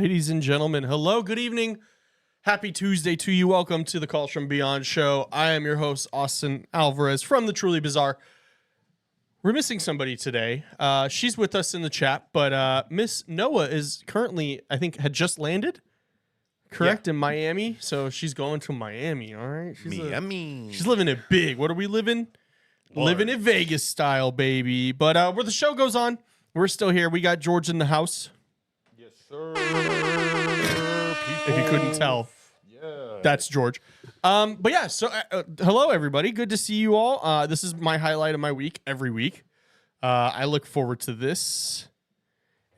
Ladies and gentlemen, hello, good evening. Happy Tuesday to you. Welcome to the Calls from Beyond show. I am your host, Austin Alvarez from the Truly Bizarre. We're missing somebody today. She's with us in the chat, but Miss Noah is currently, I think, had just landed, correct, in Miami. So she's going to Miami, all right? She's living it big. What are we living? Living it Vegas style, baby. But where the show goes on, we're still here. We got George in the house. Yes, sir. If you couldn't tell, that's George. But yeah, so hello, everybody. Good to see you all. This is my highlight of my week every week. I look forward to this.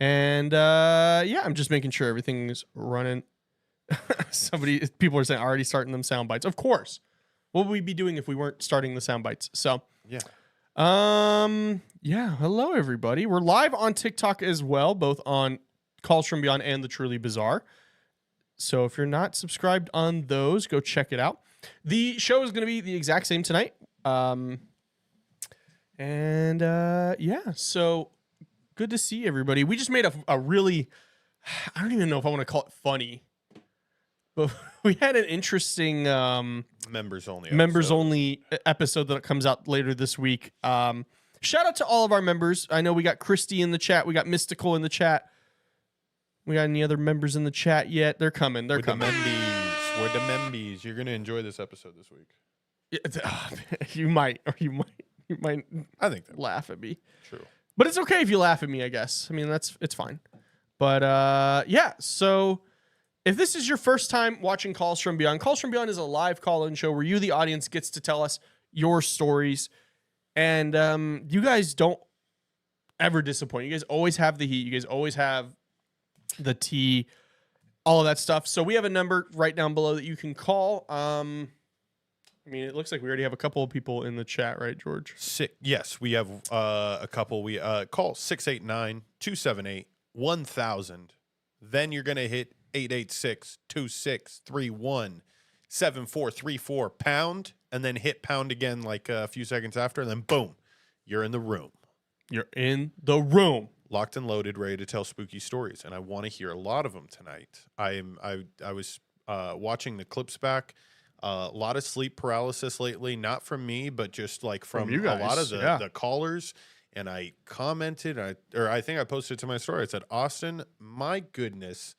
And yeah, I'm just making sure everything's running. People are saying already starting them sound bites. Of course. What would we be doing if we weren't starting the sound bites? So yeah. Yeah, hello everybody. We're live on TikTok as well, both on Calls from Beyond and the Truly Bizarre. So if you're not subscribed on those, go check it out. The show is going to be the exact same tonight. Yeah, so good to see everybody. We just made a really, I don't even know if I want to call it funny, but we had an interesting members only episode that comes out later this week. Shout out to all of our members. I know we got Christy in the chat. We got Mystical in the chat. We got any other members in the chat yet? They're coming. We're the membies. You're going to enjoy this episode this week. Yeah, you might. I think laugh at me. True. But it's okay if you laugh at me, I guess. I mean, it's fine. But yeah, so if this is your first time watching Calls from Beyond is a live call-in show where you, the audience, gets to tell us your stories. And you guys don't ever disappoint. You guys always have the heat. You guys always have the tea, all of that stuff. So we have a number right down below that you can call. I mean, it looks like we already have a couple of people in the chat, right, George? Yes, we have a couple. We call 689-278-1000. Then you're going to hit 886-2631-7434 pound, and then hit pound again like a few seconds after, and then boom, you're in the room. You're in the room. Locked and loaded, ready to tell spooky stories, and I want to hear a lot of them tonight. I was watching the clips back. A lot of sleep paralysis lately, not from me, but just like from you guys. A lot of the callers. And I commented, or I think I posted to my story. I said, Austin, my goodness,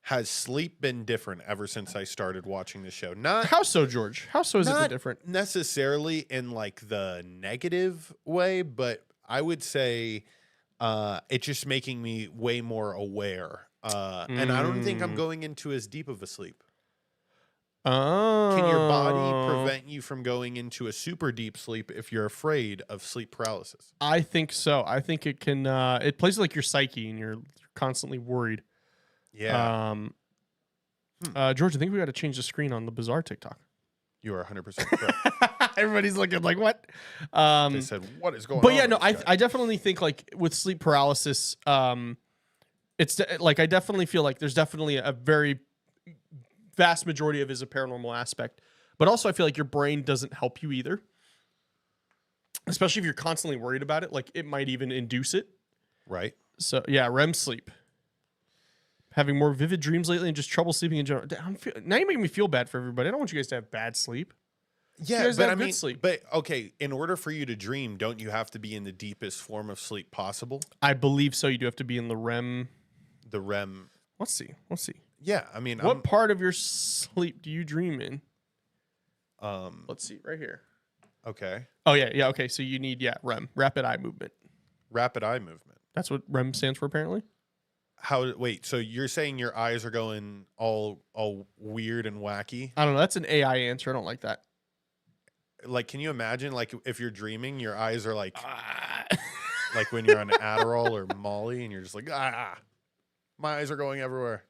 has sleep been different ever since I started watching the show? Not how so, George? How so is it different? Necessarily in like the negative way, but I would say it's just making me way more aware. And I don't think I'm going into as deep of a sleep. Oh. Can your body prevent you from going into a super deep sleep if you're afraid of sleep paralysis? I think so. I think it can. It plays like your psyche, and you're constantly worried. Yeah. George, I think we got to change the screen on the Bizarre TikTok. You are 100% correct. Everybody's looking like, what? They said, what is going on? But yeah, no, I definitely think like with sleep paralysis, it's like I definitely feel like there's definitely a very vast majority of it is a paranormal aspect. But also I feel like your brain doesn't help you either. Especially if you're constantly worried about it. Like it might even induce it. Right. So yeah, REM sleep. Having more vivid dreams lately and just trouble sleeping in general. Now you're making me feel bad for everybody. I don't want you guys to have bad sleep. Yeah, but I mean, but okay, in order for you to dream, don't you have to be in the deepest form of sleep possible? I believe so. You do have to be in the REM. The REM. Let's see. Yeah, I mean, what part of your sleep do you dream in? Let's see, right here. Okay. Oh yeah. Okay, so you need REM, rapid eye movement. Rapid eye movement. That's what REM stands for, apparently. Wait, so you're saying your eyes are going all weird and wacky? I don't know. That's an AI answer. I don't like that. Like, can you imagine, like, if you're dreaming, your eyes are like, like when you're on Adderall or Molly, and you're just like, my eyes are going everywhere.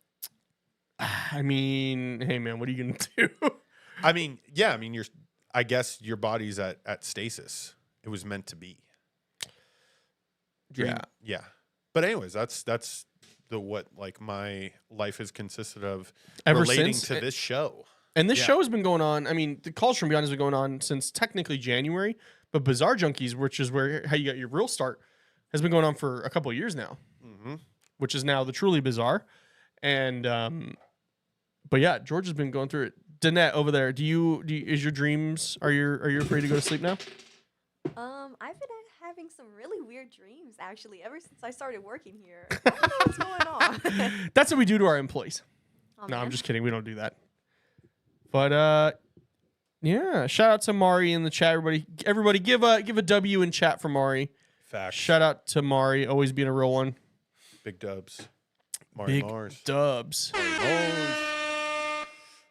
I mean, hey man, what are you gonna do? I mean, yeah, I guess your body's at stasis. It was meant to be. Yeah. But anyways, that's what like my life has consisted of ever relating since to this show. And this show has been going on. I mean, the Calls from Beyond has been going on since technically January, but Bizarre Junkies, which is how you got your real start, has been going on for a couple of years now, which is now the Truly Bizarre. And but yeah, George has been going through it. Danette over there, do you is your dreams, are you afraid to go to sleep now? I've been having some really weird dreams actually ever since I started working here. I don't know what's going on. That's what we do to our employees. Oh, No, I'm man. just kidding. We don't do that. But yeah, shout out to Mari in the chat. Everybody give a W in chat for Mari. Facts. Shout out to Mari, always being a real one. Big dubs. Mari Big Mars. dubs. Mari Mars.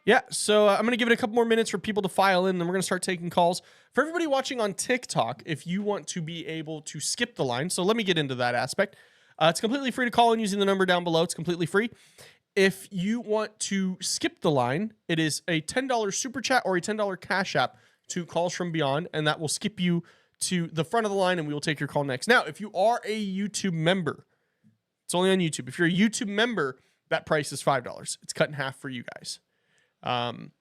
Yeah, so I'm going to give it a couple more minutes for people to file in, and then we're going to start taking calls. For everybody watching on TikTok, if you want to be able to skip the line, so let me get into that aspect. It's completely free to call in using the number down below. It's completely free. If you want to skip the line, it is a $10 super chat or a $10 cash app to Calls From Beyond, and that will skip you to the front of the line, and we will take your call next. Now, if you are a YouTube member, it's only on YouTube. If you're a YouTube member, that price is $5. It's cut in half for you guys.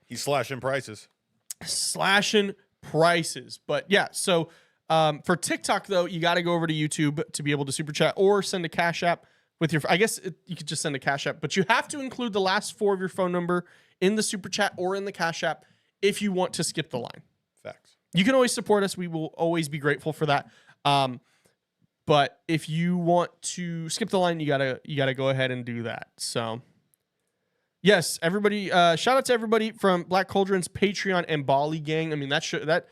He's slashing prices. Slashing prices. But yeah, so for TikTok, though, you got to go over to YouTube to be able to super chat or send a cash app with your, I guess you could just send a cash app, but you have to include the last 4 of your phone number in the super chat or in the cash app if you want to skip the line. Facts. You can always support us. We will always be grateful for that. But if you want to skip the line, you gotta go ahead and do that. So yes, everybody, shout out to everybody from Black Cauldron's Patreon and Bali gang. I mean, that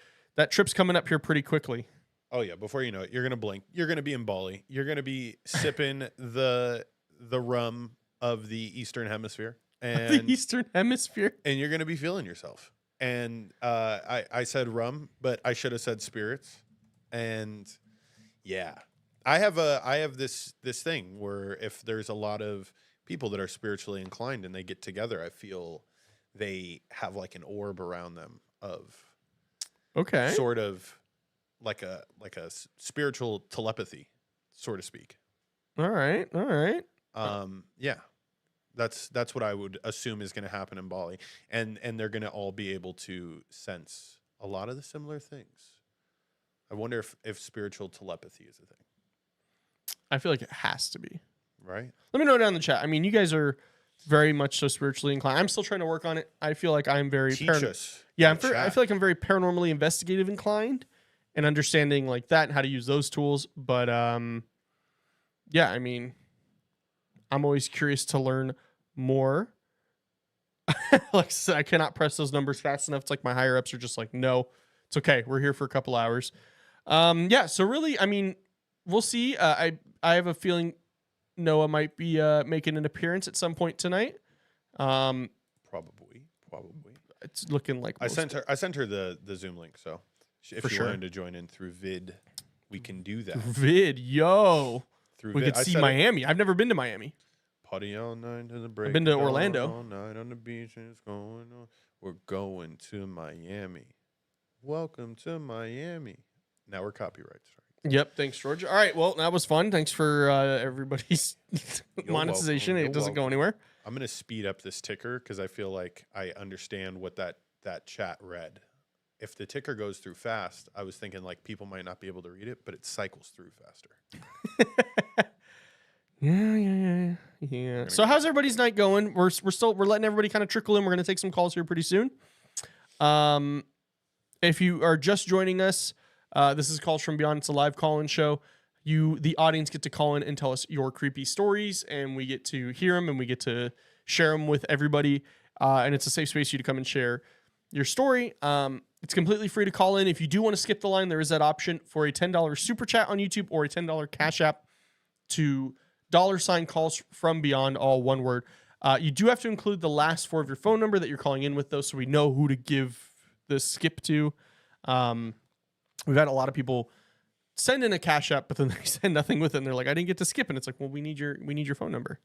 trip's coming up here pretty quickly. Oh yeah, before you know it, you're gonna blink. You're gonna be in Bali. You're gonna be sipping the rum of the Eastern Hemisphere, and The Eastern Hemisphere. and you're gonna be feeling yourself. And I said rum, but I should have said spirits. And yeah, I have this thing where if there's a lot of people that are spiritually inclined and they get together, I feel they have like an orb around them of Okay. sort of like a spiritual telepathy, so to speak. All right. Yeah, that's what I would assume is going to happen in Bali, and they're going to all be able to sense a lot of the similar things. I wonder if spiritual telepathy is a thing, I feel like it has to be. right? Let me know down in the chat. I mean, you guys are very much so spiritually inclined. I'm still trying to work on it. I feel like I'm very Teach us. Yeah, in the I chat. feel like I'm very paranormally investigative inclined and understanding like that and how to use those tools. But yeah, I mean, I'm always curious to learn more. Like I said, I cannot press those numbers fast enough. It's like my higher ups are just like, no, it's okay. We're here for a couple hours. Yeah, so really, I mean, we'll see. I have a feeling Noah might be making an appearance at some point tonight. Probably. It's looking like I sent her the Zoom link, so if For you sure. wanted to join in through vid, we can do that. vid. Yo, Through we vid. could I see said it. Miami. I've never been to Miami. Party all night to the break. I've been to of dawn, Orlando. All night on the beach and it's going on. We're going to Miami. Welcome to Miami. Now we're copyright strike. Yep. Thanks, George. All right. Well, that was fun. Thanks for everybody's monetization. welcome. It You're doesn't go welcome. anywhere. I'm gonna speed up this ticker because I feel like I understand what that chat read. If the ticker goes through fast, I was thinking like people might not be able to read it, but it cycles through faster. Yeah. So how's everybody's night going? We're letting everybody kind of trickle in. We're gonna take some calls here pretty soon. If you are just joining us, this is Calls From Beyond. It's a live call-in show. The audience get to call in and tell us your creepy stories, and we get to hear them and we get to share them with everybody. And it's a safe space for you to come and share your story. It's completely free to call in. If you do want to skip the line, there is that option for a $10 super chat on YouTube or a $10 cash app to $ Calls From Beyond, all one word. You do have to include the last 4 of your phone number that you're calling in with, though, so we know who to give the skip to. We've had a lot of people send in a cash app, but then they send nothing with it, and they're like, I didn't get to skip. And it's like, well, we need your phone number.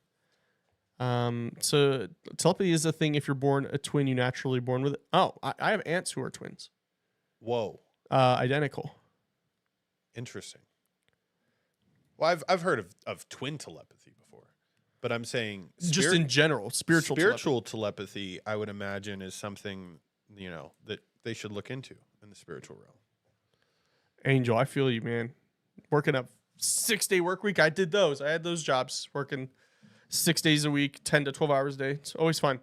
So telepathy is a thing. If you're born a twin, you naturally born with it. Oh, I have aunts who are twins. Whoa, Identical. interesting. Well, I've heard of twin telepathy before, but I'm saying Just in general, spiritual telepathy, I would imagine, is something that they should look into in the spiritual realm. Angel, I feel you, man. Working a 6-day work week, I did those. I had those jobs working 6 days a week, 10 to 12 hours a day. It's always fun.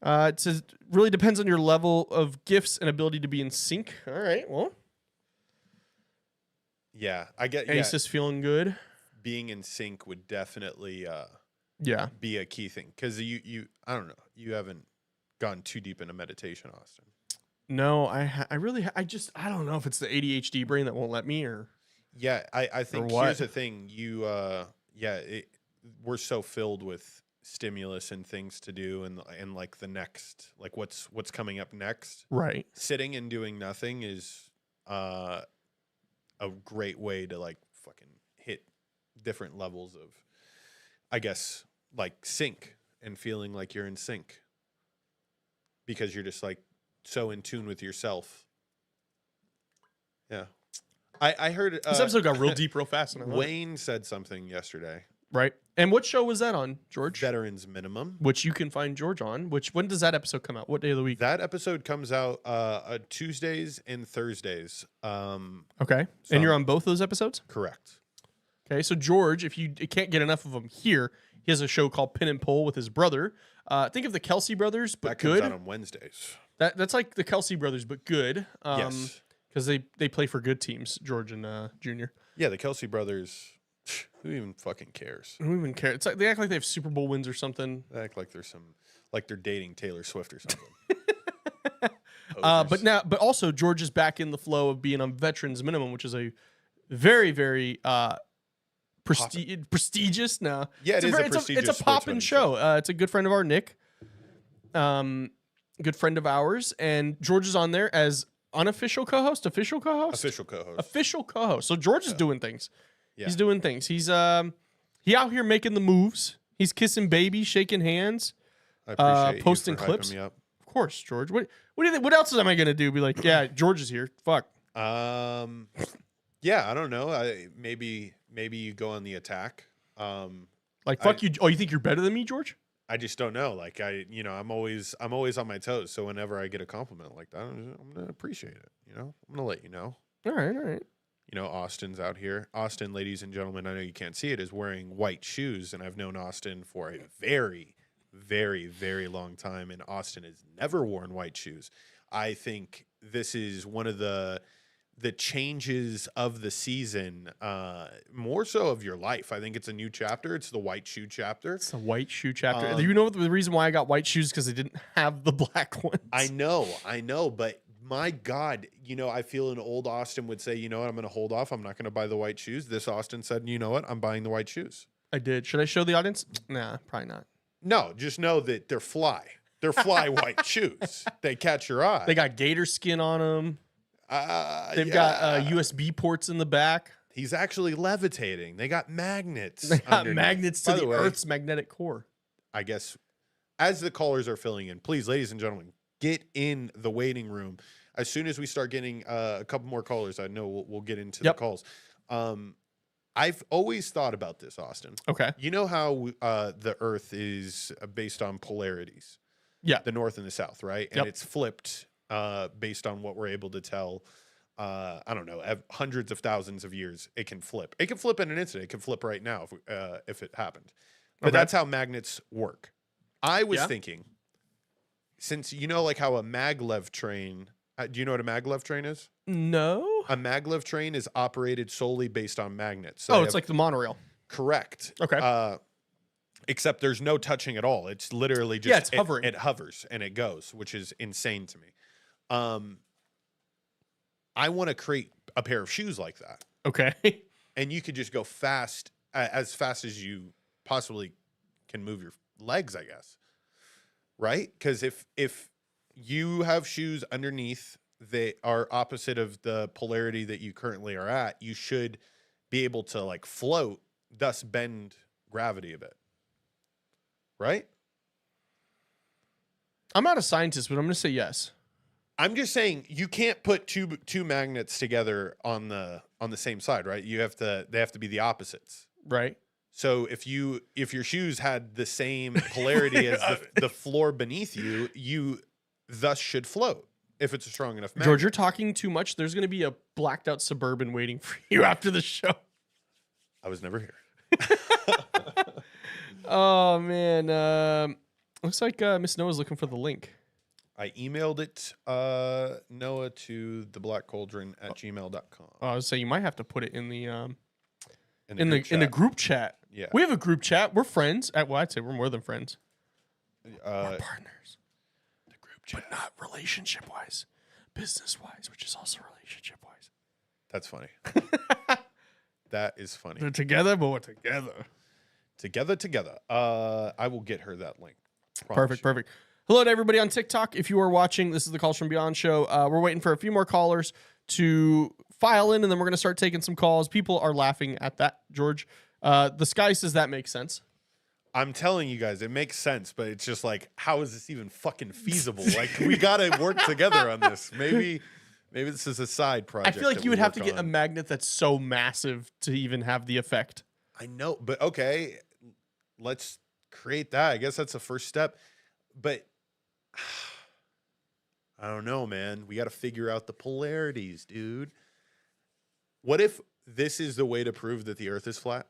It says really depends on your level of gifts and ability to be in sync. All right, well, Yeah, I get. Ace is feeling good. Being in sync would definitely Be a key thing because you I don't know, you haven't gone too deep into meditation, Austin. No, I don't know if it's the ADHD brain that won't let me or. Yeah, I think what? here's the thing. We're so filled with stimulus and things to do and like the next, like what's coming up next. Right. Sitting and doing nothing is a great way to like fucking hit different levels of, I guess, like sync and feeling like you're in sync because you're just like so in tune with yourself. Yeah. I heard This episode got real deep real fast. And I love it. Wayne said something yesterday. Right. And what show was that on, George? Veterans Minimum. Which you can find George on. When does that episode come out? What day of the week? That episode comes out Tuesdays and Thursdays. Okay. And you're on both those episodes? Correct. Okay. So George, if you can't get enough of him here, he has a show called Pin and Pull with his brother. Think of the Kelsey brothers, but That comes good. out on Wednesdays. That's like the Kelsey brothers, but good. Yes. Because they play for good teams, George and Junior. Yeah, the Kelsey brothers. Who even fucking cares? Who even care? It's like they act like they have Super Bowl wins or something. They act like they're dating Taylor Swift or something. But also George is back in the flow of being on Veterans Minimum, which is a very, very prestigious. No, Yeah, it's it is a it's prestigious a sports poppin' betting show. It's a good friend of our Nick, good friend of ours, and George is on there as unofficial co-host, official co-host, official co-host. So George is doing things. Yeah. He's doing things. He's he out here making the moves. He's kissing babies, shaking hands. I appreciate posting you for clips. hyping me up. Of course, George. What do you think? What else am I gonna do? Be like, yeah, George is here. Fuck. Yeah, I don't know. Maybe you go on the attack. Like fuck you. Oh, you think you're better than me, George? I just don't know. Like I'm always on my toes. So whenever I get a compliment like that, I'm gonna appreciate it. I'm gonna let you know. All right. Austin's out here. Austin, ladies and gentlemen, I know you can't see it, is wearing white shoes, and I've known Austin for a very, very, very long time, and Austin has never worn white shoes. I think this is one of the changes of the season, more so of your life. I think it's a new chapter. It's the white shoe chapter. It's the white shoe chapter. Do you know the reason why I got white shoes? Because I didn't have the black ones. I know, but my God, I feel an old Austin would say, you know what, I'm going to hold off. I'm not going to buy the white shoes. This Austin said, you know what, I'm buying the white shoes. I did. Should I show the audience? Nah, probably not. No, just know that they're fly. They're fly white shoes. They catch your eye. They got gator skin on them. They've got USB ports in the back. He's actually levitating. They got magnets. They got underneath. magnets to By the way, Earth's magnetic core. I guess as the callers are filling in, please, ladies and gentlemen, get in the waiting room. As soon as we start getting a couple more callers, I know we'll get into the calls. I've always thought about this, Austin. Okay. You know how the Earth is based on polarities? Yeah. The north and the south, right? And it's flipped based on what we're able to tell. I don't know, hundreds of thousands of years, it can flip. It can flip in an instant. It can flip right now if it happened. But that's how magnets work. I was thinking, since like how a maglev train, do you know what a maglev train is? No. A maglev train is operated solely based on magnets. So it's like the monorail. Correct. Okay. Except there's no touching at all. It's literally just it's hovering. It hovers and it goes, which is insane to me. I want to create a pair of shoes like that. Okay. And you could just go fast as you possibly can move your legs, I guess. Right? Because if you have shoes underneath that are opposite of the polarity that you currently are at, you should be able to like float, thus bend gravity a bit. Right? I'm not a scientist, but I'm going to say yes. I'm just saying you can't put two magnets together on the same side, right? They have to be the opposites. Right. So if your shoes had the same polarity as the floor beneath you, you thus should float if it's a strong enough magnet. George, you're talking too much. There's going to be a blacked out Suburban waiting for you after the show. I was never here. Oh man. Looks like Miss Noah's looking for the link. I emailed it, Noah, to theblackcauldron@gmail.com. I was saying you might have to put it in the In in the group chat. Yeah. We have a group chat. We're friends. Well, I'd say we're more than friends. We're partners. The group chat. But not relationship wise. Business wise, which is also relationship wise. That's funny. That is funny. They're together, but we're together. Together. I will get her that link. Promise Perfect. Hello to everybody on TikTok. If you are watching, this is the Calls from Beyond show. We're waiting for a few more callers to file in, and then we're going to start taking some calls. People are laughing at that, George. The Sky says that makes sense. I'm telling you guys, it makes sense, but it's just like, how is this even fucking feasible? Like, we got to work together on this. Maybe this is a side project. I feel like that you we would have to work get a on. magnet that's so massive to even have the effect. I know, but okay, let's create that. I guess that's the first step. But I don't know, man. We got to figure out the polarities, dude. What if this is the way to prove that the Earth is flat?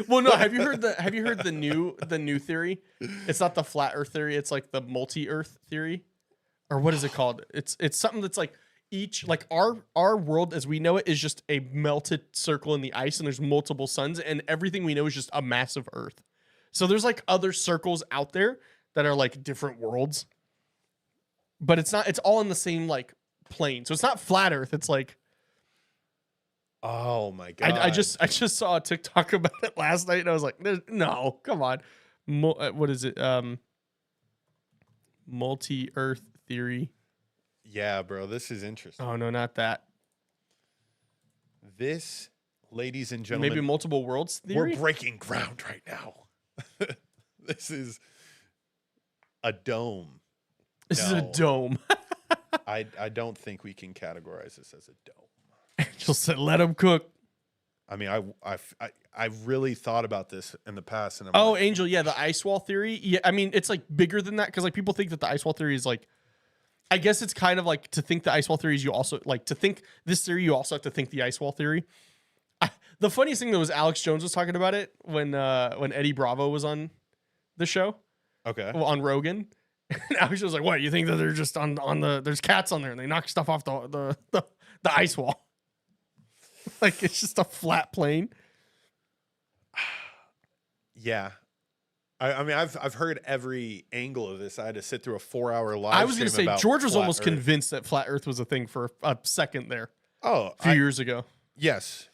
Well, no. Have you heard the new theory? It's not the flat Earth theory. It's like the multi-Earth theory, or what is it called? It's something that's like our world as we know it is just a melted circle in the ice, and there's multiple suns, and everything we know is just a massive Earth. So there's like other circles out there that are like different worlds, but it's not. It's all in the same like plane. So it's not flat Earth. It's like. Oh my god! I just saw a TikTok about it last night, and I was like, "No, come on, what is it? Multi-Earth theory." Yeah, bro, this is interesting. Oh no, not that. This, ladies and gentlemen, Maybe multiple worlds theory. we're breaking ground right now. This is a dome. This is a No. dome. I don't think we can categorize this as a dome. Just said, "Let them cook." I mean, I really thought about this in the past, and I'm Oh, like, Angel, yeah, the ice wall theory. Yeah, I mean, it's like bigger than that because like people think that the ice wall theory is like. I guess it's kind of like to think the ice wall theory is you also like to think this theory. You also have to think the ice wall theory. The funniest thing though was Alex Jones was talking about it when Eddie Bravo was on the show. okay, Well, on Rogan. And Alex was like, "What? You think that they're just on the? There's cats on there and they knock stuff off the ice wall? Like it's just a flat plane." yeah. I mean, I've heard every angle of this. I had to sit through a 4-hour live. I was going to stream say about George was flat almost Earth. convinced that flat Earth was a thing for a second there Oh, a few years ago. yes.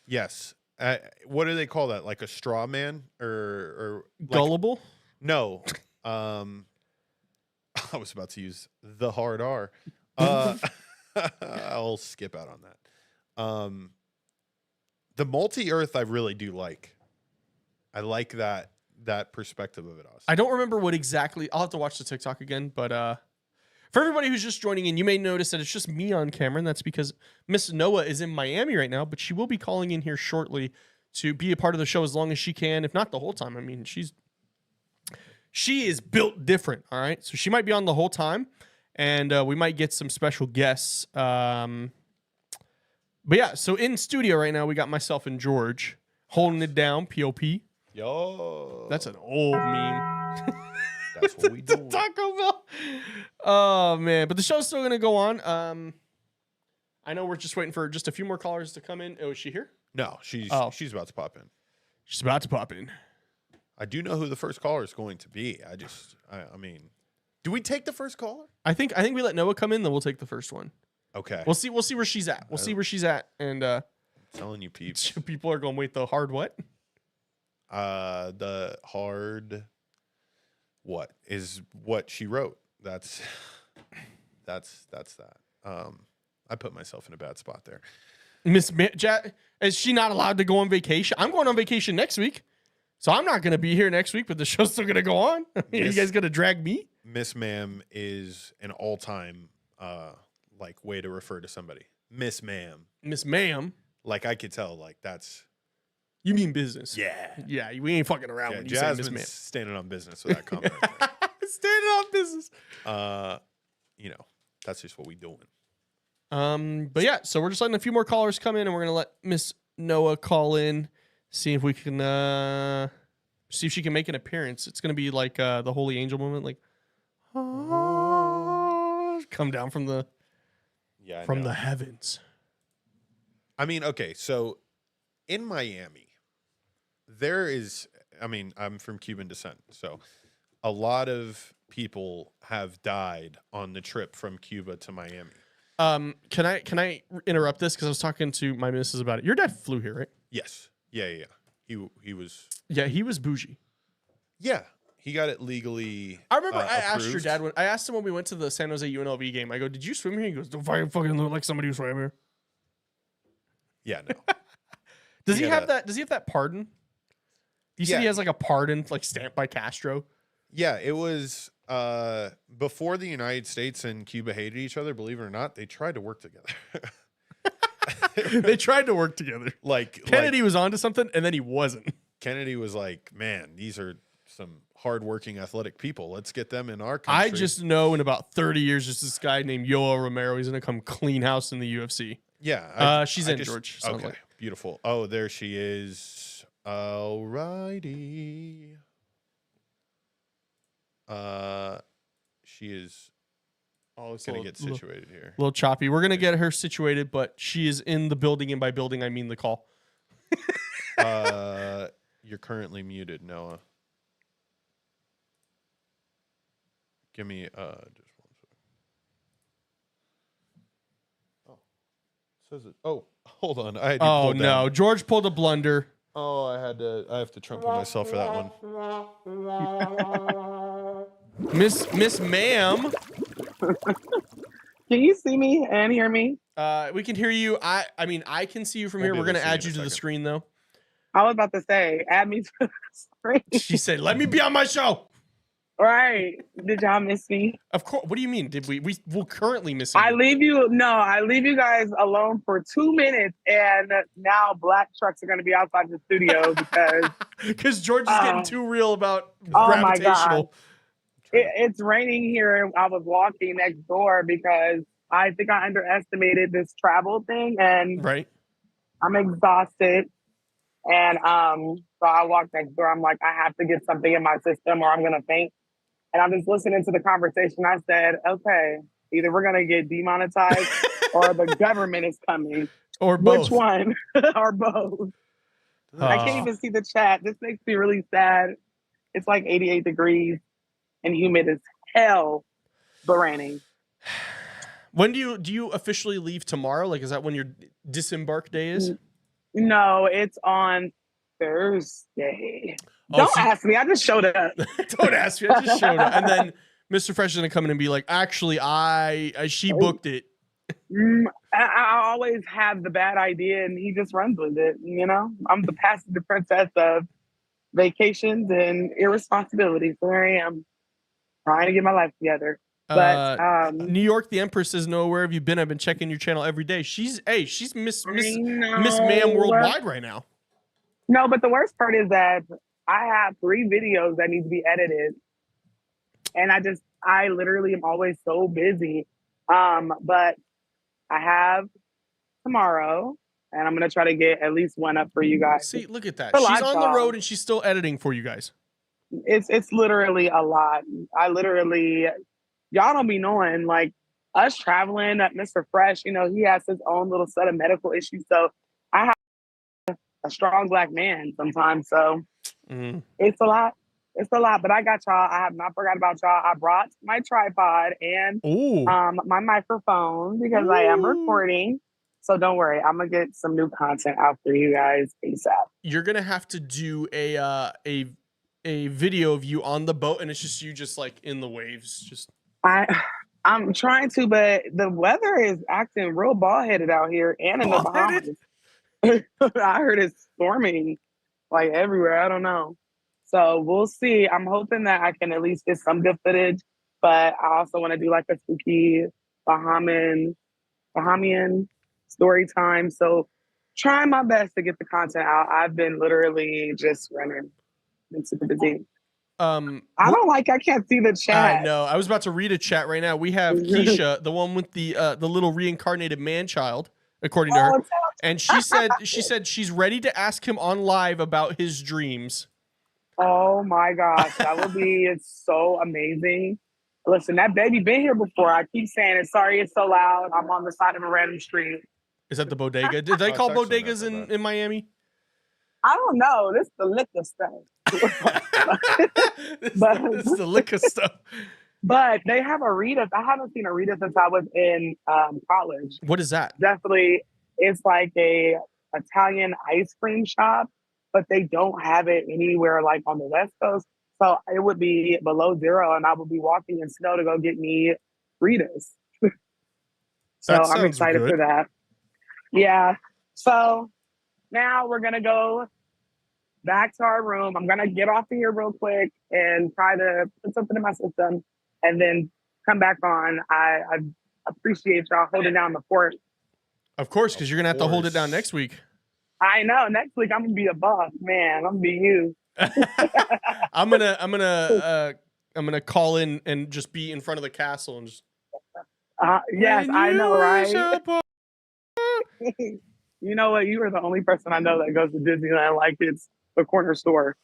What do they call that? Like a straw man or like, Gullible. no. I was about to use the hard R. I'll skip out on that. The multi-Earth I really do like. I like that perspective of it, Austin. I don't remember what exactly. I'll have to watch the TikTok again. But for everybody who's just joining in, you may notice that it's just me on camera. And that's because Miss Noah is in Miami right now, but she will be calling in here shortly to be a part of the show as long as she can, if not the whole time. I mean, she is built different. All right, so she might be on the whole time, and we might get some special guests. But yeah, so in studio right now we got myself and George holding it down. POP. Yo, That's an old meme. that's what we do. Taco Bell. Oh man, but the show's still gonna go on. I know we're just waiting for just a few more callers to come in. Oh, is she here? No, she's Oh. she's about to pop in. She's about to pop in. I do know who the first caller is going to be. I mean, do we take the first caller? I think we let Noah come in, then we'll take the first one. Okay, We'll see where she's at. We'll see where she's at, and I'm telling you, peeps. people are going, wait, the hard what? The hard what is what she wrote. That's that. I put myself in a bad spot there. Miss is she not allowed to go on vacation? I'm going on vacation next week, so I'm not going to be here next week. But the show's still going to go on. Are you guys going to drag me? Miss Ma'am is an all-time like way to refer to somebody. Miss Ma'am. Miss Ma'am. Like I could tell. Like that's You mean business? yeah. Yeah, we ain't fucking around Yeah, when you say Miss Jasmine's Ma'am. standing on business with that comment. Right Standing on business. there. You know, that's just what we doing. But yeah, so we're just letting a few more callers come in, and we're gonna let Miss Noah call in See if we can see if she can make an appearance. It's gonna be like the holy angel moment, like come down from the heavens. I mean, okay, so in Miami, I'm from Cuban descent, so a lot of people have died on the trip from Cuba to Miami. Can I interrupt this because I was talking to my missus about it. Your dad flew here, right? Yes. Yeah. He was. Yeah, he was bougie. Yeah, he got it legally. I remember I asked your approved. dad I asked him when we went to the San Jose UNLV game. I go, "Did you swim here?" He goes, "Don't fucking look like somebody who swam here." Yeah, no. Does he have that? Does he have that pardon? You said he has like a pardon, like stamped by Castro. Yeah, it was before the United States and Cuba hated each other. Believe it or not, they tried to work together. They tried to work together. Like Kennedy was onto something, and then he wasn't. Kennedy was like, "Man, these are some hardworking, athletic people. Let's get them in our country." I just know in about 30 years, there's this guy named Yoel Romero. He's gonna come clean house in the UFC. Yeah, she's in George. Okay, like. beautiful. Oh, there she is. Alrighty. She is gonna get situated here. A little choppy. We're gonna get her situated, but she is in the building, and by building I mean the call. You're currently muted, Noah. Give me just 1 second. Oh, it says it. Oh, hold on. Oh no, George pulled a blunder. Oh, I have to trumpet myself for that one. Miss Ma'am. Can you see me and hear me? We can hear you. I mean, I can see you from here. We're gonna add you to the screen though. I was about to say, add me to the screen. She said, "Let me be on my show." Right? Did y'all miss me? Of course. What do you mean? Did we will currently miss I you. leave you guys alone for 2 minutes, and now black trucks are going to be outside the studio because George is getting too real about oh my gravitational. It's raining here. I was walking next door because I think I underestimated this travel thing, and Right. I'm exhausted. And so I walked next door. I'm like, I have to get something in my system or I'm gonna faint. And I'm just listening to the conversation. I said, okay, either we're gonna get demonetized or the government is coming. Or both. Which one? Or both. I can't even see the chat. This makes me really sad. It's like 88 degrees and humid as hell, but raining. When do you officially leave tomorrow? Like, is that when your disembark day is? No, it's on Thursday. Oh, Don't ask me. I just showed up. Don't ask me. I just showed up. And then Mr. Fresh is gonna come in and be like, actually, she booked it. I always have the bad idea, and he just runs with it. You know, I'm the passenger princess of vacations and irresponsibility. So here I am, trying to get my life together. But New York, the Empress says, "No, where have you been? I've been checking your channel every day." She's Miss Ma'am worldwide right now. No, but the worst part is that I have 3 videos that need to be edited, and I literally am always so busy. But I have tomorrow, and I'm gonna try to get at least one up for you guys. See, look at that. She's on the road and she's still editing for you guys. It's literally a lot. Y'all don't be knowing, like, us traveling, Mr. Fresh, you know, he has his own little set of medical issues. So I have a strong black man sometimes. So it's a lot. It's a lot, but I got y'all. I have not forgot about y'all. I brought my tripod and my microphone because I am recording. So don't worry. I'm going to get some new content out for you guys ASAP. You're going to have to do a video of you on the boat, and it's just you just like in the waves. Just I'm trying to, but the weather is acting real ball-headed out here and in the Bahamas. I heard it's storming like everywhere. I don't know. So we'll see. I'm hoping that I can at least get some good footage, but I also want to do like a spooky Bahamian story time. So trying my best to get the content out. I've been literally just running. Been super busy. I can't see the chat. I know. I was about to read a chat right now. We have Keisha, the one with the little reincarnated man child, according to her. And she said she's ready to ask him on live about his dreams. Oh my gosh, that would be so amazing. Listen, that baby been here before. I keep saying it. Sorry, it's so loud. I'm on the side of a random street. Is that the bodega? Did they Oh, call it's actually bodegas not that bad. in Miami? I don't know. This is the liquor stuff. This is the liquor stuff. But they have Aritas. I haven't seen Aritas since I was in college. What is that? Definitely, it's like a Italian ice cream shop, but they don't have it anywhere like on the West Coast. So it would be below zero, and I would be walking in snow to go get me Ritas. So That I'm sounds excited good. for that. Yeah. So now we're gonna go back to our room. I'm gonna get off of here real quick and try to put something in my system, and then come back on. I appreciate y'all holding down the fort. Of course, because you're gonna have to hold it down course. next week. I know. Next week I'm gonna be the boss, man. I'm gonna be you. I'm gonna call in and just be in front of the castle and just. Yes, When I know, you right? wish upon- You know what? You are the only person I know that goes to Disneyland like it's the corner store.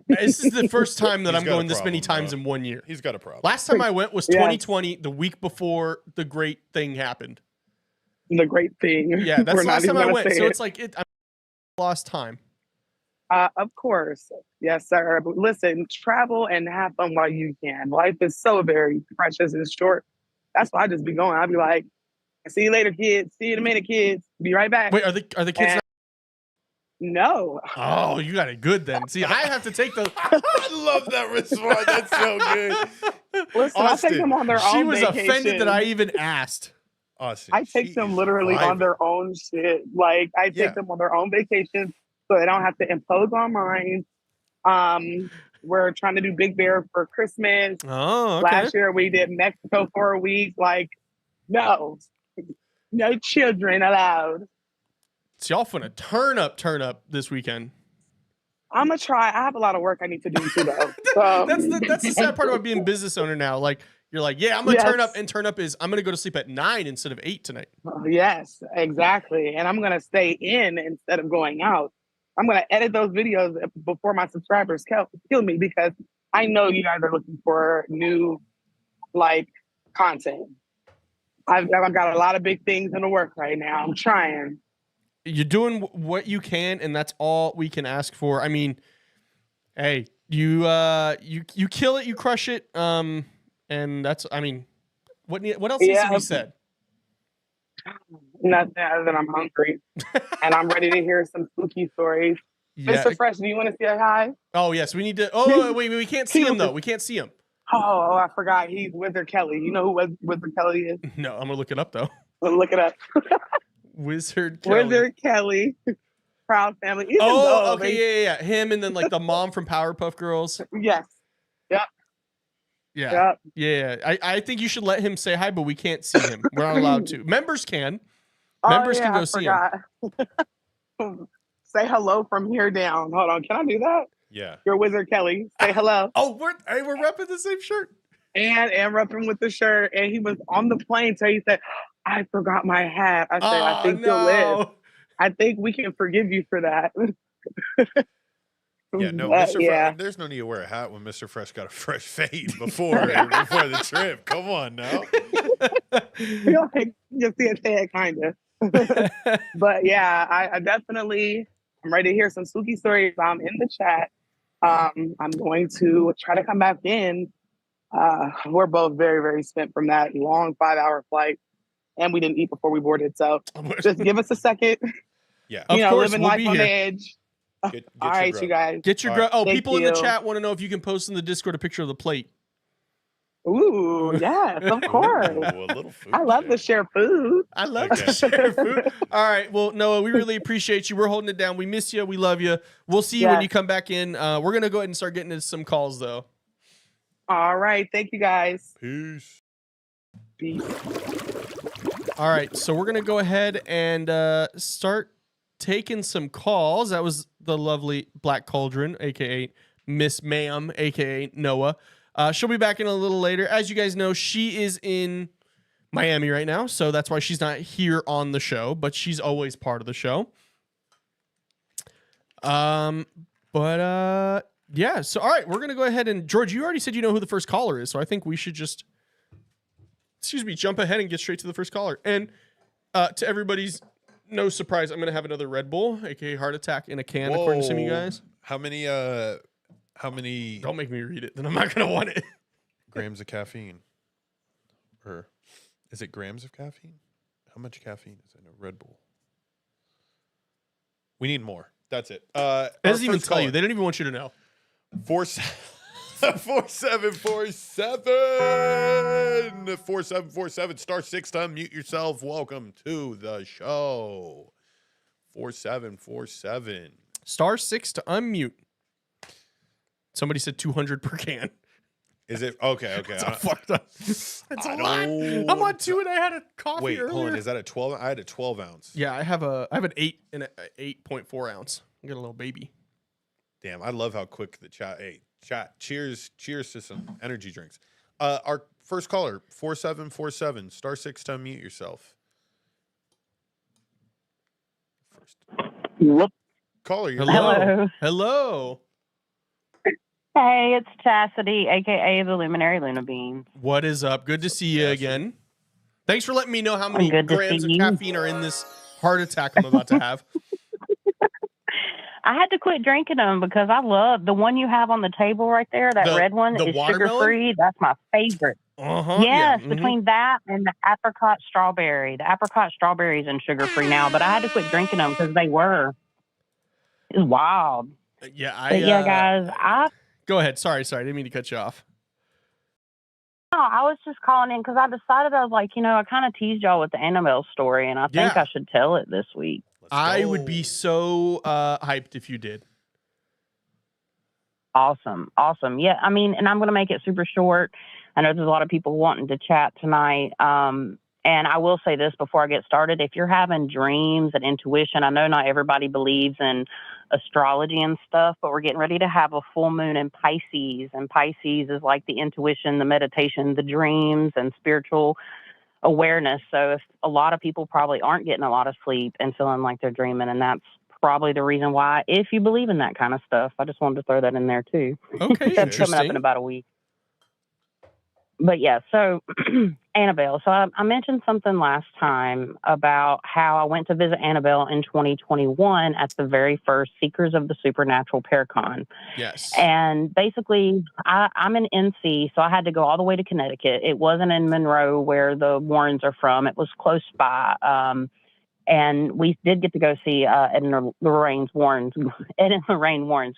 This is the first time that He's I'm got a going this many problem, times bro. in 1 year. He's got a problem. Last time I went was Yeah. 2020, the week before the great thing happened. The great thing. Yeah, that's We're the not last even time I gonna went. say So it. it's like I lost time. Of course. Yes, sir. But listen, travel and have fun while you can. Life is so very precious and short. That's why I just be going. I'll be like, see you later, kids. See you in a minute, kids. Be right back. Wait, are the kids? And- No. Oh, you got it good then. See, I have to take the. I love that response. That's so good. Listen, I take them on their She own was vacation. offended that I even asked. Austin, I take she them is literally on vibing. their own shit. Like I take Yeah. them on their own vacations so they don't have to impose on mine. We're trying to do Big Bear for Christmas. Oh, okay. Last year we did Mexico for a week. Like, no children allowed. So y'all finna turn up this weekend. I'm gonna try. I have a lot of work I need to do too, though. So, That's the sad part about being a business owner now. Like you're like, yeah, I'm gonna turn up, Yes. and turn up is I'm gonna go to sleep at 9 instead of 8 tonight. Yes, exactly. And I'm gonna stay in instead of going out. I'm gonna edit those videos before my subscribers kill me because I know you guys are looking for new like content. I've got a lot of big things in the work right now. I'm trying. You're doing what you can, and that's all we can ask for. I mean, hey, you kill it, you crush it, and that's. I mean, what else needs to be said? Nothing other than I'm hungry and I'm ready to hear some spooky stories. Yeah. Mr. Fresh, do you want to say hi? Oh yes, we need to. Oh wait, we can't see him though. We can't see him. Oh, I forgot. He's Wizard Kelly. You know who Wizard Kelly is? No, I'm gonna look it up though. Look it up. Wizard Kelly. Wizard Kelly. Proud family. Even Oh, though okay, they- yeah. Him and then like the mom from Powerpuff Girls. Yes. Yeah. Yep. Yeah. I think you should let him say hi, but we can't see him. We're not allowed to. Members can. Members can go see him. Say hello from here down. Hold on. Can I do that? Yeah. You're Wizard Kelly. Say hello. Oh, we're repping the same shirt. And repping with the shirt. And he was on the plane. So he said, I forgot my hat. I said, I think you'll live. I think we can forgive you for that. Yeah, no, But, Mr. yeah. Fresh, there's no need to wear a hat when Mr. Fresh got a fresh fade before the trip. Come on now. You see his head, kind of. But yeah, I definitely, I'm ready to hear some spooky stories. I'm in the chat. I'm going to try to come back in. We're both very, very spent from that long 5-hour flight. And we didn't eat before we boarded. So just give us a second. Yeah. Of course, living we'll life be on the here. edge. Get All your right, grub. you guys. Get your All right. Oh, Thank people in the you. chat want to know if you can post in the Discord a picture of the plate. Ooh, yes, of course. Ooh, a little food I love to share. share food. I love Okay. to share food. All right. Well, Noah, we really appreciate you. We're holding it down. We miss you. We love you. We'll see you when Yes. you come back in. We're going to go ahead and start getting into some calls, though. All right. Thank you, guys. Peace. Peace. All right. So we're going to go ahead and start taking some calls. That was the lovely Black Cauldron, a.k.a. Miss Ma'am, a.k.a. Noah. She'll be back in a little later. As you guys know, she is in Miami right now, so that's why she's not here on the show, but she's always part of the show. Yeah, so all right, we're gonna go ahead and George, you already said you know who the first caller is, so I think we should just jump ahead and get straight to the first caller. And to everybody's no surprise, I'm gonna have another Red Bull, aka heart attack, in a can, according to some of you guys. How many Don't make me read it, then I'm not gonna want it. grams of caffeine? Or is it grams of caffeine? How much caffeine is in a Red Bull? We need more. That's it. It doesn't even tell you. They don't even want you to know. 4747 star 6 to unmute yourself. Welcome to the show. 4747 star 6 to unmute. Somebody said 200 per can. Is it okay? That's fucked up. That's a lot. I'm on 2 and I had a coffee Wait, earlier. hold on. Is that a 12? I had a 12 ounce. Yeah, I have an 8 and a 8.4 ounce. I got a little baby. Damn, I love how quick the chat. Hey, chat. Cheers to some energy drinks. Our first caller, 4747 star 6 to unmute yourself. First Whoop. caller, you're Hello. Hello. Hey, it's Chastity, aka the Luminary Luna Bean. What is up? Good to see you again. Thanks for letting me know how many Good to grams see of you. caffeine are in this heart attack I'm about to have. I had to quit drinking them because I love the one you have on the table right there. That red one the is watermelon? sugar-free. That's my favorite. Uh-huh. Yes, yeah. between that and the apricot strawberry. The apricot strawberry is in sugar-free now, but I had to quit drinking them because it was wild. Yeah, Yeah, guys, Go ahead. Sorry. I didn't mean to cut you off. I was just calling in because I decided I was like, I kind of teased y'all with the Annabelle story, and I think I should tell it this week. I would be so hyped if you did. Awesome. Yeah, I mean, and I'm going to make it super short. I know there's a lot of people wanting to chat tonight. And I will say this before I get started. If you're having dreams and intuition, I know not everybody believes in astrology and stuff, but we're getting ready to have a full moon in Pisces. And Pisces is like the intuition, the meditation, the dreams, and spiritual awareness. So if a lot of people probably aren't getting a lot of sleep and feeling like they're dreaming, and that's probably the reason why, if you believe in that kind of stuff. I just wanted to throw that in there too. Okay, That's coming up in about a week. But yeah, so Annabelle. So I mentioned something last time about how I went to visit Annabelle in 2021 at the very first Seekers of the Supernatural Paracon. Yes. And basically, I'm in NC, so I had to go all the way to Connecticut. It wasn't in Monroe where the Warrens are from. It was close by. And we did get to go see Ed and Lorraine Warren's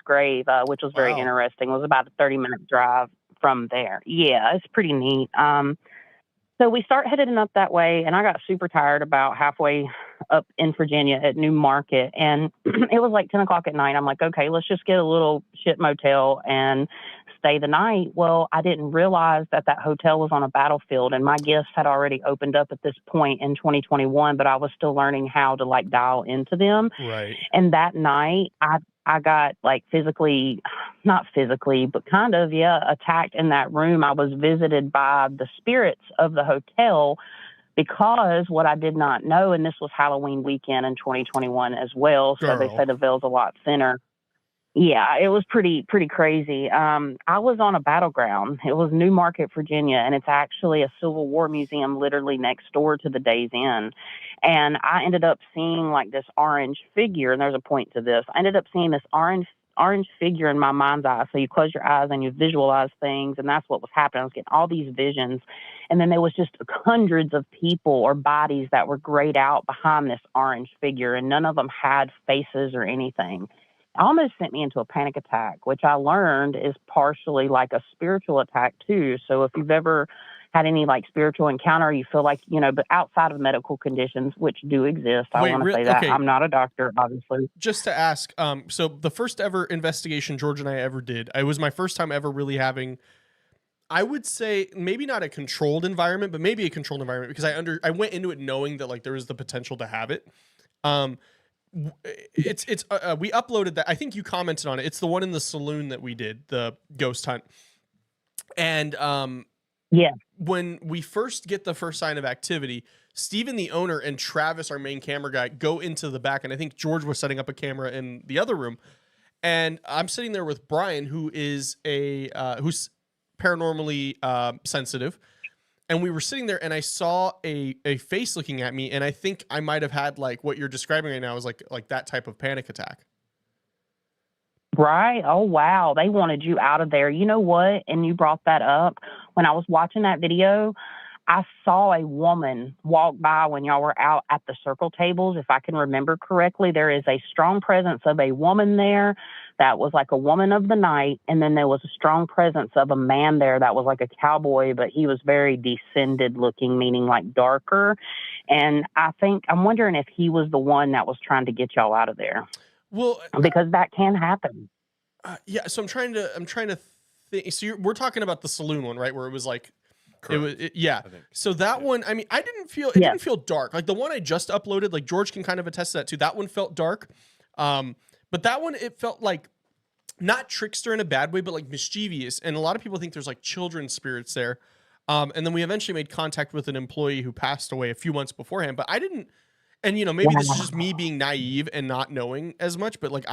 grave, which was very interesting. It was about a 30-minute drive from there. Yeah, it's pretty neat. So we start heading up that way, and I got super tired about halfway up in Virginia at New Market, and it was like 10 o'clock at night. I'm like, okay, let's just get a little shit motel and stay the night. Well, I didn't realize that hotel was on a battlefield, and my gifts had already opened up at this point in 2021, but I was still learning how to like dial into them. Right. And that night, I got like not physically, but kind of, attacked in that room. I was visited by the spirits of the hotel because what I did not know, and this was Halloween weekend in 2021 as well. So they say the veil's a lot thinner. Yeah, it was pretty crazy. I was on a battleground. It was New Market, Virginia, and it's actually a Civil War museum literally next door to the Days Inn. And I ended up seeing like this orange figure, and there's a point to this. I ended up seeing this orange figure in my mind's eye. So you close your eyes and you visualize things, and that's what was happening. I was getting all these visions. And then there was just hundreds of people or bodies that were grayed out behind this orange figure, and none of them had faces or anything. It almost sent me into a panic attack, which I learned is partially like a spiritual attack too. So if you've ever had any like spiritual encounter, you feel like, but outside of medical conditions, which do exist, I want to say that. I'm not a doctor, obviously. Just to ask, so the first ever investigation George and I ever did, it was my first time ever really having, I would say maybe not a controlled environment, but maybe a controlled environment, because I went into it knowing that like there was the potential to have it. It's we uploaded that. I think you commented on it. It's the one in the saloon that we did, the ghost hunt. And Yeah. When we first get the first sign of activity, Steven, the owner, and Travis, our main camera guy, go into the back. And I think George was setting up a camera in the other room. And I'm sitting there with Brian, who is who's paranormally sensitive. And we were sitting there, and I saw a face looking at me, and I think I might have had like what you're describing right now is like that type of panic attack. Right. Oh, wow. They wanted you out of there. You know what? And you brought that up. When I was watching that video, I saw a woman walk by when y'all were out at the circle tables. If I can remember correctly, there is a strong presence of a woman there that was like a woman of the night. And then there was a strong presence of a man there that was like a cowboy, but he was very descended looking, meaning like darker. And I'm wondering if he was the one that was trying to get y'all out of there. Well, because that can happen. Yeah. So I'm trying to think. So we're talking about the saloon one, right? Where it was like, yeah. So that one, I mean, it didn't feel dark. Like the one I just uploaded, like George can kind of attest to that too. That one felt dark. But that one, it felt like not trickster in a bad way, but like mischievous. And a lot of people think there's like children's spirits there. And then we eventually made contact with an employee who passed away a few months beforehand, but I didn't. And, maybe this is just me being naive and not knowing as much, but like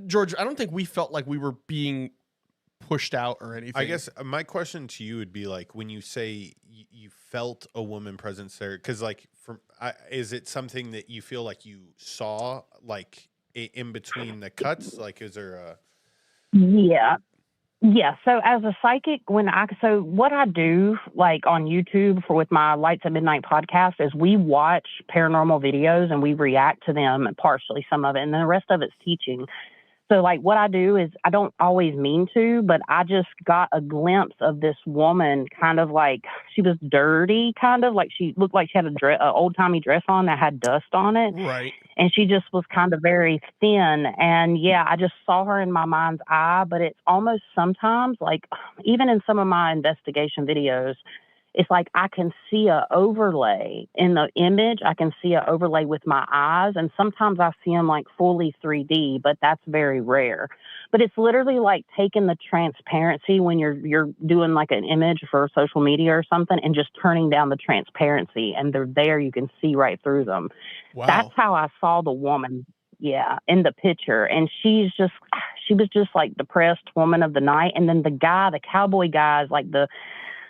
George, I don't think we felt like we were being pushed out or anything. I guess my question to you would be like, when you say you felt a woman presence there, because like, is it something that you feel like you saw like in between the cuts? Like, is there a... Yeah. Yeah. So as a psychic, what I do like on YouTube with my Lights at Midnight podcast is we watch paranormal videos and we react to them, and partially some of it, and then the rest of it's teaching. So like what I do is I don't always mean to, but I just got a glimpse of this woman kind of like she was dirty, kind of like she looked like she had a old timey dress on that had dust on it. Right. And she just was kind of very thin. And yeah, I just saw her in my mind's eye, but it's almost sometimes like even in some of my investigation videos, it's like I can see a overlay in the image. I can see a overlay with my eyes. And sometimes I see them like fully 3D, but that's very rare. But it's literally like taking the transparency when you're doing like an image for social media or something and just turning down the transparency. And they're there. You can see right through them. Wow. That's how I saw the woman. Yeah, in the picture. And she was just like depressed woman of the night. And then the cowboy guy is like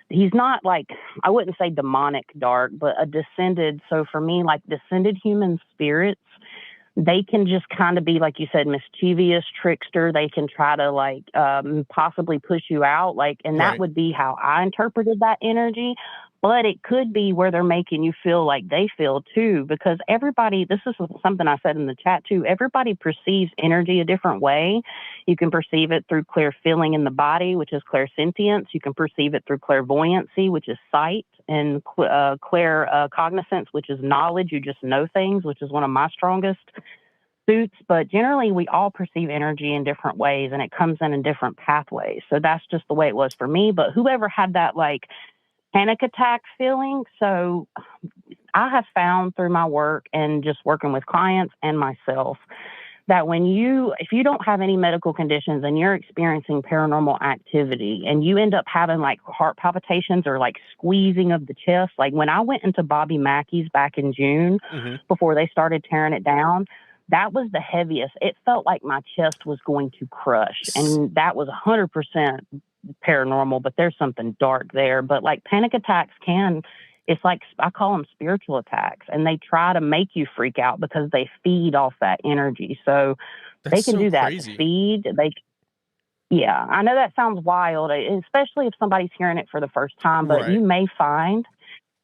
he's not like, I wouldn't say demonic dark, but a descended. So for me, like descended human spirits, they can just kind of be, like you said, mischievous, trickster. They can try to like possibly push you out. Like, and that would be how I interpreted that energy. But it could be where they're making you feel like they feel too, because this is something I said in the chat too, everybody perceives energy a different way. You can perceive it through clear feeling in the body, which is clairsentience. You can perceive it through clairvoyancy, which is sight, and claircognizance, which is knowledge. You just know things, which is one of my strongest suits. But generally, we all perceive energy in different ways, and it comes in different pathways. So that's just the way it was for me. But whoever had that like panic attack feeling. So I have found through my work and just working with clients and myself that if you don't have any medical conditions and you're experiencing paranormal activity and you end up having like heart palpitations or like squeezing of the chest, like when I went into Bobby Mackey's back in June before they started tearing it down, that was the heaviest. It felt like my chest was going to crush. And that was 100% paranormal, but there's something dark there. But like panic attacks it's like, I call them spiritual attacks, and they try to make you freak out because they feed off that energy. So they can do that to feed. Yeah, I know that sounds wild, especially if somebody's hearing it for the first time, but you may find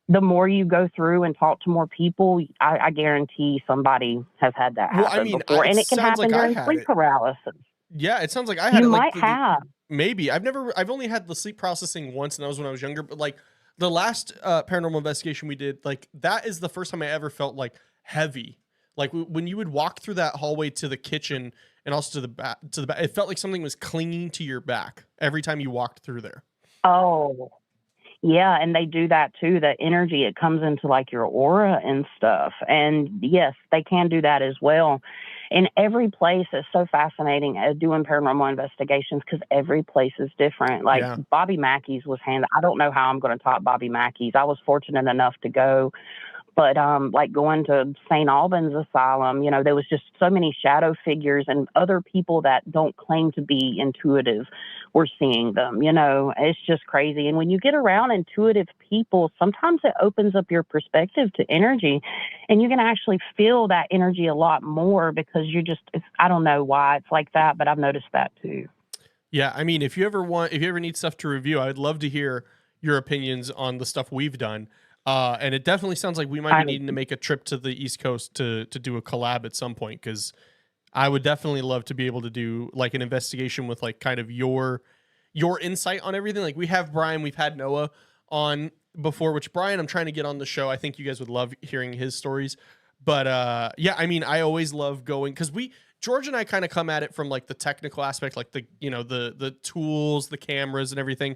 the more you go through and talk to more people, I guarantee somebody has had that happen before. And it can happen during sleep paralysis. Yeah, it sounds like I had you might have. Maybe. I've only had the sleep processing once, and that was when I was younger. But like the last paranormal investigation we did, like that is the first time I ever felt like heavy. Like when you would walk through that hallway to the kitchen and also to the back, it felt like something was clinging to your back every time you walked through there. Oh, yeah. And they do that too. The energy, it comes into like your aura and stuff. And yes, they can do that as well. And every place is so fascinating doing paranormal investigations because every place is different. Like Yeah. Bobby Mackey's was handled. I don't know how I'm going to top Bobby Mackey's. I was fortunate enough to go. But like going to St. Albans Asylum, you know, there was just so many shadow figures and other people that don't claim to be intuitive were seeing them. You know, it's just crazy. And when you get around intuitive people, sometimes it opens up your perspective to energy, and you can actually feel that energy a lot more because I don't know why it's like that, but I've noticed that too. Yeah, I mean, if you ever need stuff to review, I'd love to hear your opinions on the stuff we've done. And it definitely sounds like we might be needing to make a trip to the East Coast to do a collab at some point, because I would definitely love to be able to do like an investigation with like kind of your insight on everything. Like we have Brian, we've had Noah on before, which Brian, I'm trying to get on the show. I think you guys would love hearing his stories. But yeah, I mean, I always love going because George and I kind of come at it from like the technical aspect, like the tools, the cameras and everything.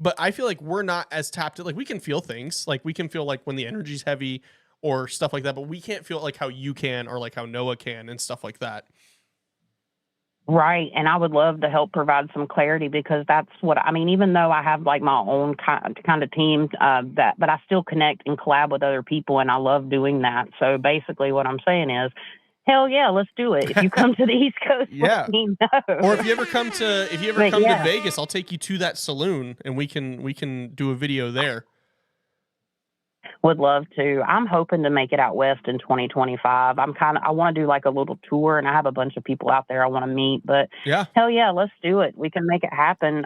But I feel like we're not as tapped. Like we can feel things, like we can feel like when the energy's heavy or stuff like that, but we can't feel like how you can or like how Noah can and stuff like that. Right. And I would love to help provide some clarity because that's what I mean, even though I have like my own kind of team but I still connect and collab with other people, and I love doing that. So basically what I'm saying is, hell yeah, let's do it. If you come to the East Coast, Yeah. let me know. Or if you ever come to Vegas, I'll take you to that saloon and we can do a video there. Would love to. I'm hoping to make it out west in 2025. I want to do like a little tour, and I have a bunch of people out there I want to meet, but yeah, hell yeah, let's do it. We can make it happen.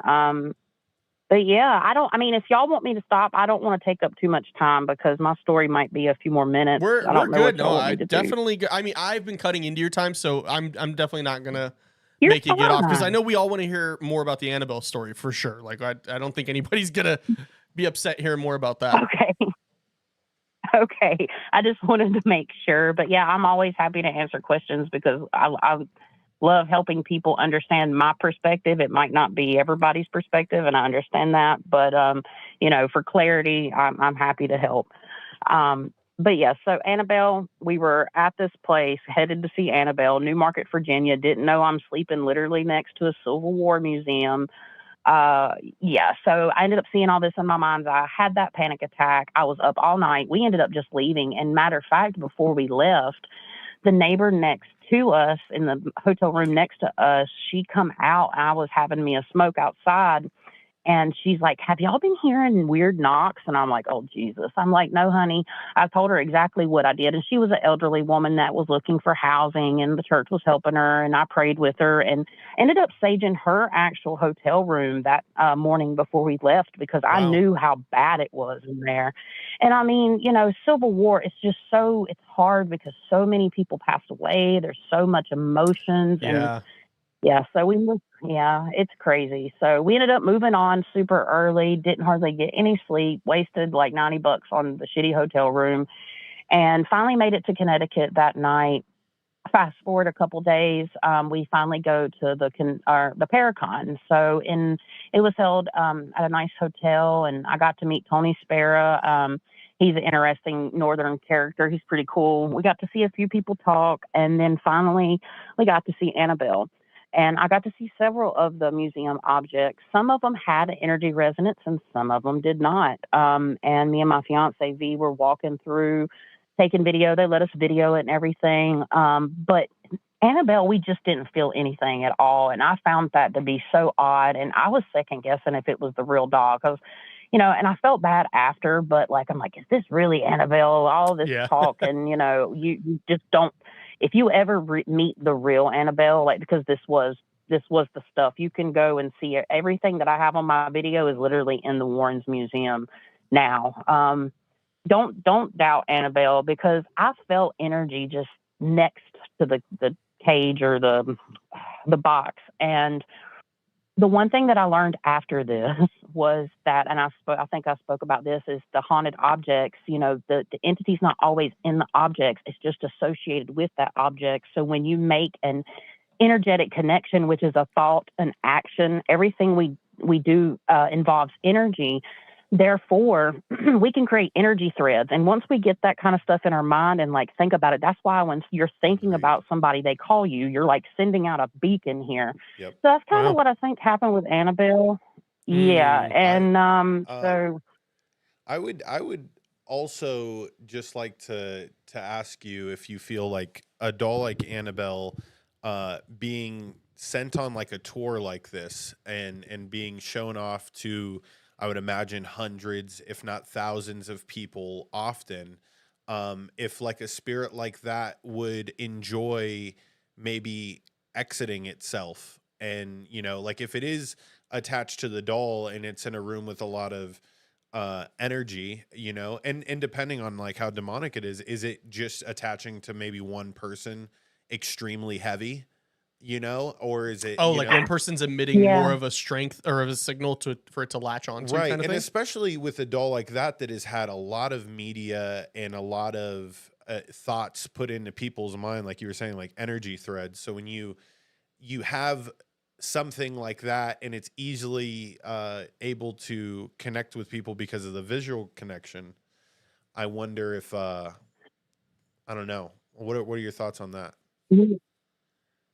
But yeah, if y'all want me to stop, I don't want to take up too much time because my story might be a few more minutes. We're good. No, I definitely, I mean, I've been cutting into your time, so I'm definitely not going to make you get off because I know we all want to hear more about the Annabelle story for sure. Like, I don't think anybody's going to be upset hearing more about that. Okay. I just wanted to make sure. But yeah, I'm always happy to answer questions because I love helping people understand my perspective. It might not be everybody's perspective, and I understand that. But, for clarity, I'm happy to help. But yeah, so Annabelle, we were at this place, headed to see Annabelle, New Market, Virginia. Didn't know I'm sleeping literally next to a Civil War museum. So I ended up seeing all this in my mind's eye. I had that panic attack. I was up all night. We ended up just leaving. And matter of fact, before we left, the neighbor next to us in the hotel room next to us, she come out. I was having me a smoke outside. And she's like, have y'all been hearing weird knocks? And I'm like, oh, Jesus. I'm like, no, honey. I told her exactly what I did. And she was an elderly woman that was looking for housing, and the church was helping her. And I prayed with her and ended up saging her actual hotel room that morning before we left because I knew how bad it was in there. And I mean, Civil War, it's hard because so many people passed away. There's so much emotions. Yeah. Yeah, so it's crazy. So we ended up moving on super early, didn't hardly get any sleep, wasted like $90 on the shitty hotel room, and finally made it to Connecticut that night. Fast forward a couple days, we finally go to the Paracon. So it was held at a nice hotel, and I got to meet Tony Spera. He's an interesting northern character. He's pretty cool. We got to see a few people talk, and then finally we got to see Annabelle. And I got to see several of the museum objects. Some of them had an energy resonance and some of them did not. And me and my fiance, V, were walking through, taking video. They let us video it and everything. But Annabelle, we just didn't feel anything at all. And I found that to be so odd. And I was second guessing if it was the real dog. Because, and I felt bad after, but I'm like, is this really Annabelle? All this talk. And, you just don't. If you ever meet the real Annabelle, because this was the stuff, you can go and see it. Everything that I have on my video is literally in the Warrens Museum now. Don't doubt Annabelle because I felt energy just next to the cage or the box. And the one thing that I learned after this was that, and I think I spoke about this, is the haunted objects, the entity's not always in the objects. It's just associated with that object. So when you make an energetic connection, which is a thought, an action, everything we do involves energy. Therefore, we can create energy threads. And once we get that kind of stuff in our mind and like think about it, that's why when you're thinking about somebody, they call you, you're like sending out a beacon here. Yep. So that's kind of what I think happened with Annabelle. Yeah. And so I would also just like to ask you if you feel like a doll like Annabelle being sent on like a tour like this and being shown off to, I would imagine, hundreds, if not thousands of people often, if like a spirit like that would enjoy maybe exiting itself, and, you know, like if it is attached to the doll and it's in a room with a lot of energy, you know, and depending on like how demonic it is it just attaching to maybe one person extremely heavy, you know, or is it like know, one person's emitting more of a strength or of a signal for it to latch on to, right? kind of And thing? especially with a doll like that has had a lot of media and a lot of thoughts put into people's mind, like you were saying, like energy threads. So when you have something like that and it's easily able to connect with people because of the visual connection, I wonder if I don't know, what are your thoughts on that?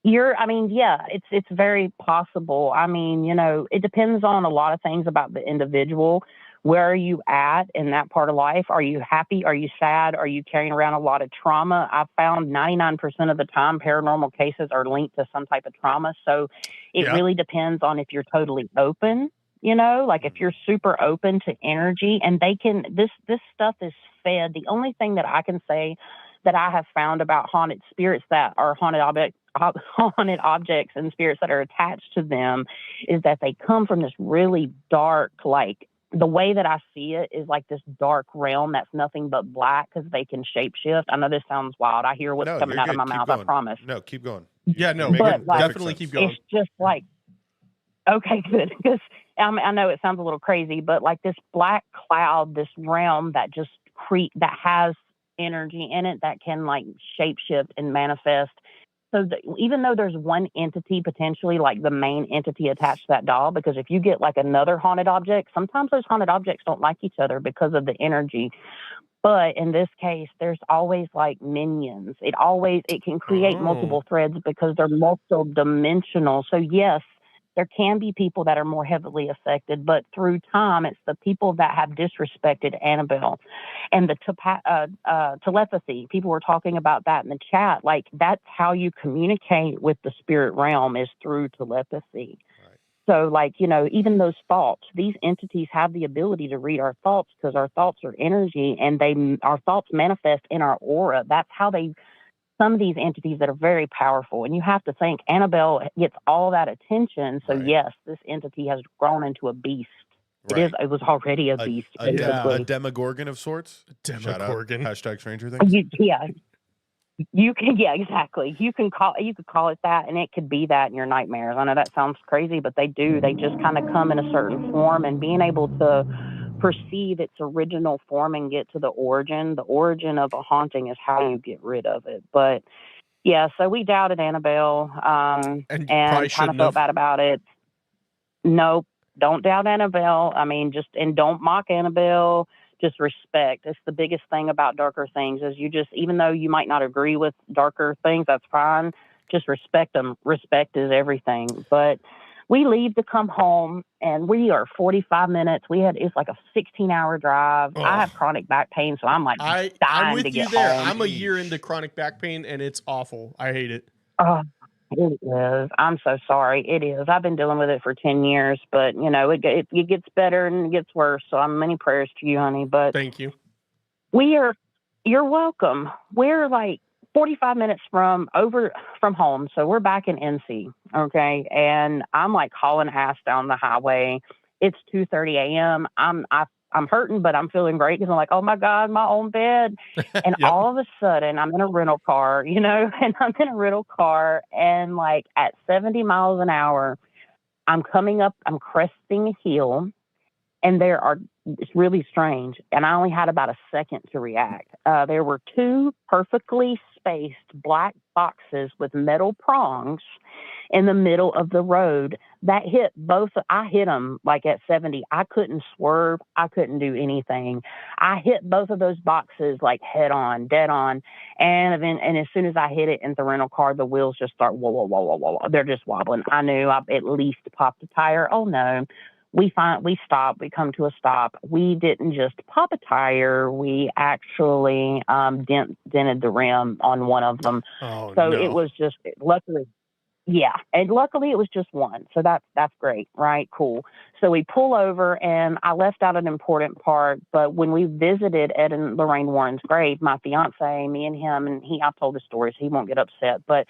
I mean, yeah, it's very possible. I mean, you know, it depends on a lot of things about the individual. Where are you at in that part of life? Are you happy? Are you sad? Are you carrying around a lot of trauma? I've found 99% of the time paranormal cases are linked to some type of trauma. So it really depends on if you're totally open, you know, like if you're super open to energy, and this stuff is fed. The only thing that I can say that I have found about haunted spirits that are haunted objects and spirits that are attached to them is that they come from this really dark, like the way that I see it is like this dark realm that's nothing but black, because they can shapeshift. I know this sounds wild. I hear what's coming out of my mouth. I promise. No, keep going. Yeah, no, but like, definitely keep going. It's just like, okay, good. Because I know it sounds a little crazy, but like this black cloud, this realm that just that has energy in it that can like shapeshift and manifest. So even though there's one entity potentially, like the main entity attached to that doll, because if you get like another haunted object, sometimes those haunted objects don't like each other because of the energy. But in this case, there's always like minions. It can create multiple threads because they're multiple dimensional. So yes, there can be people that are more heavily affected, but through time, it's the people that have disrespected Annabelle. And the telepathy, people were talking about that in the chat. Like, that's how you communicate with the spirit realm, is through telepathy. Right. So, like, you know, even those thoughts, these entities have the ability to read our thoughts because our thoughts are energy, and our thoughts manifest in our aura. That's how some of these entities that are very powerful. And you have to think Annabelle gets all that attention. So yes, this entity has grown into a beast. Right. It was already a beast. A demogorgon of sorts. Demogorgon. Hashtag Stranger Things. You can, exactly. You could call it that, and it could be that in your nightmares. I know that sounds crazy, but they do. They just kind of come in a certain form, and being able to perceive its original form and get to the origin of a haunting is how you get rid of it. But yeah, so we doubted Annabelle, and kind of felt bad about it. Nope, don't doubt Annabelle. I mean, and don't mock Annabelle. Just respect. It's the biggest thing about darker things, is even though you might not agree with darker things, that's fine. Just respect them. Respect is everything. But we leave to come home, and we are 45 minutes. It's like a 16-hour drive. I have chronic back pain, so I'm like I'm with to you get there. home. I'm a year into chronic back pain, and it's awful. I hate it. It is. I'm so sorry. It is. I've been dealing with it for 10 years, but you know, it gets better and it gets worse. So I'm many prayers to you, honey. But thank you. You're welcome. We're like 45 minutes from home. So we're back in NC. Okay. And I'm like hauling ass down the highway. It's 2:30 a.m. I'm hurting, but I'm feeling great because I'm like, oh my God, my own bed. And all of a sudden I'm in a rental car, you know, and like at 70 miles an hour, I'm cresting a hill, and it's really strange. And I only had about a second to react. There were two perfectly spaced black boxes with metal prongs in the middle of the road. That hit both. I hit them like at 70. I couldn't swerve. I couldn't do anything. I hit both of those boxes like head on, dead on. And as soon as I hit it in the rental car, the wheels just start whoa, whoa, whoa, whoa, whoa. They're just wobbling. I knew I at least popped a tire. Oh no. We stopped. We come to a stop. We didn't just pop a tire. We actually dented the rim on one of them. Oh, so no. It was just luckily. Yeah, and luckily it was just one. So that's great, right? Cool. So we pull over, and I left out an important part. But when we visited Ed and Lorraine Warren's grave, my fiance, me and him, and I've told the story, so he won't get upset. But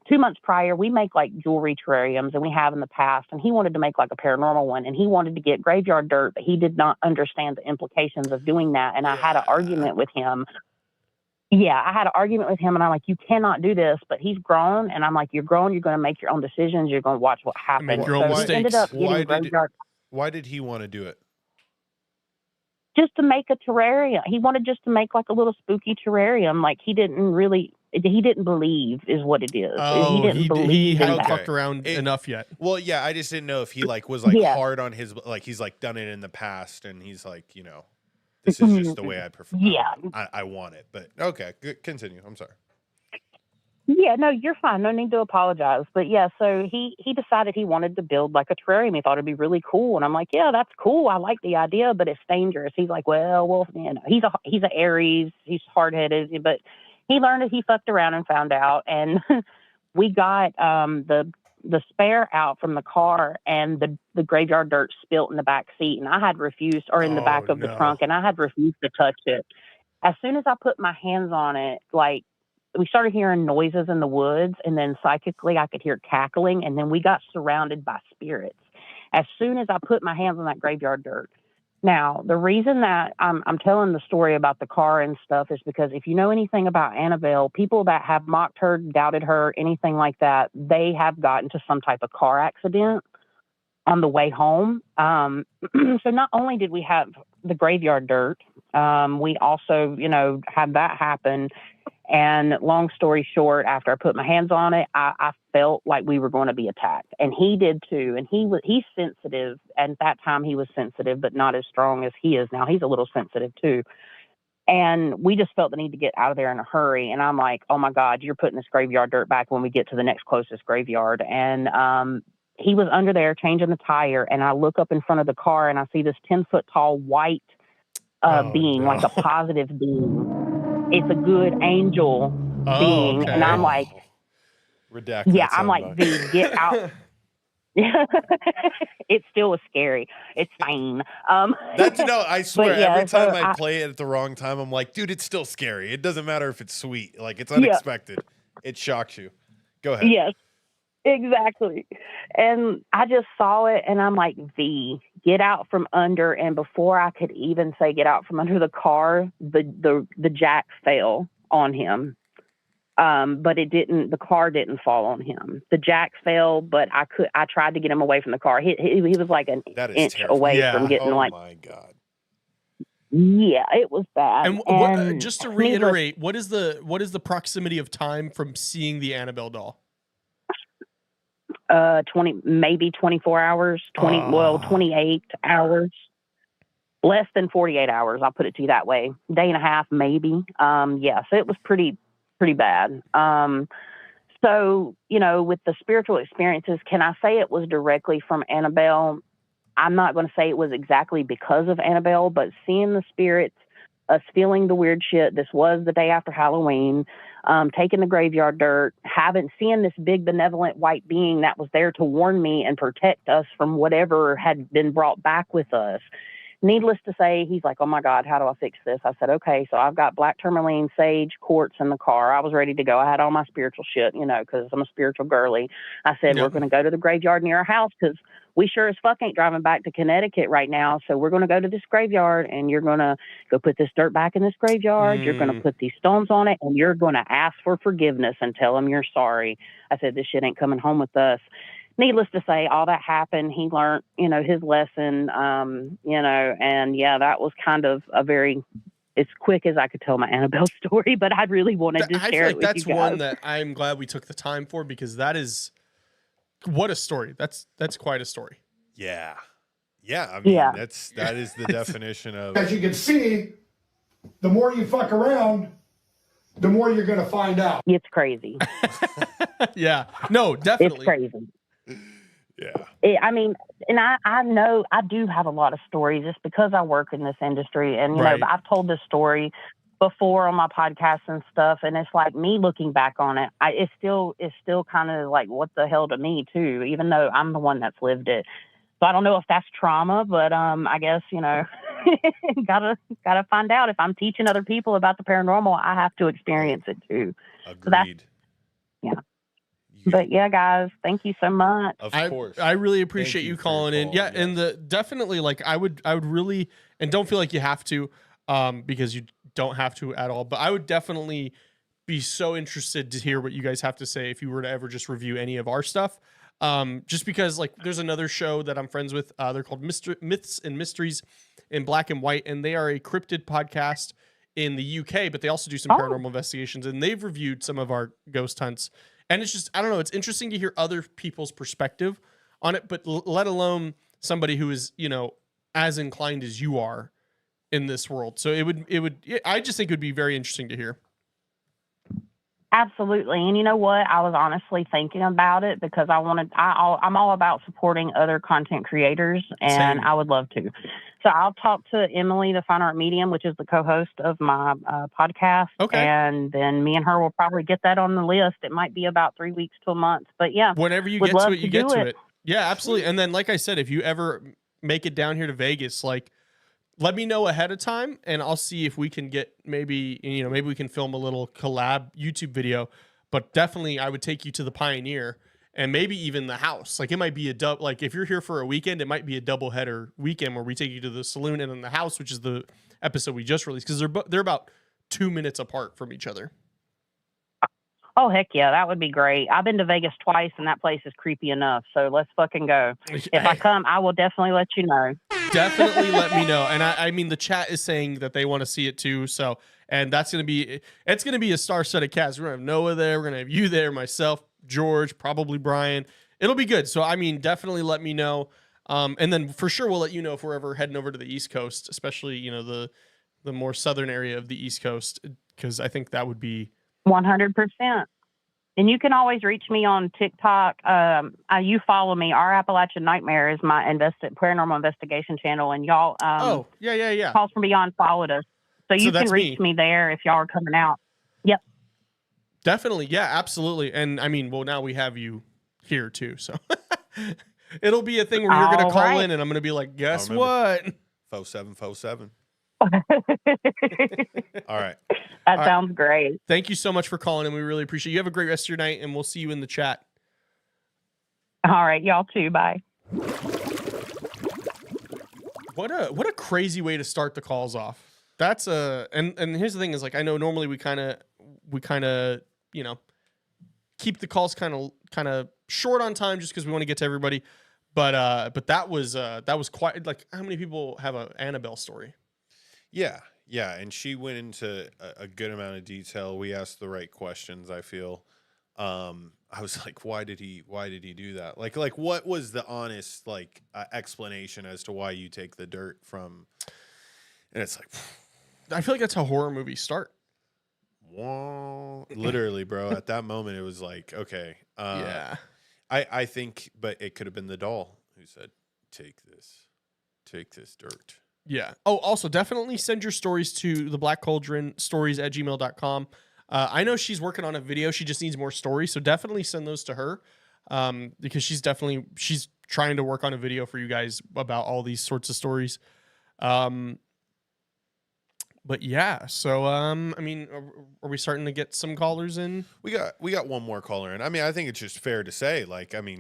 2 months prior, we make like jewelry terrariums, and we have in the past, and he wanted to make like a paranormal one, and he wanted to get graveyard dirt, but he did not understand the implications of doing that. And I had an argument with him. Yeah, I had an argument with him, and I'm like, you cannot do this, but he's grown, and I'm like, you're grown, you're going to make your own decisions, you're going to watch what happens. Make your own so mistakes. he ended up getting graveyard Why did he want to do it? just to make a terrarium. He wanted just to make like a little spooky terrarium. Like he didn't believe is what it is. Oh, he didn't believe he in hadn't that. fucked around enough yet. Well, yeah, I just didn't know if he like was like Yeah. hard on his, like he's like done it in the past, and he's like, this is just the way I prefer. Yeah. I want it, but okay, continue. I'm sorry. Yeah, no, you're fine. No need to apologize. But yeah, so he decided he wanted to build like a terrarium. He thought it'd be really cool, and I'm like, yeah, that's cool. I like the idea, but it's dangerous. He's like, well, he's a Aries. He's hard headed, but he learned that he fucked around and found out, and we got the spare out from the car, and the graveyard dirt spilt in the back seat, and I had refused, or in the back of the trunk, and I had refused to touch it. As soon as I put my hands on it, like, we started hearing noises in the woods, and then psychically I could hear cackling, and then we got surrounded by spirits as soon as I put my hands on that graveyard dirt. Now, the reason that I'm telling the story about the car and stuff is because if you know anything about Annabelle, people that have mocked her, doubted her, anything like that, they have gotten to some type of car accident on the way home. So not only did we have the graveyard dirt, we also, had that happen. And long story short, after I put my hands on it, I felt like we were going to be attacked, and he did too. And he's sensitive. And at that time he was sensitive, but not as strong as he is now. He's a little sensitive too. And we just felt the need to get out of there in a hurry. And I'm like, oh my God, you're putting this graveyard dirt back when we get to the next closest graveyard. And, he was under there changing the tire. And I look up in front of the car, and I see this 10-foot tall white, being, like a positive being. It's a good angel being. Okay. And I'm like, redacted. Yeah, I'm like, dude, get out. It still was scary. It's fine. I swear, yeah, every time I play it at the wrong time, I'm like, dude, it's still scary. It doesn't matter if it's sweet. Like, it's unexpected. Yeah. It shocks you. Go ahead. Yes, exactly. And I just saw it, and I'm like, get out from under. And before I could even say get out from under the car, the jack fell on him. But it didn't. The car didn't fall on him. The jack fell, but I tried to get him away from the car. He was like an inch away from getting oh my God. Yeah, it was bad. And just to reiterate, what is the proximity of time from seeing the Annabelle doll? maybe 24 hours. 28 hours. Less than 48 hours. I'll put it to you that way. Day and a half, maybe. So it was pretty bad. So, with the spiritual experiences, can I say it was directly from Annabelle? I'm not going to say it was exactly because of Annabelle, but seeing the spirits, us feeling the weird shit. This was the day after Halloween, taking the graveyard dirt, seeing this big benevolent white being that was there to warn me and protect us from whatever had been brought back with us. Needless to say, he's like, oh my God, how do I fix this? I said, okay, so I've got black tourmaline, sage, quartz in the car. I was ready to go. I had all my spiritual shit, because I'm a spiritual girly. I said, We're going to go to the graveyard near our house because we sure as fuck ain't driving back to Connecticut right now. So we're going to go to this graveyard, and you're going to go put this dirt back in this graveyard. You're going to put these stones on it, and you're going to ask for forgiveness and tell them you're sorry. I said, this shit ain't coming home with us. Needless to say, all that happened. He learned, his lesson, and that was kind of as quick as I could tell my Annabelle story, but I really wanted to share it with you guys. That's one that I'm glad we took the time for, because that is What a story. That's quite a story. Yeah. Yeah. I mean, Yeah. that is the definition of. As you can see, the more you fuck around, the more you're going to find out. It's crazy. Yeah. No, It's definitely. crazy. Yeah. I mean, and I know I do have a lot of stories just because I work in this industry, and Right. know I've told this story before on my podcast and stuff, and it's like me looking back on it, it's still kind of like what the hell to me too, even though I'm the one that's lived it. So I don't know if that's trauma, but I guess gotta find out. If I'm teaching other people about the paranormal, I have to experience it too. Agreed. Yeah. But yeah, guys, thank you so much. Of course. I really appreciate you for your calling in. call, Yeah, yes. and definitely like I would really, and don't feel like you have to, because you don't have to at all. But I would definitely be so interested to hear what you guys have to say if you were to ever just review any of our stuff. Just because like there's another show that I'm friends with. They're called Myths and Mysteries in Black and White, and they are a cryptid podcast in the UK, but they also do some paranormal investigations, and they've reviewed some of our ghost hunts. And it's just, I don't know, it's interesting to hear other people's perspective on it, but let alone somebody who is, as inclined as you are in this world. So I just think it would be very interesting to hear. Absolutely. And you know what? I was honestly thinking about it because I'm all about supporting other content creators, and Same. I would love to. So I'll talk to Emily, the Fine Art Medium, which is the co-host of my podcast. Okay. And then me and her will probably get that on the list. It might be about 3 weeks to a month, but yeah. Whenever you would get to love it, you to get do to it. it. Yeah, absolutely. And then, like I said, if you ever make it down here to Vegas, like, let me know ahead of time, and I'll see if we can get maybe we can film a little collab YouTube video. But definitely, I would take you to the Pioneer and maybe even the house. Like, it might be a double. Like, if you're here for a weekend, it might be a double header weekend where we take you to the saloon and then the house, which is the episode we just released, because they're about 2 minutes apart from each other. Oh, heck yeah. That would be great. I've been to Vegas twice, and that place is creepy enough. So let's fucking go. If I come, I will definitely let you know. Definitely let me know. And I mean, the chat is saying that they want to see it too. So, and it's going to be a star-studded cast. We're going to have Noah there. We're going to have you there, myself, George, probably Brian. It'll be good. So, I mean, definitely let me know. And then for sure, we'll let you know if we're ever heading over to the East Coast, especially, the more southern area of the East Coast, because I think that would be 100%. And you can always reach me on TikTok. You follow me. Our Appalachian Nightmare is my paranormal investigation channel. And y'all, yeah. Calls from Beyond followed us. So you can that's reach me there if y'all are coming out. Yep. Definitely. Yeah, absolutely. And I mean, well, now we have you here too. So it'll be a thing where you're going to call in and I'm going to be like, guess what? 4747. All right. That sounds great. Thank you so much for calling, and we really appreciate it. You have a great rest of your night, and we'll see you in the chat. All right, y'all too. Bye. What a crazy way to start the calls off. That's and here's the thing is, like, I know normally we kind of keep the calls kind of short on time just because we want to get to everybody. But that was quite, like, how many people have a Annabelle story? Yeah, and she went into a good amount of detail. We asked the right questions, I feel. I was like, why did he do that? Like what was the honest explanation as to why you take the dirt from? And it's like, I feel like that's how horror movies start. whoa, literally, bro. At that moment, it was like, okay, Yeah. I think, but it could have been the doll who said, take this dirt. Yeah. Oh, also definitely send your stories to the Black Cauldron stories@gmail.com. I know she's working on a video. She just needs more stories. So definitely send those to her. Because she's trying to work on a video for you guys about all these sorts of stories. But yeah, so I mean, are we starting to get some callers in? We got one more caller in. I mean, I think it's just fair to say,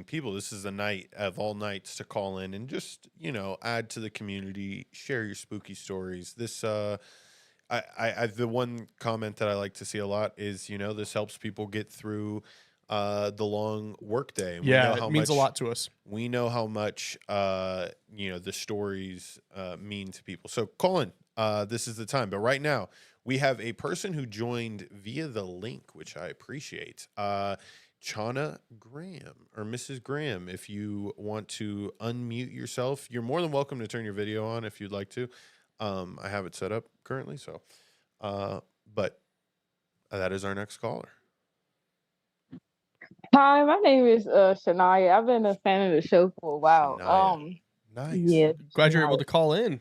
people, this is a night of all nights to call in and just, add to the community, share your spooky stories. This, the one comment that I like to see a lot is, this helps people get through the long workday. And Yeah, it means a lot to us. We know how much, the stories mean to people. So call in. This is the time. But right now, we have a person who joined via the link, which I appreciate. Chana Graham or Mrs. Graham. If you want to unmute yourself, you're more than welcome to turn your video on if you'd like to. I have it set up currently, so but that is our next caller. Hi, my name is Shania. I've been a fan of the show for a while. Shania. Nice. Yeah. Glad you're able to call in.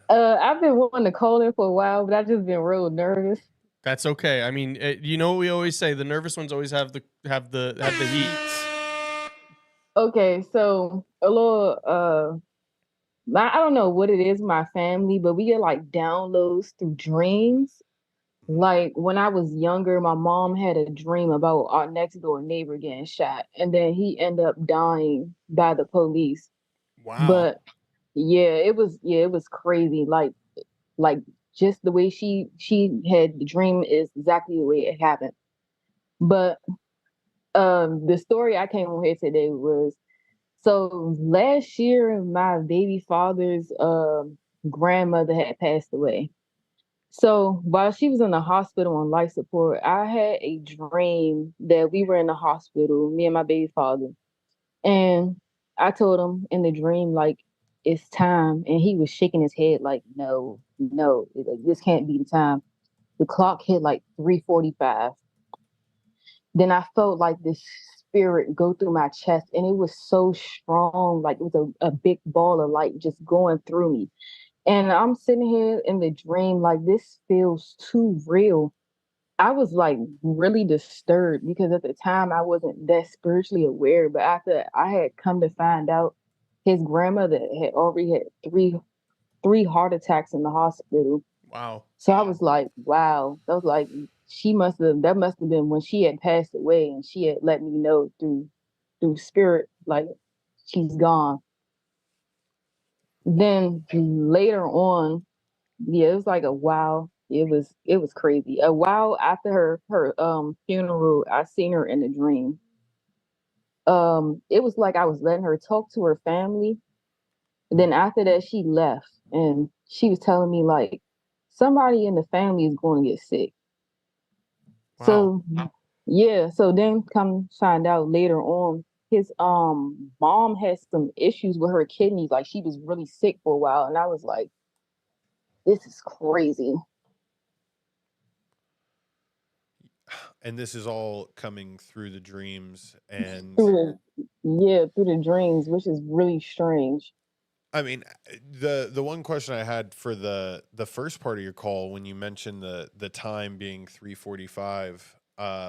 I've been wanting to call in for a while, but I've just been real nervous. That's okay. I mean, you know what we always say: the nervous ones always have the heat. Okay, so a little I don't know what it is, my family, but we get like downloads through dreams. Like when I was younger, my mom had a dream about our next door neighbor getting shot, and then he ended up dying by the police. Wow. But it was crazy. Like just the way she had the dream is exactly the way it happened. But the story I came on here today was, so last year my baby father's grandmother had passed away. So while she was in the hospital on life support, I had a dream that we were in the hospital, me and my baby father. And I told him in the dream, like, it's time. And he was shaking his head like, no, like, this can't be the time. The clock hit like 3:45. Then I felt like this spirit go through my chest, and it was so strong, like it was a big ball of light just going through me. And I'm sitting here in the dream, like, this feels too real. I was like really disturbed because at the time I wasn't that spiritually aware. But after I had come to find out, his grandmother had already had three heart attacks in the hospital. Wow. So I was like, wow. I was like, that must have been when she had passed away, and she had let me know through spirit, like, she's gone. Then later on, it was like a wow. It was crazy. A while after her funeral, I seen her in a dream. It was like I was letting her talk to her family. And then after that, she left, and she was telling me like somebody in the family is going to get sick. Wow. So yeah, so then come find out later on, his mom had some issues with her kidneys. Like, she was really sick for a while, and I was like, this is crazy. And this is all coming through the dreams and through the dreams, which is really strange. I mean, the one question I had for the first part of your call, when you mentioned the time being 3:45,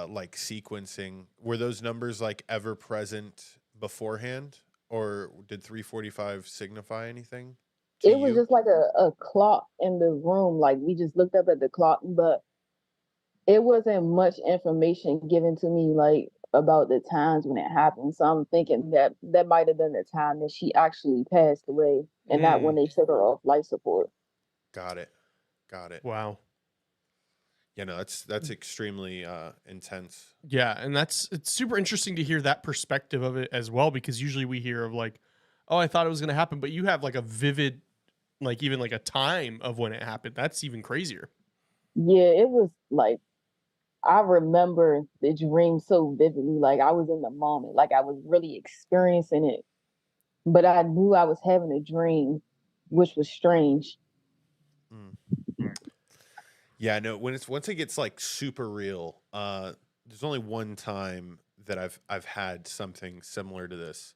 like sequencing, were those numbers like ever present beforehand, or did 3:45 signify anything to It was you? just like a clock in the room. Like, we just looked up at the clock, but it wasn't much information given to me, like, about the times when it happened. So I'm thinking that might have been the time that she actually passed away, and not when they took her off life support. Got it. Wow. Yeah, no, that's extremely intense. Yeah, and it's super interesting to hear that perspective of it as well, because usually we hear of like, oh, I thought it was going to happen, but you have like a vivid, like even like a time of when it happened. That's even crazier. Yeah, it was like, I remember the dream so vividly. Like, I was in the moment, like I was really experiencing it, but I knew I was having a dream, which was strange. Yeah, no, once it gets like super real, there's only one time that I've had something similar to this,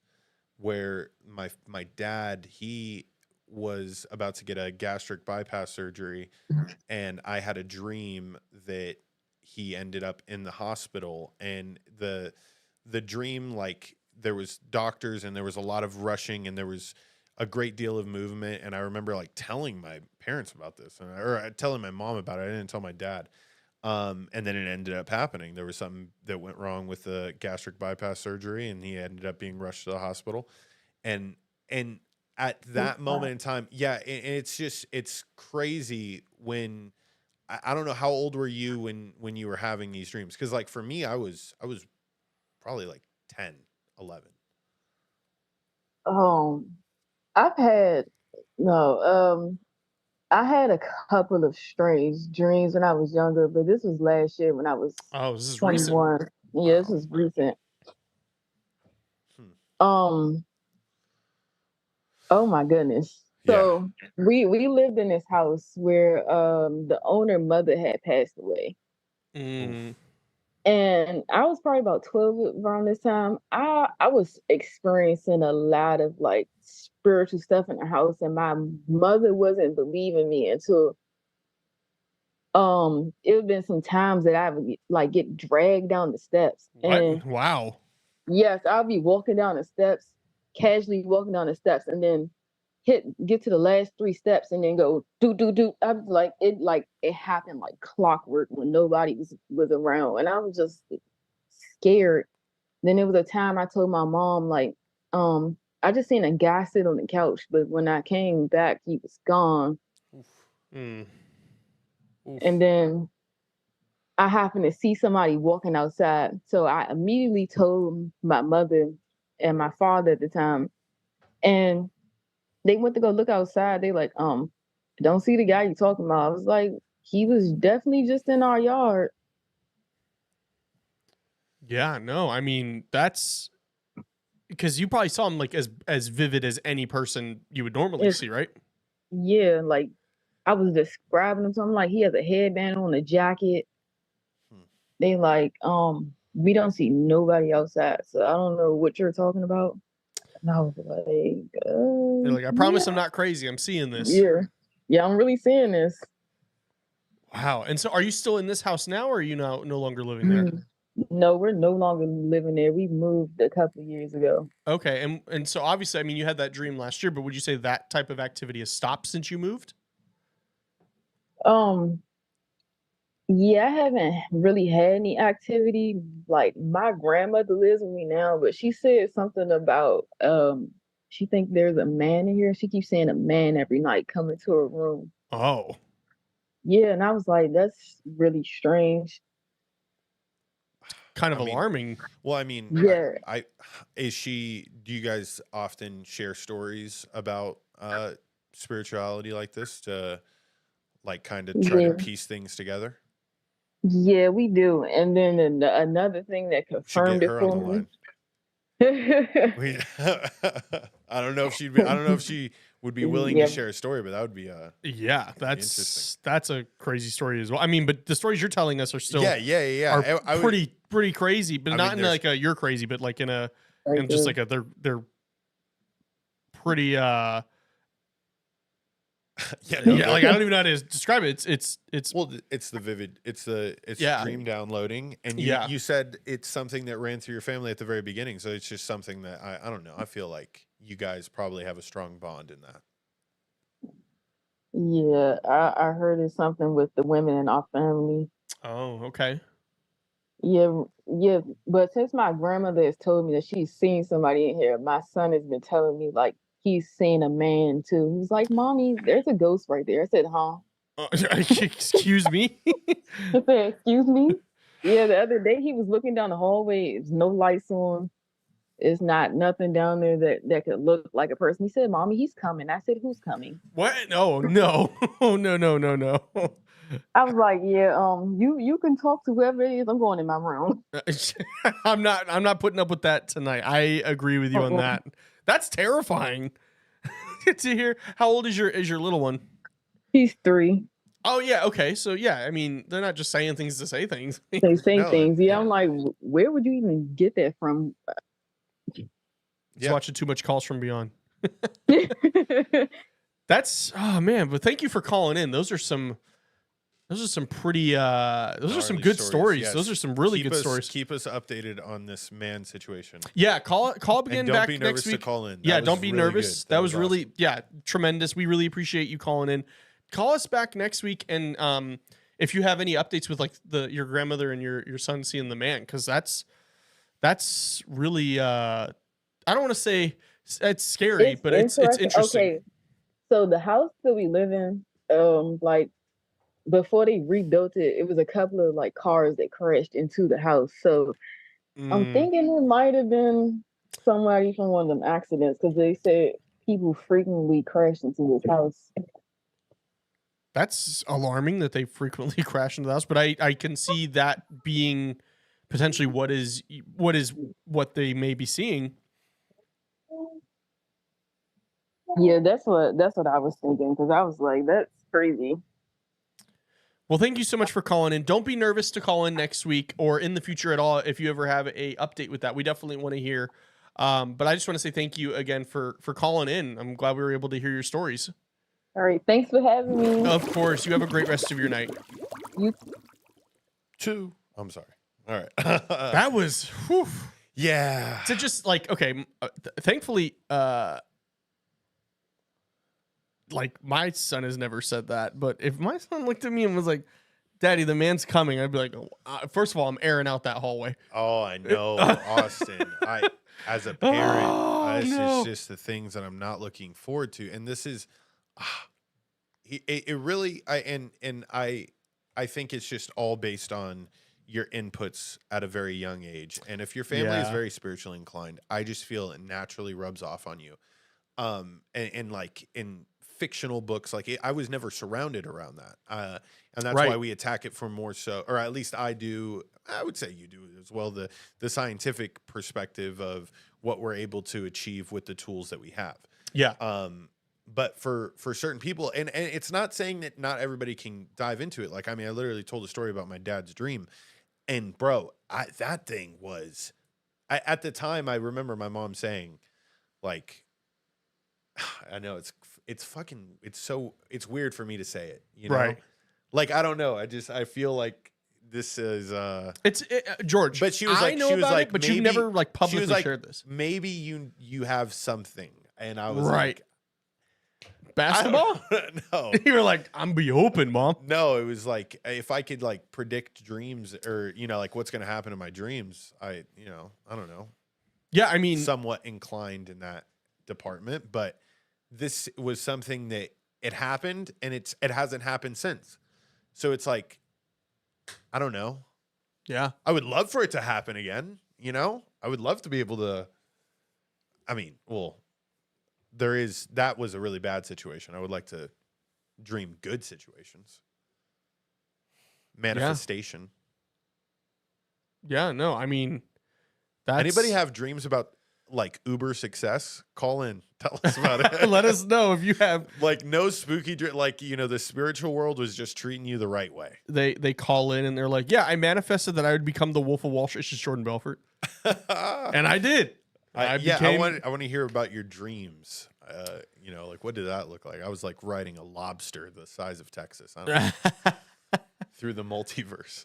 where my dad, he was about to get a gastric bypass surgery, and I had a dream that he ended up in the hospital, and the dream, like, there was doctors and there was a lot of rushing and there was a great deal of movement. And I remember like telling my parents about this, or telling my mom about it. I didn't tell my dad. And then it ended up happening. There was something that went wrong with the gastric bypass surgery, and he ended up being rushed to the hospital. And at that moment in time, yeah, it's crazy when I don't know, how old were you when you were having these dreams? Because like for me, I was probably like 10, 11. I've had no, I had a couple of strange dreams when I was younger, but this was last year when I was Oh, this is 21. recent. Yeah, this is recent. Hmm. Oh my goodness. So we lived in this house where the owner mother had passed away. Mm. And I was probably about 12 around this time. I was experiencing a lot of like spiritual stuff in the house, and my mother wasn't believing me until it would been some times that I would like get dragged down the steps. What? And Wow. yes, I'll be walking down the steps, casually walking down the steps, and then get to the last 3 steps and then go do. I was like it happened like clockwork when nobody was around, and I was just scared. Then there was a time I told my mom like, I just seen a guy sit on the couch, but when I came back, he was gone. Oof. Mm. Oof. And then I happened to see somebody walking outside, so I immediately told my mother and my father at the time, and they went to go look outside. They like, don't see the guy you talking about. I was like, he was definitely just in our yard. Yeah, no, I mean, that's because you probably saw him like as vivid as any person you would normally see, right? Yeah, like I was describing him, so I'm like, he has a headband on, a jacket. They like, we don't see nobody outside, so I don't know what you're talking about. And I was like, They're like, I promise yeah. I'm not crazy. I'm seeing this. Yeah, I'm really seeing this. Wow. And so are you still in this house now, or are you no longer living there? No, we're no longer living there. We moved a couple of years ago. Okay. And so obviously, I mean, you had that dream last year, but would you say that type of activity has stopped since you moved? Yeah, I haven't really had any activity. Like my grandmother lives with me now, but she said something about she think there's a man in here. She keeps saying a man every night coming to her room. Oh. Yeah, and I was like, that's really strange. Kind of alarming. Well, I mean, Yeah. do you guys often share stories about spirituality like this to like kind of try to piece things together? Yeah, we do. And then another thing that confirmed it for me. I don't know if she would be willing to share a story, but that would be that's a crazy story as well. I mean, but the stories you're telling us are still are pretty crazy, but not in like a you're crazy, but like in a in just like a they're pretty like I don't even know how to describe it. It's the vivid, it's dream downloading, and you said it's something that ran through your family at the very beginning, so it's just something that I don't know. I feel like you guys probably have a strong bond in that. Yeah, I heard it's something with the women in our family. Oh, okay. Yeah, but since my grandmother has told me that she's seen somebody in here, my son has been telling me like he's seen a man too. He's like, "Mommy, there's a ghost right there." I said, "Huh?" Excuse me? I said, "Excuse me?" Yeah, the other day he was looking down the hallway. There's no lights on. It's not nothing down there that could look like a person. He said, "Mommy, he's coming." I said, "Who's coming?" What? No. Oh, no. I was like, "Yeah, you can talk to whoever it is. I'm going in my room." I'm not putting up with that tonight. I agree with you on that. That's terrifying. To hear. How old is your little one? He's 3. Oh yeah, okay. So yeah, I mean, they're not just saying things to say things. They say things. Yeah, I'm like, where would you even get that from? Just watching too much Calls from Beyond. That's man, but thank you for calling in. Those are some pretty those are some good stories. Yes. Those are some really good stories. Keep us updated on this man situation. Yeah, call up again back next week. Don't be nervous to call in. Don't be nervous. That was really awesome. Tremendous. We really appreciate you calling in. Call us back next week, and if you have any updates with like your grandmother and your son seeing the man, because that's really I don't want to say it's scary, but it's interesting. Okay, so the house that we live in, like before they rebuilt it, it was a couple of like cars that crashed into the house. So I'm thinking it might have been somebody from one of them accidents, because they said people frequently crash into this house. That's alarming that they frequently crash into the house, but I can see that being potentially what what they may be seeing. Yeah, that's what I was thinking, because I was like, that's crazy. Well, thank you so much for calling in. Don't be nervous to call in next week or in the future at all if you ever have a update with that. We definitely want to hear. But I just want to say thank you again for calling in. I'm glad we were able to hear your stories. All right, thanks for having me. Of course. You have a great rest of your night. You Two. I'm sorry. All right. That was, whew. Yeah. So just like, okay, thankfully, like my son has never said that, but if my son looked at me and was like, "Daddy, the man's coming," I'd be like, first of all, I'm airing out that hallway. Oh, I know, Austin. As a parent, this is just the things that I'm not looking forward to, and this is, it really, I think it's just all based on your inputs at a very young age, and if your family is very spiritually inclined, I just feel it naturally rubs off on you, and like in fictional books, like I was never surrounded around that, and that's why we attack it from more so, or at least I do. I would say you do as well. The scientific perspective of what we're able to achieve with the tools that we have. Yeah. But for certain people, and it's not saying that not everybody can dive into it. Like, I mean, I literally told a story about my dad's dream, and bro, that thing was, at the time, I remember my mom saying, like, I know it's weird for me to say it, you know? Right. Like, I don't know. I feel like this is George. but she was I like, know she was about like, it, but maybe, you've never like publicly she was like, shared this. Maybe you have something, and I was Right. like, Basketball? No. You were like, I'm be open, Mom. No, it was like, if I could like predict dreams, or like what's going to happen in my dreams, I don't know. Yeah, I mean, somewhat inclined in that department, but this was something that it happened, and it hasn't happened since. So it's like, I don't know. Yeah. I would love for it to happen again, I would love to be able to, I mean, well, that was a really bad situation. I would like to dream good situations. Manifestation. Yeah, no, I mean, that's... Anybody have dreams about like uber success? Call in. Tell us about it. Let us know if you have... Like no spooky dream. Like, the spiritual world was just treating you the right way. They call in and they're like, yeah, I manifested that I would become the Wolf of Wall Street. It's just Jordan Belfort. And I did. I want to hear about your dreams. Like, what did that look like? I was like riding a lobster the size of Texas. I don't know. Through the multiverse.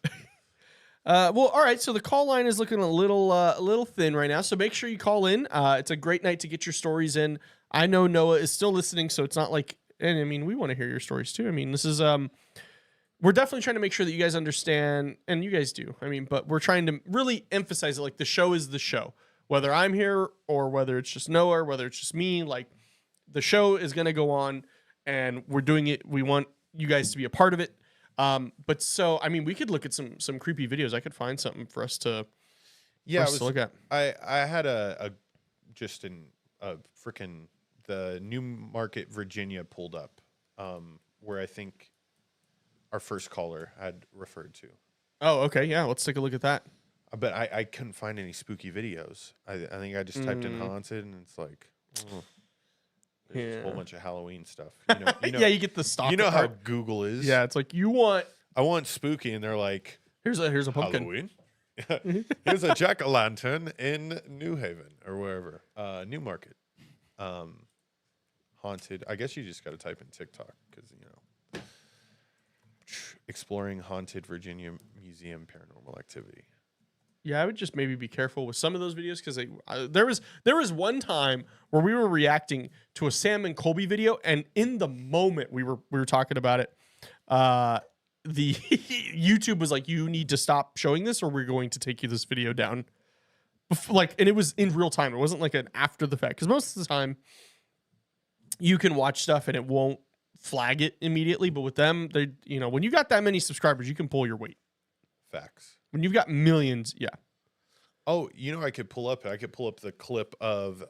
Well, all right. So the call line is looking a little thin right now. So make sure you call in. It's a great night to get your stories in. I know Noah is still listening, so it's not like, and I mean, we want to hear your stories too. I mean, this is we're definitely trying to make sure that you guys understand, and you guys do. I mean, but we're trying to really emphasize it. Like, the show is the show, whether I'm here or whether it's just Noah or whether it's just me. Like, the show is going to go on, and we're doing it. We want you guys to be a part of it. But so, I mean, we could look at some creepy videos. I could find something for us to, to look at. I had a freaking the Newmarket, Virginia pulled up, where I think our first caller had referred to. Oh, okay. Yeah. Let's take a look at that. But I couldn't find any spooky videos. I think I just typed in haunted, and it's like, there's a whole bunch of Halloween stuff. Yeah, you get the stock. You know how Google is. Yeah, it's like, I want spooky, and they're like, here's a pumpkin. Halloween. Here's a jack-o'-lantern in New Haven or wherever. Newmarket. Haunted. I guess you just got to type in TikTok because exploring haunted Virginia Museum paranormal activity. Yeah, I would just maybe be careful with some of those videos because there was one time where we were reacting to a Sam and Colby video, and in the moment we were talking about it, the YouTube was like, "You need to stop showing this, or we're going to take you this video down." And it was in real time. It wasn't like an after the fact, because most of the time you can watch stuff and it won't flag it immediately. But with them, they when you got that many subscribers, you can pull your weight. Facts. When you've got millions, yeah. Oh, I could pull up the clip of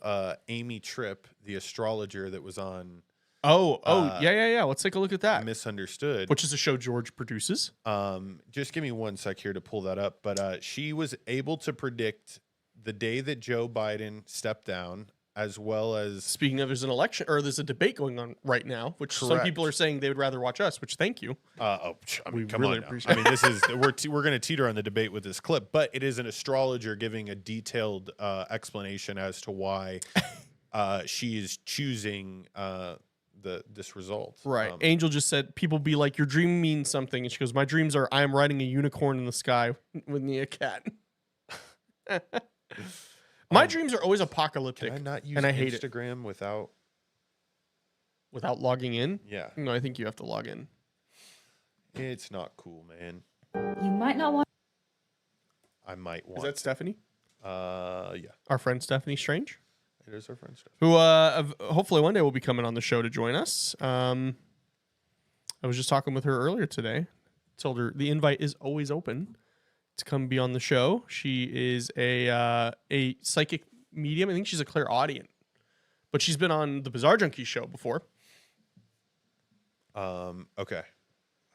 Amy Tripp, the astrologer that was on Yeah. Let's take a look at that. Misunderstood. Which is a show George produces. Just give me one sec here to pull that up. But she was able to predict the day that Joe Biden stepped down, as well as... Speaking of, there's an election, or there's a debate going on right now, which some people are saying they would rather watch us, which thank you. We come really on appreciate it. I mean, this is... we're going to teeter on the debate with this clip, but it is an astrologer giving a detailed explanation as to why she is choosing this result. Right. Angel just said, people be like, your dream means something. And she goes, my dreams are I am riding a unicorn in the sky with me a cat. My dreams are always apocalyptic. Can I not use and I hate Instagram without logging in? Yeah. No, I think you have to log in. It's not cool, man. You might not want. I might want. Is that Stephanie? Yeah. Our friend Stephanie Strange? It is our friend Stephanie. Who hopefully one day will be coming on the show to join us. I was just talking with her earlier today. Told her the invite is always open to come be on the show. She is a psychic medium. I think she's a clairaudient, but she's been on the Bizarre Junkie show before. Okay.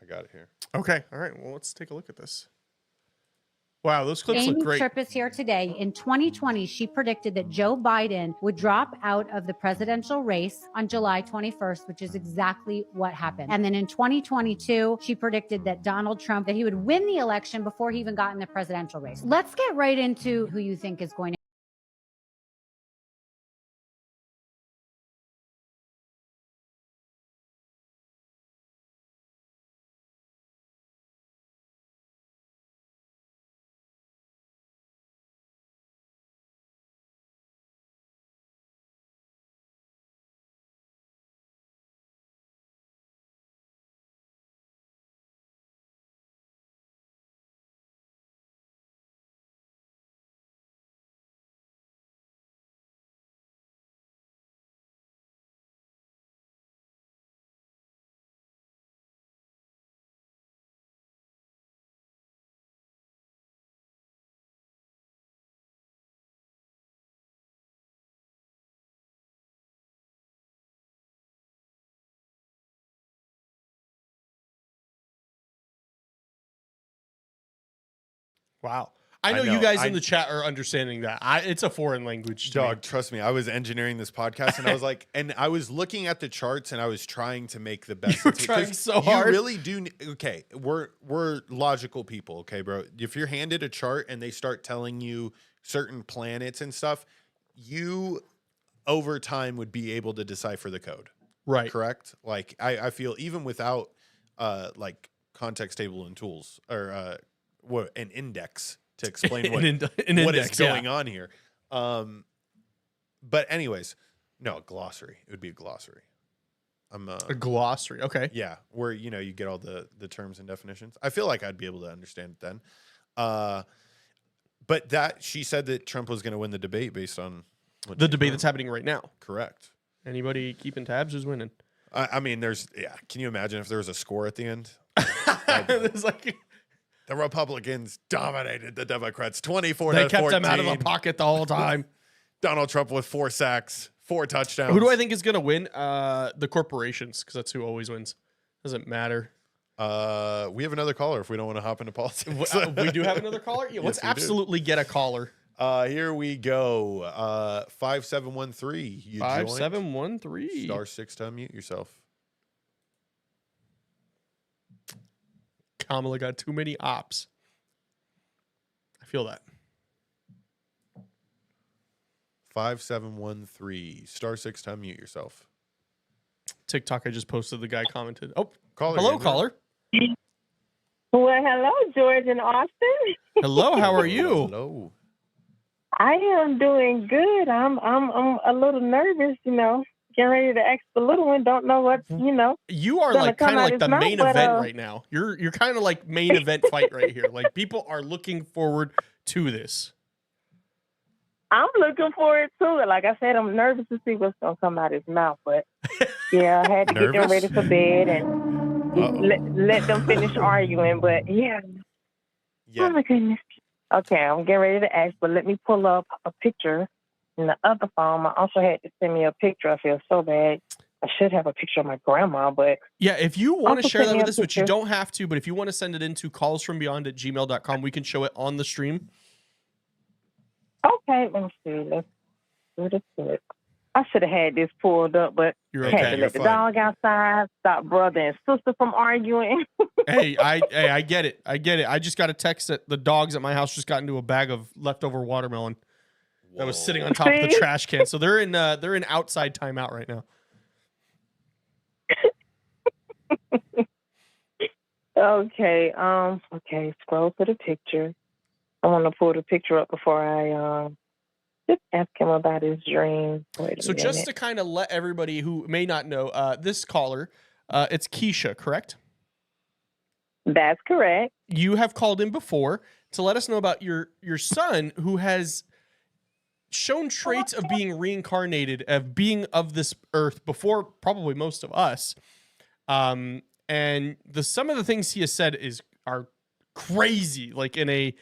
I got it here. Okay. All right. Well, let's take a look at this. Wow, those clips look Amy great. Tripp is here today. In 2020, she predicted that Joe Biden would drop out of the presidential race on July 21st, which is exactly what happened. And then in 2022, she predicted that Donald Trump, that he would win the election before he even got in the presidential race. Let's get right into who you think is going to. Wow. I know you guys in the chat are understanding that. It's a foreign language to me. Trust me. I was engineering this podcast and I was like, and I was looking at the charts and I was trying to make the best. You were trying so hard. You really do. Okay. We're logical people. Okay, bro. If you're handed a chart and they start telling you certain planets and stuff, you over time would be able to decipher the code. Right. Correct. Like I feel even without like context table and tools or an index to explain what is going on here. But anyways, no, a glossary. It would be a glossary. A glossary. Okay. Yeah. Where, you get all the terms and definitions. I feel like I'd be able to understand it then. But she said that Trump was going to win the debate based on the debate that's happening right now. Correct. Anybody keeping tabs? Who's winning? I mean, can you imagine if there was a score at the end? There's like... The Republicans dominated the Democrats 24-14. They kept them out of the pocket the whole time. Donald Trump with 4 sacks, 4 touchdowns. Who do I think is going to win? The corporations, because that's who always wins. Doesn't matter. We have another caller if we don't want to hop into politics. We do have another caller? Yeah, let's absolutely get a caller. Here we go. 5713. 5713. *6 to unmute yourself. Kamala got too many ops. I feel that. 5713. *6 to unmute yourself. TikTok, I just posted. The guy commented. Oh, caller. Hello, caller. Well, hello, George and Austin. Hello, how are you? Hello. I am doing good. I'm a little nervous, Getting ready to ask the little one. Don't know what, You are like kind of like the main event right now. You're kind of like main event fight right here. Like people are looking forward to this. I'm looking forward to it. Like I said, I'm nervous to see what's gonna come out of his mouth, but yeah, I had to get them ready for bed and let them finish arguing. But yeah. Oh my goodness. Okay, I'm getting ready to ask, but let me pull up a picture in the other phone. I also had to send me a picture. I feel so bad. I should have a picture of my grandma, but Yeah, if you want to also share send that me with a us, which you picture. don't have to, but if you want to send it into callsfrombeyond@gmail.com, we can show it on the stream. Okay, let me see. Let's do this. I should have had this pulled up, but You're had okay. to You're let the fine. dog outside, stop brother and sister from arguing. Hey, I get it. I get it. I just got a text that the dogs at my house just got into a bag of leftover watermelon that was sitting on top of the See? trash can. So they're in outside timeout right now. Okay, okay, scroll to the picture. I want to pull the picture up before I just ask him about his dream. Wait a So just minute. to kind of let everybody who may not know, this caller, it's Keisha, correct? That's correct. You have called in before to let us know about your son who has shown traits of being reincarnated, of being of this earth before probably most of us. And some of the things he has said are crazy, like in a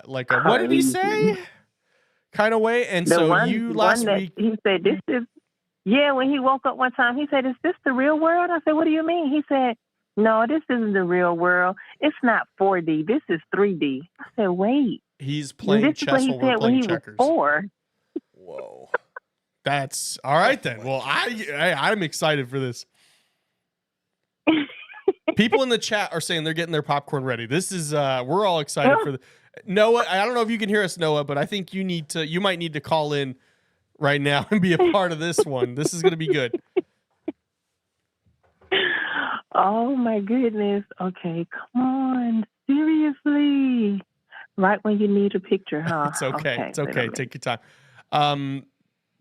like a what did he say kind of way. And The so one, you one last that week, he said, "This is." Yeah, when he woke up one time, he said, "Is this the real world?" I said, "What do you mean?" He said, "No, this isn't the real world. It's not 4D. This is 3D." I said, "Wait." he's playing This is what chess he while we're said when playing he checkers. was 4. Whoa, that's all right then. Well, I'm excited for this. People in the chat are saying they're getting their popcorn ready. This is we're all excited for Noah. I don't know if you can hear us, Noah, but I think you might need to call in right now and be a part of this one. This is going to be good. Oh my goodness. Okay, come on. Seriously. Right when you need a picture, huh? It's okay. It's wait a okay. minute. Take your time.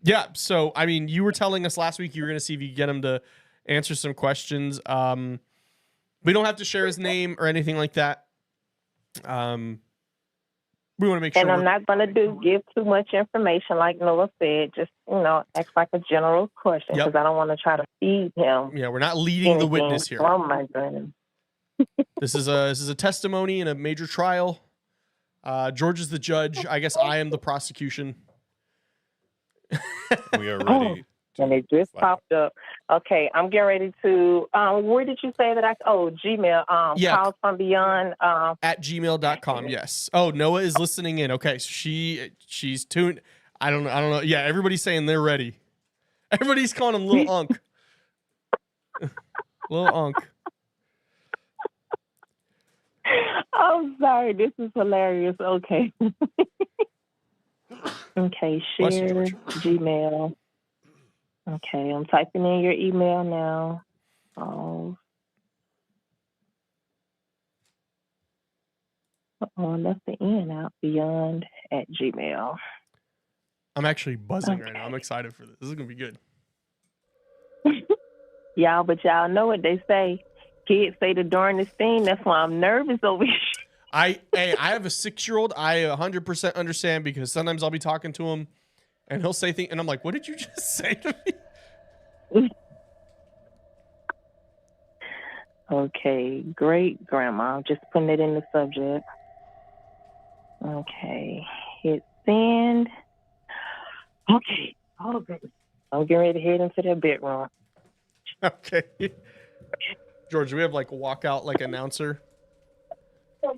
Yeah. So, I mean, you were telling us last week you were going to see if you could get him to answer some questions. We don't have to share his name or anything like that. We want to make sure. And I'm not going to give too much information, like Noah said. Just, ask like a general question because I don't want to try to feed him. Yeah, we're not leading the witness here. From my dream. This is a testimony in a major trial. George is the judge. I guess I am the prosecution. We are ready. And it just popped up. Okay, I'm getting ready to. Where did you say that Gmail. Calls from Beyond. At gmail.com. Yes. Oh, Noah is listening in. Okay, so she's tuned. I don't know. Yeah, everybody's saying they're ready. Everybody's calling him Little Unk. Little Unk. I'm sorry. This is hilarious. Okay. Okay, share Gmail. Okay, I'm typing in your email now. Oh, that's the end out. Beyond at Gmail. I'm actually buzzing right now. I'm excited for this. This is gonna be good. But y'all know what they say. Kids say the darndest thing. That's why I'm nervous over here. I have a 6-year-old. I 100% understand because sometimes I'll be talking to him and he'll say things and I'm like, what did you just say to me? Okay, great grandma. I'm just putting it in the subject. Okay, hit send. Okay, I'm getting ready to head into that bedroom. Okay. George, do we have like walkout like announcer? No,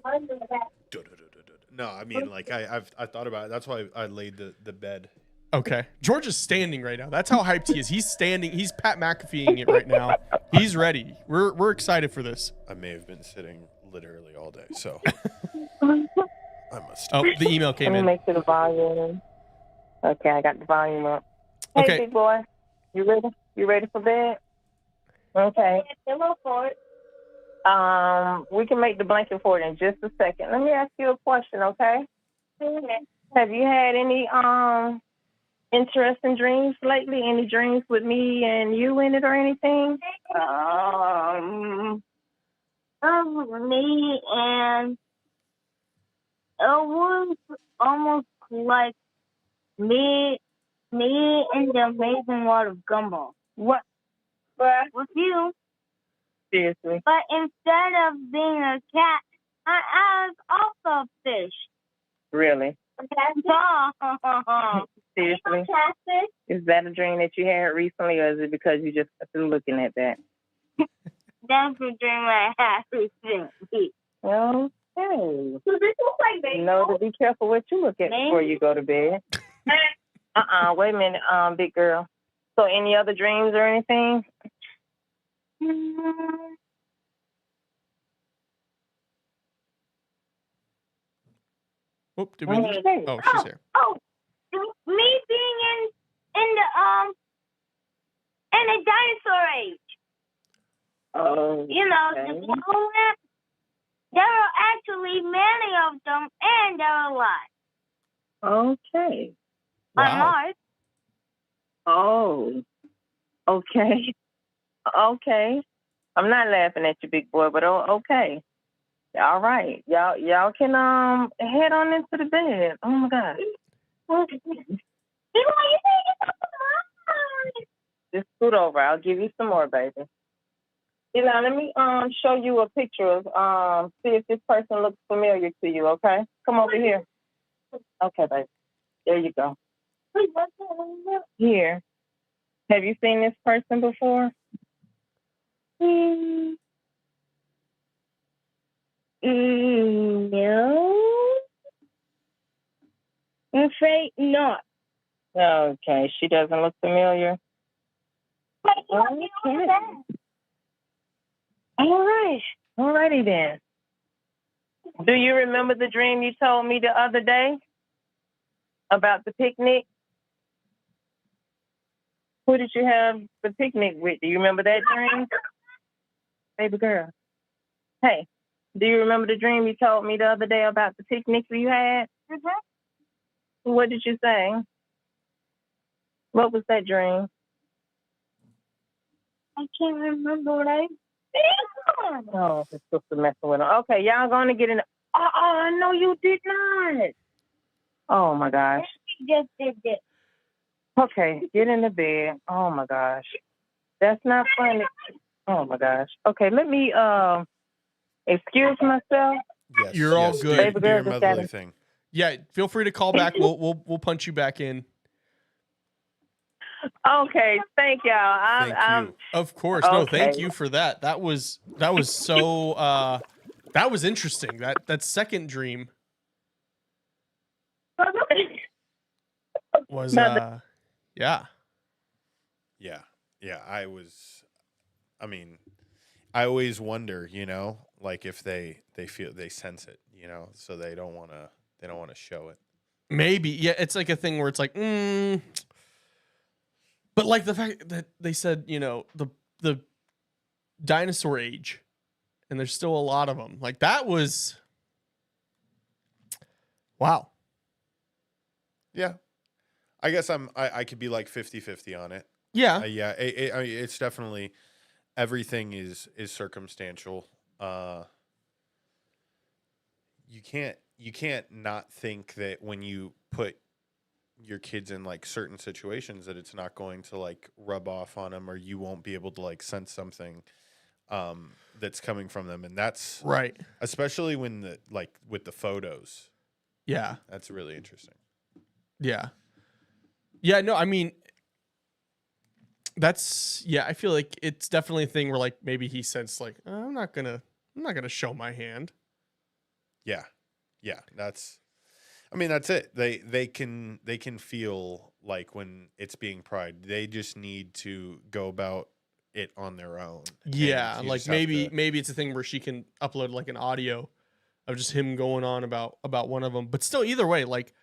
I mean like I thought about it. That's why I laid the bed. Okay. George is standing right now. That's how hyped he is. He's standing. He's Pat McAfeeing it right now. He's ready. We're excited for this. I may have been sitting literally all day, so I must. Oh, the email came in. Let me make sure the volume. Okay, I got the volume up. Hey, Okay. big boy, you ready? You ready for bed? Okay. We can make the blanket for it in just a second. Let me ask you a question, okay? Have you had any interesting dreams lately? Any dreams with me and you in it or anything? Me and it was almost like me in the Amazing World of Gumball. What? With you. Seriously? But instead of being a cat, I was also a fish. Really? Seriously? Is that a dream that you had recently, or is it because you just been looking at that? That's the dream I had recently. Okay. You know to be careful what you look at before you go to bed. Wait a minute, big girl. So any other dreams or anything? Oh, did we lose? Oh, she's here. Oh, me being in the dinosaur age. Oh, You know, the moment there are actually many of them, and they're alive. Okay. On Mars. Oh. Okay. Okay. I'm not laughing at you, big boy, but okay. All right. Y'all can head on into the bed. Oh my God. Just scoot over. I'll give you some more, baby. Let me show you a picture of see if this person looks familiar to you, okay? Come over here. Okay, baby. There you go. Here. Have you seen this person before? No. I'm afraid not. Okay, she doesn't look familiar. Okay. All right. All righty then. Do you remember the dream you told me the other day about the picnic? Who did you have the picnic with? Do you remember that dream? Baby girl. Hey, do you remember the dream you told me the other day about the picnic you had? Mm-hmm. What did you say? What was that dream? I can't remember what I said. Oh, this sister messing with her. Okay, y'all gonna get in. Oh, no, you did not. Oh my gosh. She just did this. Okay, get in the bed. Oh my gosh. That's not funny. Oh my gosh. Okay, let me excuse myself. Yes, You're all good. Baby Do your girl just motherly got thing. Yeah, feel free to call back. We'll punch you back in. Okay, thank y'all. Thank you. Of course. No, thank Okay. you for that. That was so that was interesting. That second dream was yeah. Yeah. I mean, I always wonder, like if they feel they sense it, so they don't want to show it. Maybe. Yeah, it's like a thing where it's like, but like the fact that they said, the dinosaur age and there's still a lot of them. Like that was wow. Yeah. I guess I could be like 50-50 on it. Yeah. Yeah. It's definitely everything is circumstantial. You can't not think that when you put your kids in like certain situations that it's not going to like rub off on them, or you won't be able to like sense something that's coming from them. And that's right. Especially when with the photos. Yeah. That's really interesting. Yeah. Yeah, no, I mean, I feel like it's definitely a thing where like maybe he sensed like, I'm not gonna show my hand. Yeah. Yeah. That's it. They can feel like when it's being pried, they just need to go about it on their own. Yeah. Like maybe it's a thing where she can upload like an audio of just him going on about one of them, but still either way, like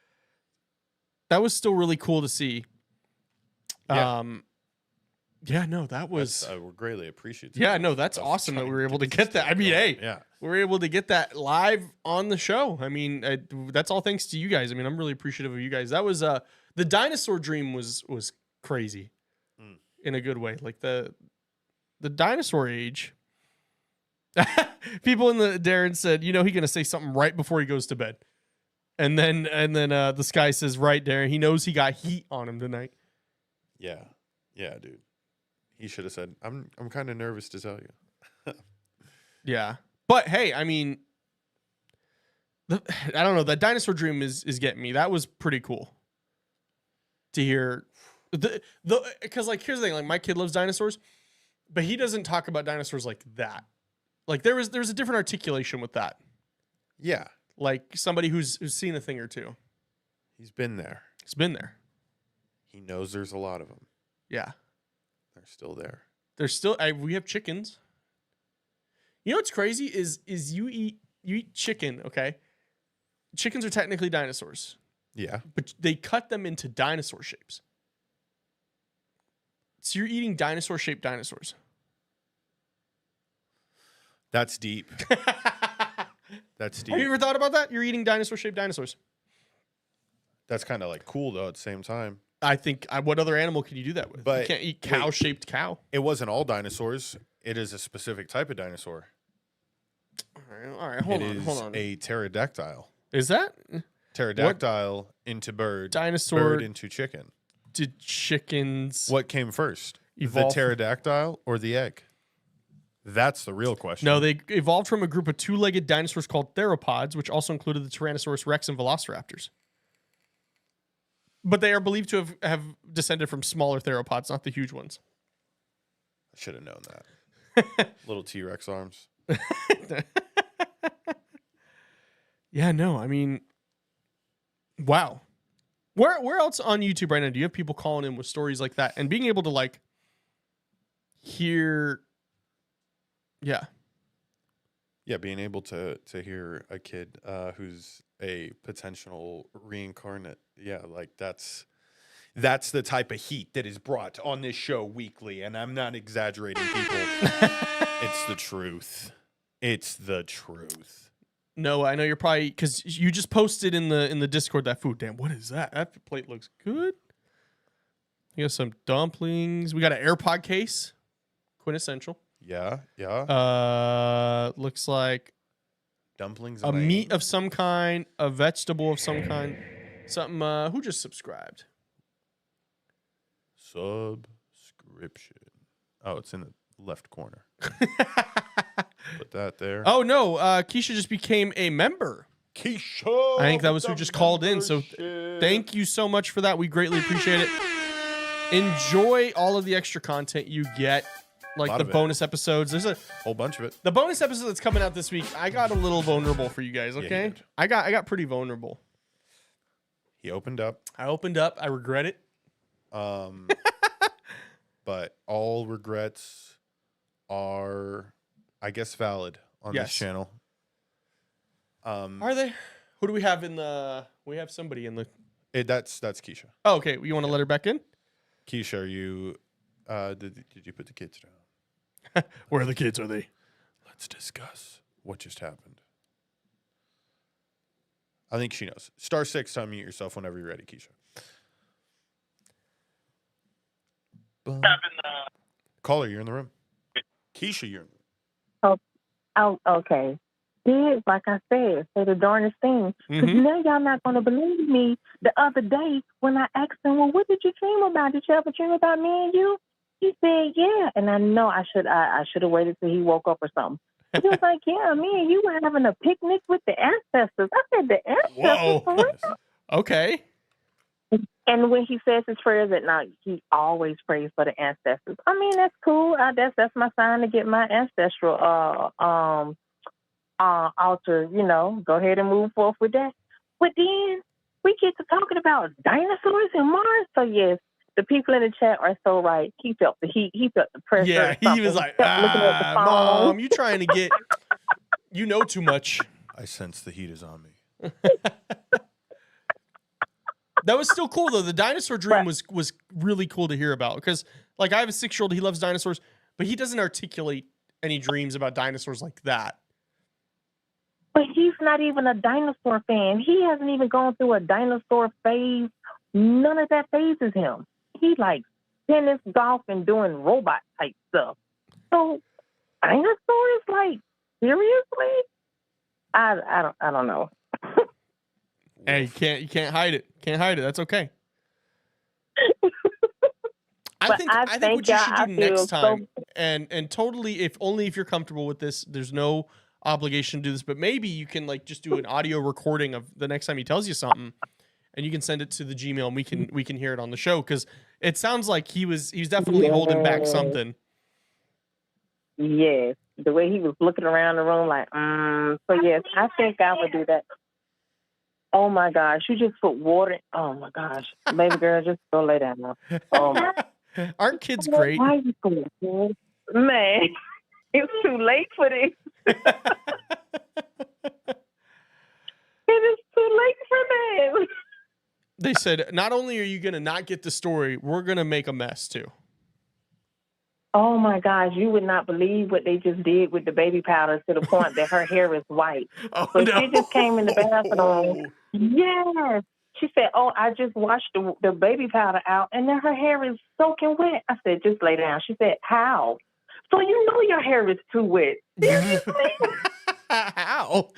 that was still really cool to see. Yeah. Yeah, no, that was I greatly appreciate that. Yeah, no, that's awesome that we were able to get that. I mean, hey, yeah, we were able to get that live on the show. I mean, that's all thanks to you guys. I mean, I'm really appreciative of you guys. That was the dinosaur dream was crazy in a good way. Like the dinosaur age. People in the Darren said, he gonna say something right before he goes to bed. And then the Sky says, right, Darren, he knows he got heat on him tonight. Yeah. Yeah, dude. He should have said, I'm kind of nervous to tell you. Yeah. But hey, I mean, I don't know. That dinosaur dream is getting me. That was pretty cool. to hear the because like here's the thing, like my kid loves dinosaurs, but he doesn't talk about dinosaurs like that. Like there's a different articulation with that. Yeah. Like somebody who's seen a thing or two. He's been there. He's been there. He knows there's a lot of them. Yeah. They're still there. There's still we have chickens. You know what's crazy is you eat chicken, okay? Chickens are technically dinosaurs. Yeah. But they cut them into dinosaur shapes. So you're eating dinosaur-shaped dinosaurs. That's deep. That's deep. Have you ever thought about that? You're eating dinosaur-shaped dinosaurs. That's kind of like cool though at the same time. I think what other animal can you do that with? But you can't eat cow-shaped cow. It wasn't all dinosaurs. It is a specific type of dinosaur. All right, hold It on. is a pterodactyl. Is that? Pterodactyl into bird. Dinosaur Bird into chicken. Did chickens What came first? evolve? The pterodactyl or the egg? That's the real question. No, they evolved from a group of two-legged dinosaurs called theropods, which also included the Tyrannosaurus rex and velociraptors. But they are believed to have descended from smaller theropods, not the huge ones. I should have known that. Little T-Rex arms. Yeah, no, I mean, wow. Where else on YouTube right now do you have people calling in with stories like that and being able to like hear? Yeah, being able to hear a kid who's a potential reincarnate. Yeah, like that's the type of heat that is brought on this show weekly, and I'm not exaggerating, people. It's the truth. It's the truth. No, I know you're probably because you just posted in the Discord that food. Damn, what is that? That plate looks good. You got some dumplings. We got an AirPod case, quintessential. Yeah, yeah. Looks like Dumplings. a meat of some kind, a vegetable of some kind, something. Who just subscribed? Subscription. Oh, it's in the left corner. Put that there. Oh no, Keisha just became a member. Keisha. I think that was who just called in. So thank you so much for that. We greatly appreciate it. Enjoy all of the extra content you get, like the bonus episodes. There's a whole bunch of it. The bonus episode that's coming out this week, I got a little vulnerable for you guys, okay? I got pretty vulnerable. He opened up. I opened up. I regret it. But all regrets are, I guess, valid on this channel. Are they? Who do we have in the? We have somebody in the. That's Keisha. Oh, okay. You want to let her back in? Keisha, are you? Did you put the kids down? Where are the kids? Are they? Let's discuss what just happened. I think she knows. *6 to unmute yourself whenever you're ready, Keisha. Caller, you're in the room. Keisha, you're in the room. Oh, okay. Did, like I said, say the darnest thing. Because now y'all not going to believe me. The other day when I asked him, well, what did you dream about? Did you ever dream about me and you? He said, yeah. And I know I should have waited till he woke up or something. He was like, yeah, me and you were having a picnic with the ancestors. I said, the ancestors? For real? Okay. And when he says his prayers at night, he always prays for the ancestors. I mean, that's cool. That's my sign to get my ancestral altar, go ahead and move forth with that. But then we get to talking about dinosaurs and Mars. So yes, the people in the chat are so right. He felt the heat. He felt the pressure. Yeah, he was like, Mom, you trying to get, you know too much. I sense the heat is on me. That was still cool though. The dinosaur dream was really cool to hear about because, like, I have a 6-year-old. He loves dinosaurs, but he doesn't articulate any dreams about dinosaurs like that. But he's not even a dinosaur fan. He hasn't even gone through a dinosaur phase. None of that phases him. He likes tennis, golf, and doing robot type stuff. So dinosaurs, like, seriously? I don't know. Hey, you can't hide it. Can't hide it. That's okay. I think what you should do next time, and totally, if you're comfortable with this, there's no obligation to do this, but maybe you can like just do an audio recording of the next time he tells you something, and you can send it to the Gmail, and we can hear it on the show, because it sounds like he was definitely holding back something. Yes, the way he was looking around the room, like, So yes, I think I would do that. Oh my gosh, you just put water. Oh my gosh, baby girl, just go lay down now. Oh my. Aren't kids great? Why are you so good? Man, it's too late for this. It is too late for them. They said, not only are you going to not get the story, we're going to make a mess too. Oh my gosh, you would not believe what they just did with the baby powder to the point that her hair is white. Oh, so no. She just came in the bathroom. Yes. She said, oh, I just washed the baby powder out, and then her hair is soaking wet. I said, just lay down. She said, how? So you know your hair is too wet. Seriously? How?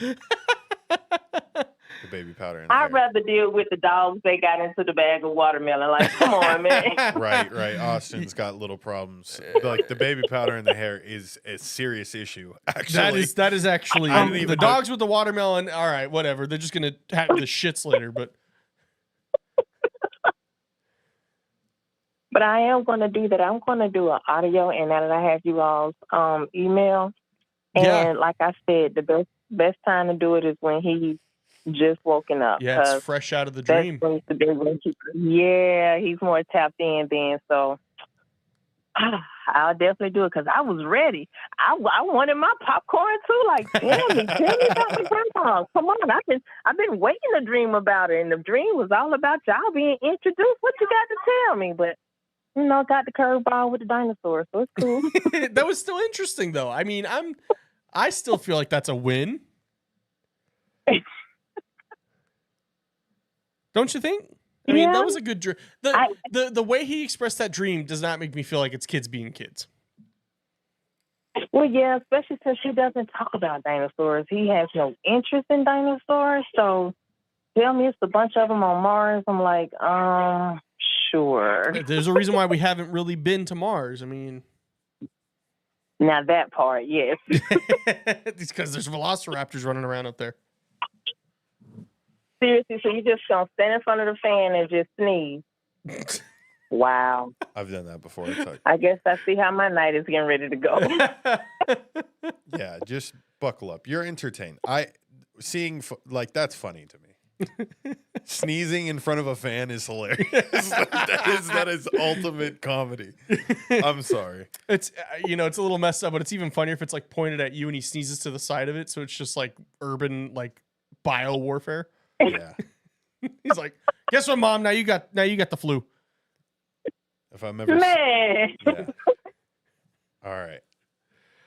The baby powder in the I'd hair. rather deal with the dogs they got into the bag of watermelon. Like, come on, man. Right. Austin's got little problems. Like the baby powder in the hair is a serious issue. Actually, that is actually the dogs with the watermelon. All right, whatever. They're just gonna have the shits later, but. But I am going to do that. I'm going to do an audio, and now that I have you all's email, and like I said, the best time to do it is when he's just woken up. Yeah, it's fresh out of the dream. Yeah, he's more tapped in then. So I'll definitely do it because I was ready. I wanted my popcorn too. Like, tell me about the grandpa. Come on, I've been waiting to dream about it, and the dream was all about y'all being introduced. What you got to tell me? But got the curveball with the dinosaur, so it's cool. That was still interesting, though. I mean, I still feel like that's a win. Don't you think? I mean, that was a good dream. The way he expressed that dream does not make me feel like it's kids being kids. Well, yeah, especially since he doesn't talk about dinosaurs. He has no interest in dinosaurs. So tell me it's a bunch of them on Mars. I'm like, sure. There's a reason why we haven't really been to Mars. I mean, now that part, yes. It's because there's velociraptors running around up there. Seriously, so you just gonna stand in front of the fan and just sneeze? Wow. I've done that before. I guess I see how my night is getting ready to go. Yeah, just buckle up. You're entertained. That's funny to me. Sneezing in front of a fan is hilarious. that is ultimate comedy. I'm sorry. It's it's a little messed up, but it's even funnier if it's like pointed at you and he sneezes to the side of it, so it's just like urban bio warfare. Yeah. He's like, guess what, Mom? Now you got the flu. If I'm ever yeah. All right.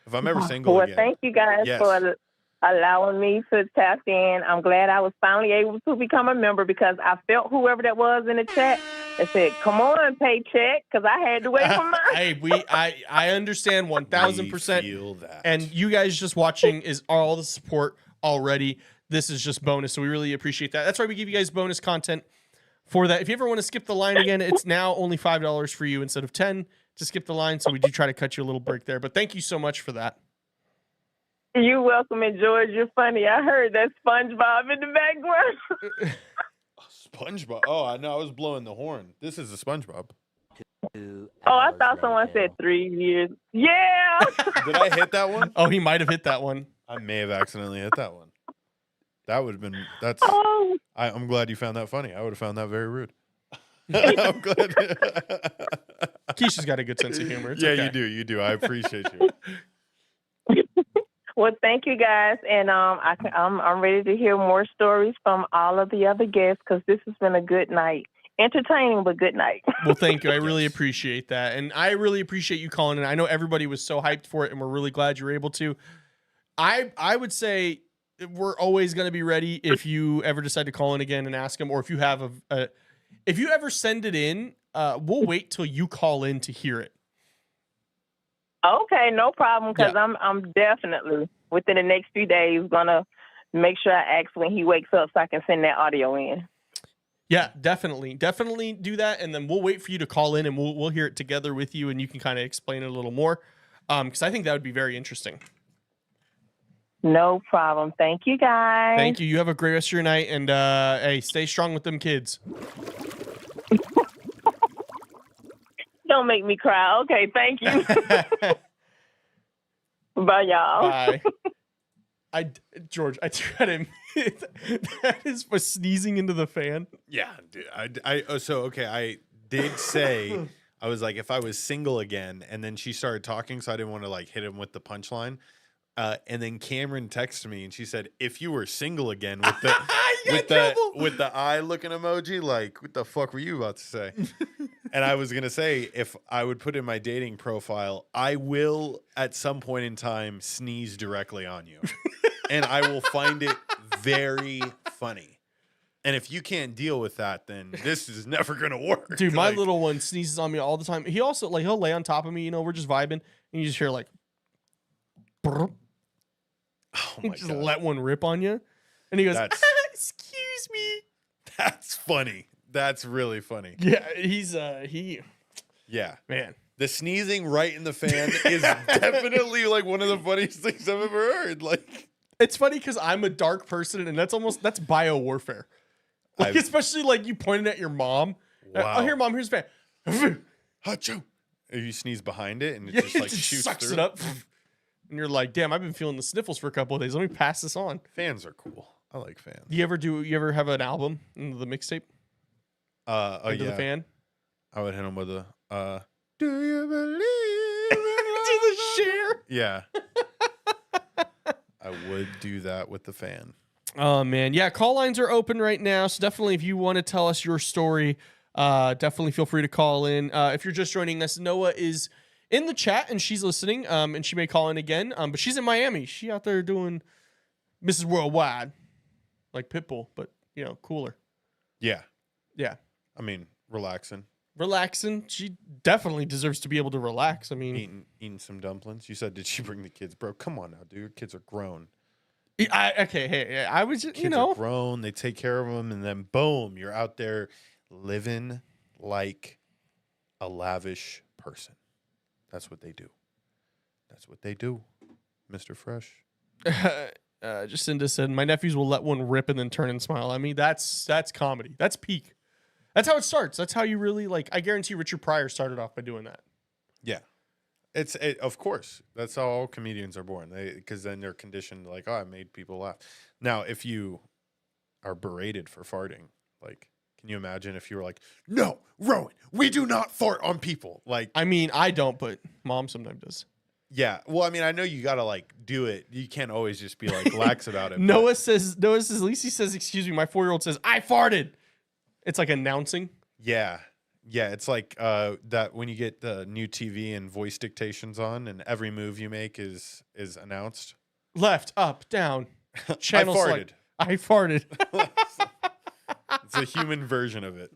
If I'm ever single again. Thank you guys for allowing me to tap in. I'm glad I was finally able to become a member because I felt whoever that was in the chat and said, "Come on, paycheck," because I had to wait for mine. Hey, I understand 1,000%. Feel that. And you guys just watching is all the support already. This is just bonus, so we really appreciate that. That's why we give you guys bonus content for that. If you ever want to skip the line again, it's now only $5 for you instead of $10 to skip the line. So we do try to cut you a little break there. But thank you so much for that. You're welcome, and George, you're funny. I heard that SpongeBob in the background. SpongeBob? Oh, I know. I was blowing the horn. This is a SpongeBob. Oh, I thought someone said 3 years. Yeah. Did I hit that one? Oh, he might have hit that one. I may have accidentally hit that one. That would have been. That's. Oh. I'm glad you found that funny. I would have found that very rude. I'm glad. Keisha's got a good sense of humor. It's yeah, okay. You do. I appreciate you. Well, thank you guys, and I'm ready to hear more stories from all of the other guests because this has been a good night, entertaining but good night. Well, thank you. I really appreciate that, and I really appreciate you calling in. I know everybody was so hyped for it, and we're really glad you were able to. I would say we're always going to be ready if you ever decide to call in again and ask them, or if you have if you ever send it in, we'll wait till you call in to hear it. Okay, no problem, because I'm definitely within the next few days gonna make sure I ask when he wakes up so I can send that audio in. Yeah, definitely do that, and then we'll wait for you to call in, and we'll hear it together with you, and you can kind of explain it a little more, because I think that would be very interesting. No problem. Thank you, guys. Thank you. You have a great rest of your night, and hey, stay strong with them kids. Don't make me cry. Okay, thank you. Bye, y'all. Bye. George, I try to admit that is for sneezing into the fan. Yeah, dude. I did say, I was like, if I was single again, and then she started talking, so I didn't want to like hit him with the punchline. And then Cameron texted me and she said, if you were single again with the with the eye looking emoji, like, what the fuck were you about to say? And I was gonna say, if I would put in my dating profile, I will at some point in time sneeze directly on you. And I will find it very funny. And if you can't deal with that, then this is never gonna work. Dude, my little one sneezes on me all the time. He also he'll lay on top of me, we're just vibing, and you just hear like brr. Oh my God. Let one rip on you. And he goes, excuse me. That's funny. That's really funny. Yeah, Yeah. Man. The sneezing right in the fan is definitely like one of the funniest things I've ever heard. Like, it's funny because I'm a dark person, and that's bio warfare. Like, especially like you pointed at your mom. Wow. Oh, here, mom, here's a fan. Achoo. You sneeze behind it and it just like shoots sucks through. It up. And you're like, damn, I've been feeling the sniffles for a couple of days. Let me pass this on. Fans are cool. I like fans. You ever have an album in the mixtape? Into the fan? I would hit him with a do you believe do the share? Yeah. I would do that with the fan. Oh man. Yeah, call lines are open right now. So definitely if you want to tell us your story, definitely feel free to call in. If you're just joining us, Noah is in the chat and she's listening, and she may call in again, but she's in Miami. She out there doing Mrs. Worldwide, like Pitbull, but cooler. Yeah. Yeah. I mean, relaxing. She definitely deserves to be able to relax. I mean, eating some dumplings. You said, did she bring the kids, bro? Come on now, dude. Your kids are grown. I was just, kids are grown. They take care of them, and then boom, you're out there living like a lavish person. That's what they do. That's what they do, Mr. Fresh. Jacinda said, my nephews will let one rip and then turn and smile at me. That's comedy. That's peak. That's how it starts. That's how you really I guarantee Richard Pryor started off by doing that. Yeah. Of course. That's how all comedians are born. Because then they're conditioned like, oh, I made people laugh. Now, if you are berated for farting, like, can you imagine if you were like, no, Rowan, we do not fart on people? Like, I mean, I don't, but mom sometimes does. Yeah. Well, I mean, I know you got to do it. You can't always just be lax about it. Noah says, Lacey says, excuse me, my 4-year-old says, I farted. It's like announcing. Yeah. Yeah. It's like that when you get the new TV and voice dictations on and every move you make is announced. Left, up, down. Channel select. I farted. It's a human version of it.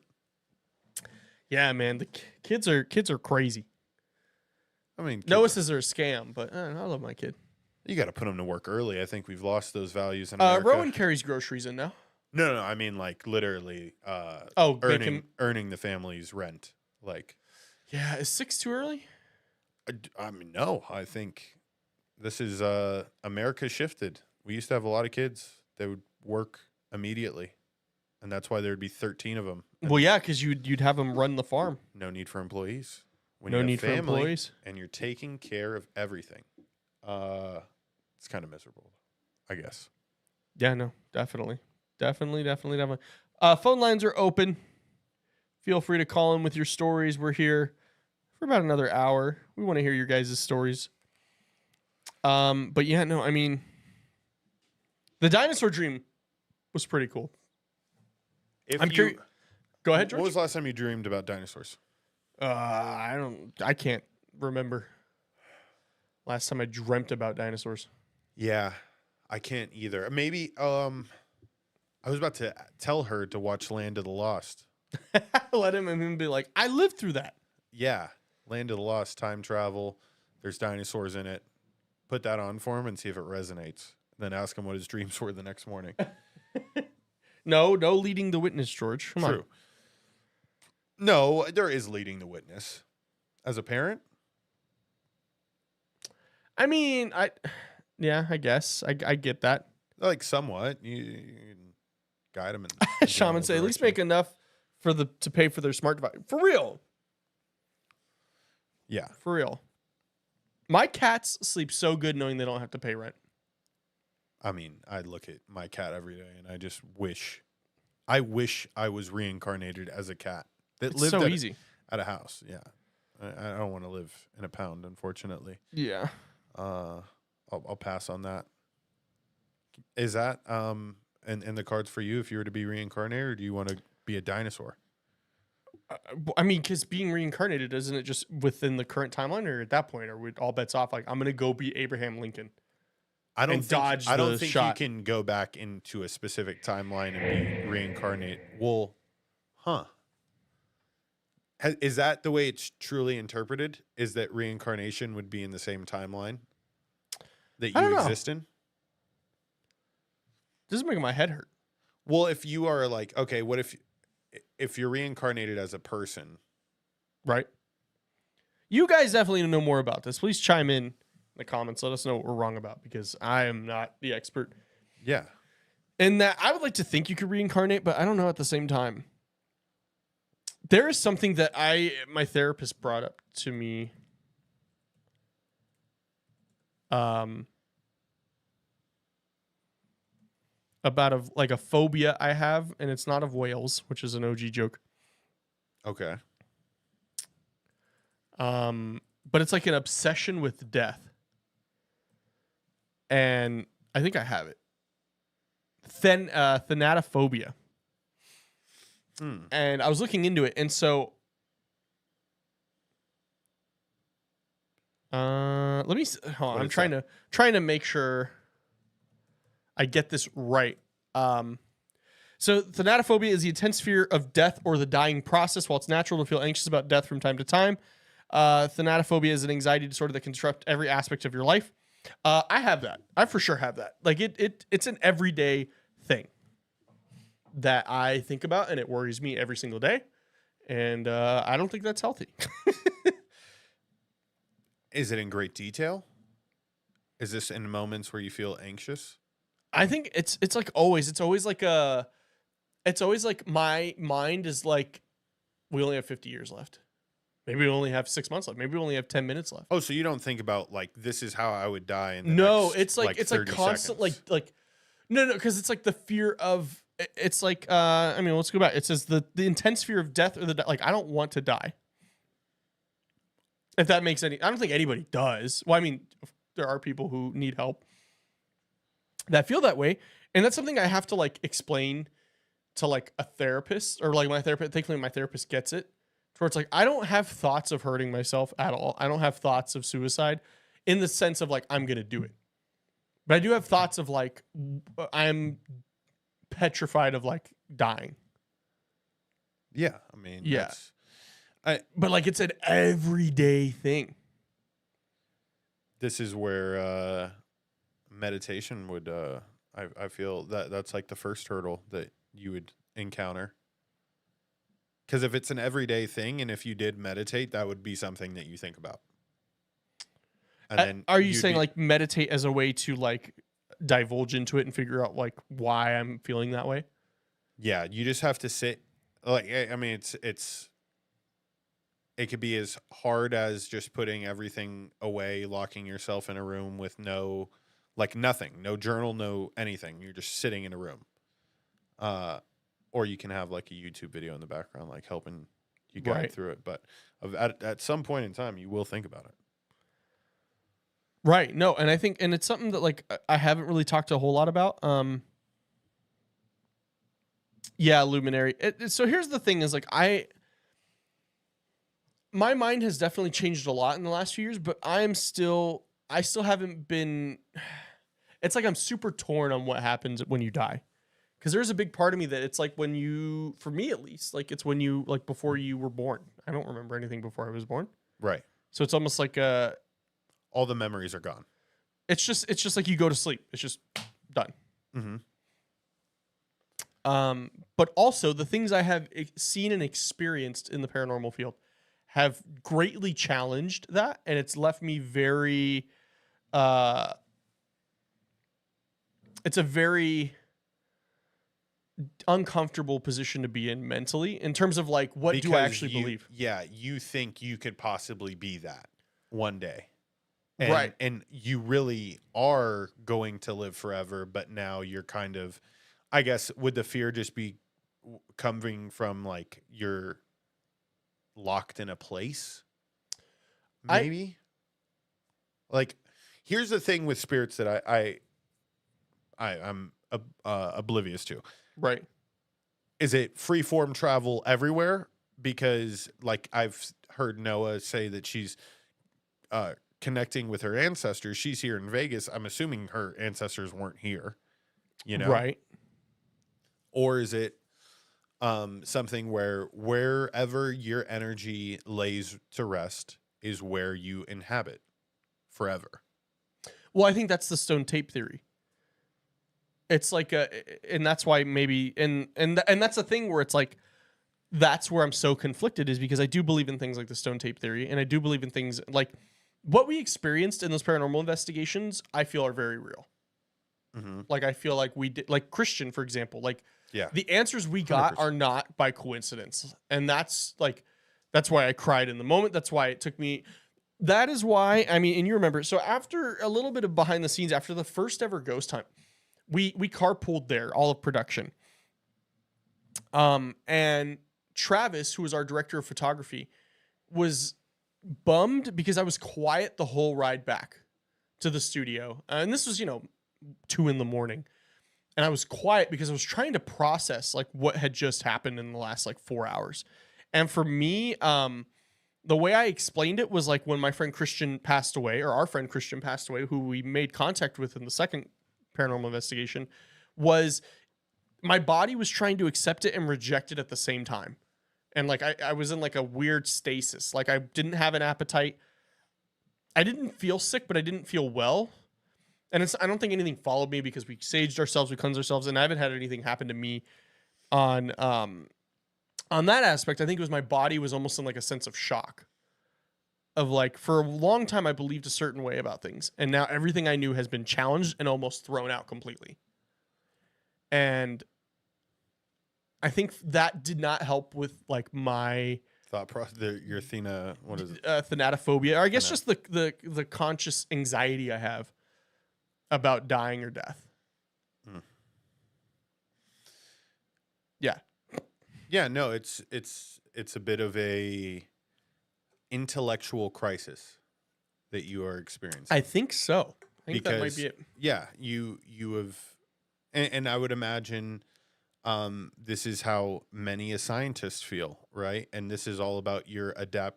Yeah, man. The kids are crazy. I mean, Noah says they're a scam, but I love my kid. You got to put them to work early. I think we've lost those values in America. Rowan carries groceries in now. No. I mean, literally. Earning the family's rent. Yeah, is 6 too early? I mean, no. I think this is America shifted. We used to have a lot of kids that would work immediately, and that's why there'd be 13 of them. Well, yeah, because you'd have them run the farm. No need for employees. When no you have need family for employees, and you're taking care of everything. It's kind of miserable, I guess. Yeah, no, definitely. Phone lines are open. Feel free to call in with your stories. We're here for about another hour. We want to hear your guys' stories. But yeah, no, I mean, the dinosaur dream was pretty cool. I'm curious. Go ahead, George. What was the last time you dreamed about dinosaurs? I can't remember. Last time I dreamt about dinosaurs. Yeah, I can't either. Maybe I was about to tell her to watch Land of the Lost. Let him be like, I lived through that. Yeah, Land of the Lost, time travel. There's dinosaurs in it. Put that on for him and see if it resonates. Then ask him what his dreams were the next morning. No leading the witness, George. Come on. No, there is leading the witness. As a parent? I mean, Yeah, I guess. I get that. Like somewhat. You can guide them in Shaman say, at least make enough to pay for their smart device. For real. Yeah. For real. My cats sleep so good knowing they don't have to pay rent. I mean, I look at my cat every day and I just wish I was reincarnated as a cat that It's lived so easy. at a house. Yeah. I don't want to live in a pound, unfortunately. Yeah. I'll pass on that. Is that in the cards for you if you were to be reincarnated, or do you want to be a dinosaur? I mean, because being reincarnated, isn't it just within the current timeline, or at that point, are we all bets off? Like, I'm gonna go be Abraham Lincoln. I don't think shot. you can go back into a specific timeline and be reincarnated. Well, huh? Is that the way it's truly interpreted? Is that reincarnation would be in the same timeline that you exist in? This is making my head hurt. Well, if you are like, okay, what if you're reincarnated as a person, right? You guys definitely know more about this. Please chime in the comments. Let us know what we're wrong about, because I am not the expert. Yeah. And that I would like to think you could reincarnate, but I don't know at the same time. There is something that my therapist brought up to me. About a phobia I have, and it's not of whales, which is an OG joke. Okay. But it's like an obsession with death. And I think I have it. Thanatophobia. And I was looking into it, and so let me hold on. I'm trying to make sure I get this right. So thanatophobia is the intense fear of death or the dying process. While it's natural to feel anxious about death from time to time, thanatophobia is an anxiety disorder that can disrupt every aspect of your life. I have that. I for sure have that. Like it's an everyday thing that I think about, and it worries me every single day. And I don't think that's healthy. Is it in great detail? Is this in moments where you feel anxious? I think it's like always. It's always like my mind is like, we only have 50 years left. Maybe we only have 6 months left. Maybe we only have 10 minutes left. Oh, so you don't think about like, this is how I would die in the no, next, it's like constant seconds. like no, because it's like the fear of, it's like I mean, let's go back. It says the intense fear of death, or like, I don't want to die. If that makes any, I don't think anybody does. Well, I mean, there are people who need help that feel that way, and that's something I have to like explain to like a therapist, or like my therapist. Thankfully, my therapist gets it. Where it's like, I don't have thoughts of hurting myself at all. I don't have thoughts of suicide in the sense of like, I'm going to do it. But I do have thoughts of like, I'm petrified of like dying. Yeah. I mean, yeah. But like, it's an everyday thing. This is where meditation would, I feel that's like the first hurdle that you would encounter. Because if it's an everyday thing, and if you did meditate, that would be something that you think about. And then are you saying like meditate as a way to like divulge into it and figure out like why I'm feeling that way? Yeah, you just have to sit. Like, I mean, it could be as hard as just putting everything away, locking yourself in a room with no, like nothing, no journal, no anything. You're just sitting in a room. Or you can have like a YouTube video in the background, like helping you guide through it. But at some point in time, you will think about it. Right. No, and I think, and it's something that like I haven't really talked a whole lot about. Yeah, Luminary. So here's the thing: is like my mind has definitely changed a lot in the last few years, but I still haven't been. It's like I'm super torn on what happens when you die. Because there's a big part of me that it's like when you, for me at least, like it's when you, like before you were born. I don't remember anything before I was born. Right. So it's almost like all the memories are gone. It's just like you go to sleep. It's just done. Mm-hmm. But also the things I have seen and experienced in the paranormal field have greatly challenged that, and it's left me very it's a very uncomfortable position to be in mentally in terms of like, what do I actually believe? Yeah, you think you could possibly be that one day. Right. And you really are going to live forever, but now you're kind of, I guess, would the fear just be coming from like you're locked in a place? Maybe? Like, here's the thing with spirits that I'm oblivious to. Right. Is it free form travel everywhere? Because like I've heard Noah say that she's connecting with her ancestors. She's here in Vegas. I'm assuming her ancestors weren't here, you know? Right. Or is it something where wherever your energy lays to rest is where you inhabit forever? Well, I think that's the stone tape theory. It's like and that's why maybe, and that's the thing where it's like, that's where I'm so conflicted, is because I do believe in things like the stone tape theory, and I do believe in things like what we experienced in those paranormal investigations. I feel are very real. Mm-hmm. Like I feel like we did, like Christian, for example, like yeah, the answers we got 100%. are not by coincidence, and that's why I cried in the moment. That's why it took me. That is why, I mean, and you remember, so after a little bit of behind the scenes, after the first ever ghost hunt, we carpooled there, all of production. And Travis, who was our director of photography, was bummed because I was quiet the whole ride back to the studio. And this was, 2 a.m. And I was quiet because I was trying to process like what had just happened in the last like 4 hours. And for me, the way I explained it was like when my friend Christian passed away, or our friend Christian passed away, who we made contact with in the second paranormal investigation, was my body was trying to accept it and reject it at the same time. And like I was in like a weird stasis. Like I didn't have an appetite. I didn't feel sick, but I didn't feel well. And I don't think anything followed me because we saged ourselves, we cleansed ourselves, and I haven't had anything happen to me on that aspect. I think it was my body was almost in like a sense of shock. Of like, for a long time, I believed a certain way about things. And now everything I knew has been challenged and almost thrown out completely. And I think that did not help with like my thought process. Your what is it? Thanatophobia, or I guess just the conscious anxiety I have about dying or death. Mm. Yeah. Yeah, no, it's a bit of a intellectual crisis that you are experiencing. I think so. I think that might be it. Yeah, you have, and I would imagine this is how many a scientist feel, right? And this is all about your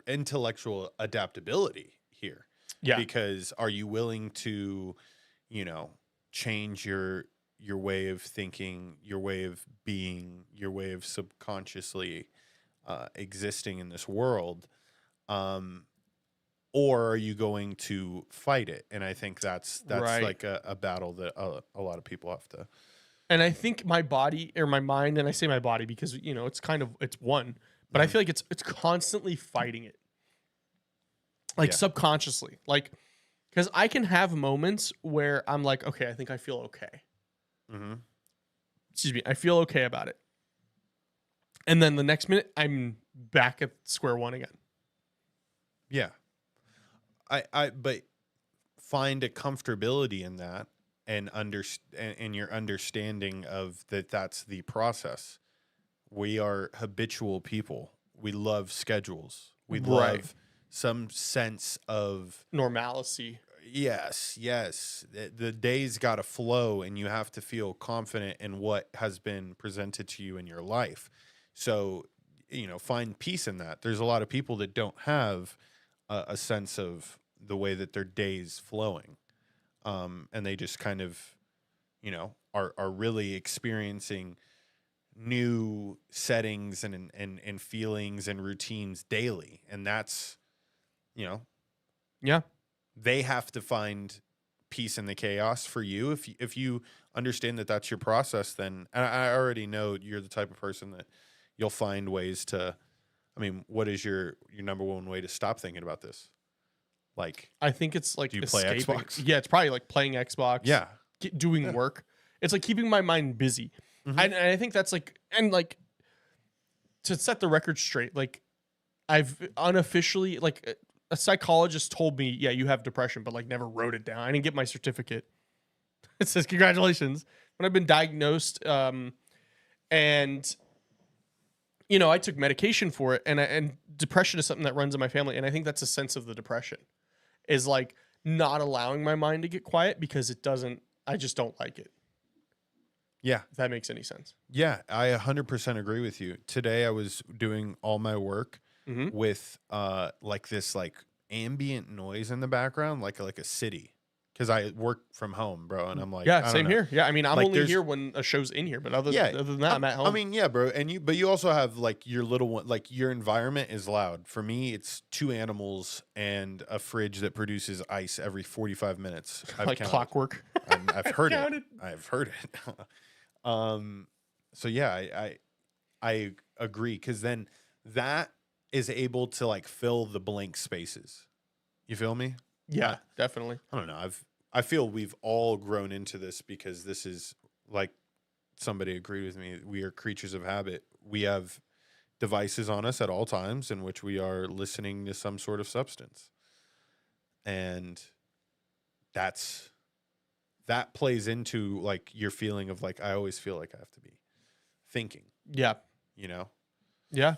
intellectual adaptability here. Yeah. Because are you willing to, change your way of thinking, your way of being, your way of subconsciously existing in this world? Or are you going to fight it? And I think that's right. Like a battle that a lot of people have to. And I think my body or my mind, and I say my body because it's one, but I feel like it's constantly fighting it, like subconsciously, like because I can have moments where I'm like, okay, I think I feel okay. Mm-hmm. Excuse me, I feel okay about it, and then the next minute I'm back at square one again. Yeah. But find a comfortability in that and your understanding of that's the process. We are habitual people. We love schedules. We love some sense of normalcy. Yes. The day's got to flow and you have to feel confident in what has been presented to you in your life. So, find peace in that. There's a lot of people that don't have a sense of the way that their day's flowing. And they just kind of, are really experiencing new settings and feelings and routines daily. And that's, yeah, they have to find peace in the chaos for you. If you understand that that's your process, then I already know you're the type of person that you'll find ways to, what is your number one way to stop thinking about this? Like, I think it's like, do you play Xbox? Yeah, it's probably like playing Xbox. Yeah. Doing work. It's like keeping my mind busy. And I think that's like, and like, to set the record straight, like, I've unofficially, like, a psychologist told me, yeah, you have depression, but like never wrote it down. I didn't get my certificate. It says, congratulations. When I've been diagnosed, and, you know, I took medication for it, and depression is something that runs in my family. And I think that's a sense of the depression, is like not allowing my mind to get quiet because I just don't like it. Yeah. If that makes any sense. Yeah, I 100% agree with you. Today I was doing all my work with like this like ambient noise in the background, like a city. Because I work from home, bro, and I'm like, yeah, same here. Yeah, I mean, I'm like, only here when a show's in here, but other than that, I'm at home. I mean, yeah, bro, but you also have like your little one, like your environment is loud. For me, it's 2 animals and a fridge that produces ice every 45 minutes. Like clockwork. I've heard it. I've heard it. So yeah, I agree, because then that is able to like fill the blank spaces. You feel me? Yeah, definitely. I don't know. I feel we've all grown into this, because this is like, somebody agreed with me. We are creatures of habit. We have devices on us at all times in which we are listening to some sort of substance. And that plays into like your feeling of like, I always feel like I have to be thinking. Yeah. You know? Yeah.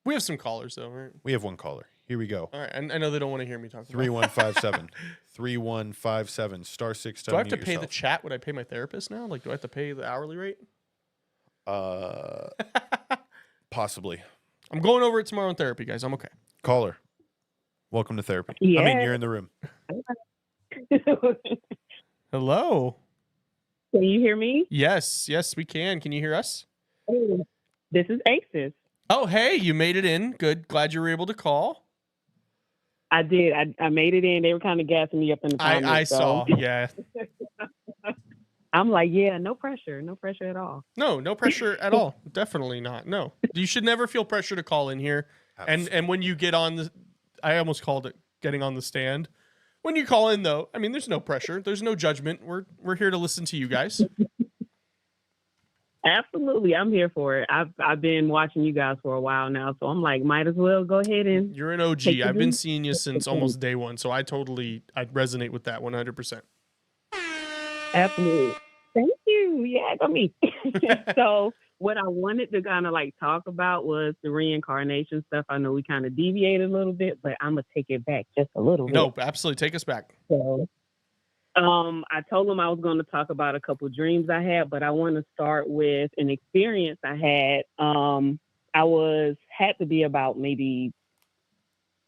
We have some callers though, right? We have one caller. Here we go. All right. And I know they don't want to hear me talk. 3157. 3157 *6. Do I have to pay the chat? Would I pay my therapist now? Like, do I have to pay the hourly rate? Possibly. I'm going over it tomorrow in therapy, guys. I'm okay. Caller, welcome to therapy. Yeah. I mean, you're in the room. Hello. Can you hear me? Yes, we can. Can you hear us? Hey, this is Aces. Oh, hey, you made it in. Good. Glad you were able to call. I did. I made it in. They were kind of gassing me up in the comments. I saw. Yeah. I'm like, yeah, no pressure. No pressure at all. No pressure at all. Definitely not. No. You should never feel pressure to call in here. And when you get on the, I almost called it getting on the stand. When you call in though, I mean, there's no pressure. There's no judgment. We're here to listen to you guys. Absolutely. I'm here for it. I've been watching you guys for a while now, so I'm like, might as well go ahead and. You're an OG. I've been seeing you since almost day one, so I resonate with that 100%. Absolutely. Thank you. Yeah, I mean. So what I wanted to kind of like talk about was the reincarnation stuff. I know we kind of deviated a little bit, but I'm gonna take it back just a little bit. No, absolutely. Take us back. So, I told them I was going to talk about a couple dreams I had, but I want to start with an experience I had. I had to be about maybe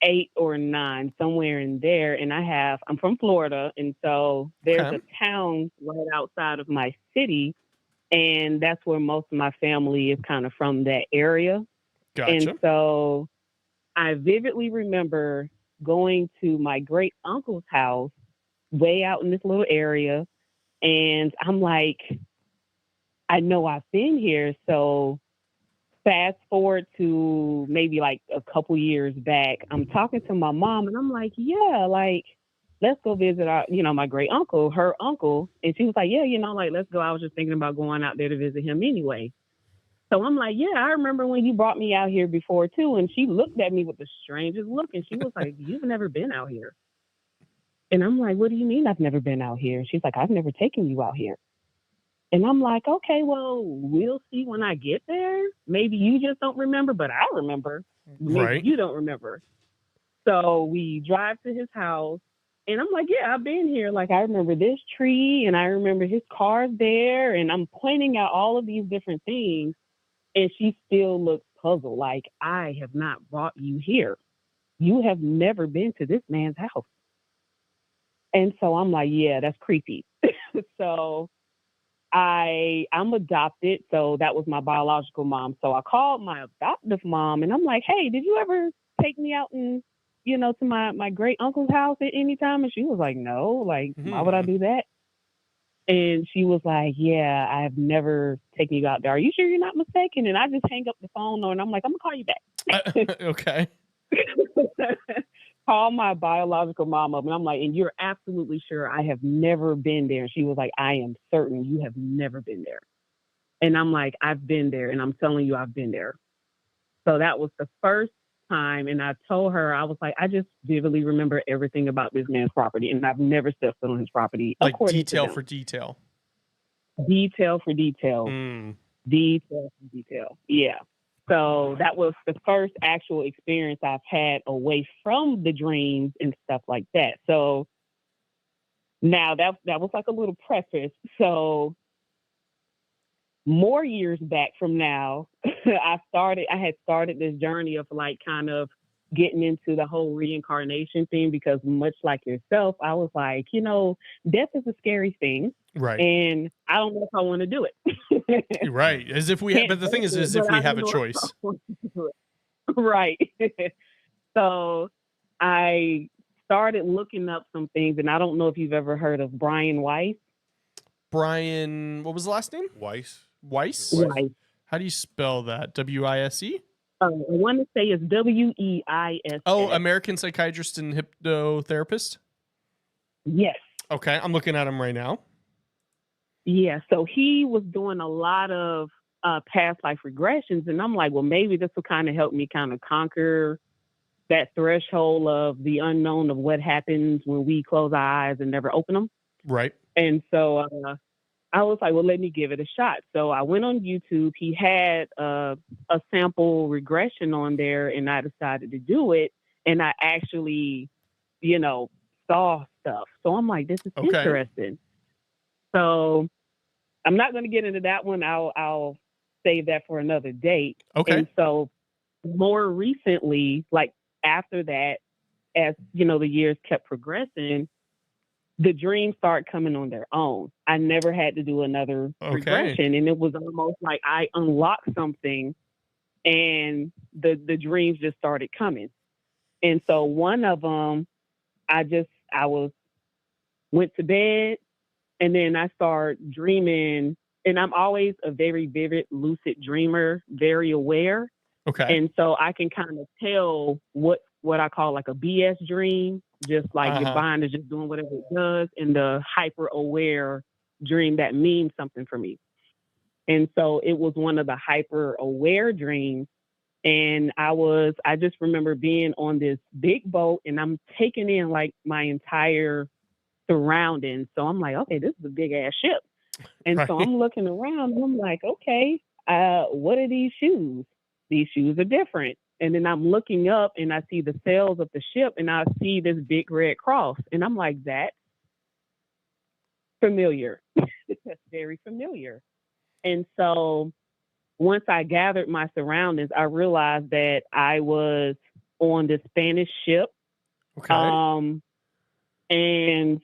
8 or 9, somewhere in there. And I'm from Florida. And so there's a town right outside of my city. And that's where most of my family is kind of from, that area. Gotcha. And so I vividly remember going to my great uncle's house way out in this little area. And I'm like, I know I've been here. So fast forward to maybe like a couple years back, I'm talking to my mom and I'm like, yeah, like, let's go visit my great uncle, her uncle. And she was like, yeah, like, let's go. I was just thinking about going out there to visit him anyway. So I'm like, yeah, I remember when you brought me out here before too. And she looked at me with the strangest look. And she was like, you've never been out here. And I'm like, what do you mean I've never been out here? She's like, I've never taken you out here. And I'm like, okay, well, we'll see when I get there. Maybe you just don't remember, but I remember. Maybe you don't remember. So we drive to his house. And I'm like, yeah, I've been here. Like, I remember this tree and I remember his car's there. And I'm pointing out all of these different things. And she still looks puzzled. Like, I have not brought you here. You have never been to this man's house. And so I'm like, yeah, that's creepy. So I'm adopted. So that was my biological mom. So I called my adoptive mom and I'm like, hey, did you ever take me out and, to my great uncle's house at any time? And she was like, no, like, why would I do that? And she was like, yeah, I have never taken you out there. Are you sure you're not mistaken? And I just hang up the phone and I'm like, I'm gonna call you back. Okay. called my biological mom up, and I'm like, and you're absolutely sure I have never been there? And she was like, I am certain you have never been there. And I'm like, I've been there, and I'm telling you I've been there. So that was the first time, and I told her, I was like, I just vividly remember everything about this man's property, and I've never stepped foot on his property. Like detail for detail. Detail for detail. Detail for detail. Yeah. So that was the first actual experience I've had away from the dreams and stuff like that. So now that was like a little preface. So more years back from now, I had started this journey of like kind of getting into the whole reincarnation thing, because much like yourself, I was like, death is a scary thing. Right. And I don't know if I want to do it. Right. As if but the thing is if we have a choice. Right. So I started looking up some things, and I don't know if you've ever heard of Brian Weiss. Brian, what was the last name? Weiss. Weiss? Weiss. How do you spell that? W-I-S-E? I want to say it's W-E-I-S. Oh, American psychiatrist and hypnotherapist? Yes. Okay, I'm looking at him right now. Yeah, so he was doing a lot of past life regressions, and I'm like, well, maybe this will kind of help me kind of conquer that threshold of the unknown of what happens when we close our eyes and never open them. Right. And so I was like, well, let me give it a shot. So I went on YouTube. He had a sample regression on there, and I decided to do it. And I actually, saw stuff. So I'm like, this is interesting. So I'm not going to get into that one. I'll save that for another date. Okay. And so more recently, like after that, as the years kept progressing, the dreams start coming on their own. I never had to do another regression, and it was almost like I unlocked something, and the dreams just started coming. And so one of them, went to bed, and then I started dreaming, and I'm always a very vivid, lucid dreamer, very aware. Okay. And so I can kind of tell what I call like a BS dream, just like your mind is just doing whatever it does, and the hyper aware dream that means something for me. And so it was one of the hyper aware dreams. And I just remember being on this big boat, and I'm taking in like my entire surroundings. So I'm like, okay, this is a big ass ship. And so I'm looking around, and I'm like, okay, what are these shoes? These shoes are different. And then I'm looking up, and I see the sails of the ship, and I see this big red cross. And I'm like, that's familiar. That's very familiar. And so once I gathered my surroundings, I realized that I was on this Spanish ship. Okay. And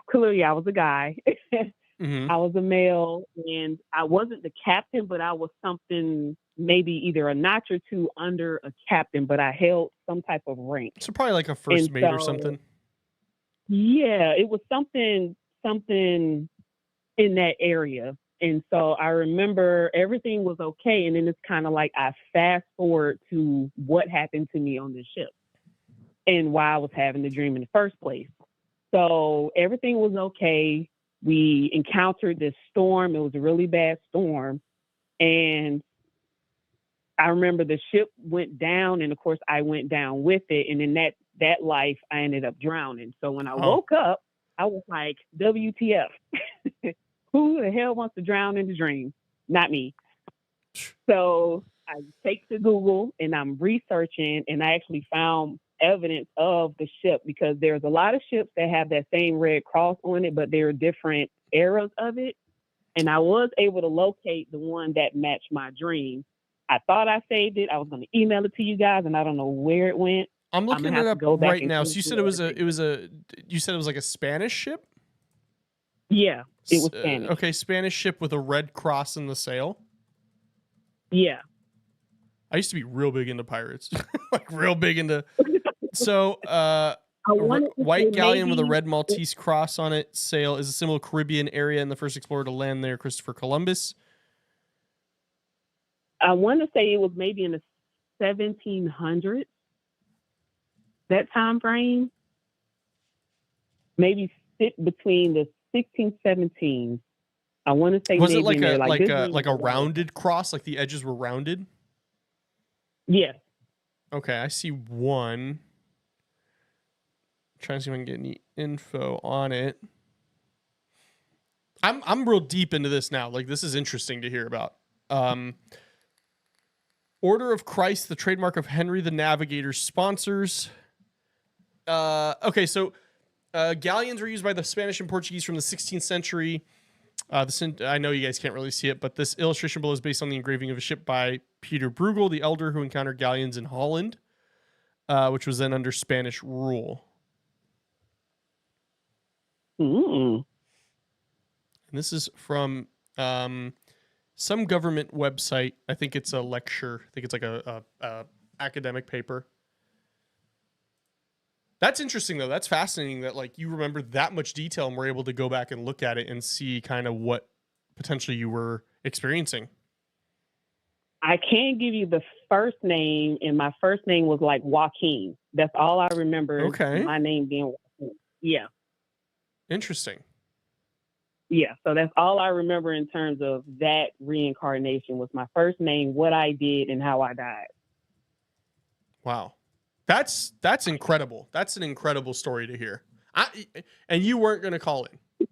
clearly I was a guy. Mm-hmm. I was a male, and I wasn't the captain, but I was something, maybe either a notch or two under a captain, but I held some type of rank. So probably like a first mate or something. Yeah, it was something in that area. And so I remember everything was okay. And then it's kind of like I fast forward to what happened to me on this ship and why I was having the dream in the first place. So everything was okay. We encountered this storm. It was a really bad storm. And I remember the ship went down, and of course I went down with it. And in that life, I ended up drowning. So when I woke up, I was like, WTF? Who the hell wants to drown in the dream? Not me. So I take to Google, and I'm researching, and I actually found evidence of the ship, because there's a lot of ships that have that same red cross on it, but there are different eras of it. And I was able to locate the one that matched my dream. I thought I saved it. I was going to email it to you guys, and I don't know where it went. I'm looking it up right now. So you said it was like a Spanish ship? Yeah, it was Spanish. Okay, Spanish ship with a red cross in the sail. Yeah. I used to be real big into pirates. Like real big into so white galleon with a red Maltese cross on it sail is a symbol of Caribbean area, and the first explorer to land there, Christopher Columbus. I want to say it was maybe in the 1700s. that time frame, maybe sit between the 16, 17. I want to say Was maybe it like in there, a this dream like a was rounded cross, like the edges were rounded? Yes. Okay, I see one. Trying to see if I can get any info on it. I'm real deep into this now. Like, this is interesting to hear about. Order of Christ, the trademark of Henry the Navigator, sponsors. Okay, so galleons were used by the Spanish and Portuguese from the 16th century. I know you guys can't really see it, but this illustration below is based on the engraving of a ship by Peter Bruegel, the elder, who encountered galleons in Holland, which was then under Spanish rule. Mm. And this is from some government website. I think it's a lecture. I think it's like a academic paper. That's interesting, though. That's fascinating that like you remember that much detail and were able to go back and look at it and see kind of what potentially you were experiencing. I can't give you the first name, and my first name was like Joaquin. That's all I remember. Okay. My name being Joaquin. Yeah. Interesting. Yeah. So that's all I remember in terms of that reincarnation was my first name, what I did, and how I died. Wow. That's incredible. That's an incredible story to hear. And you weren't going to call in.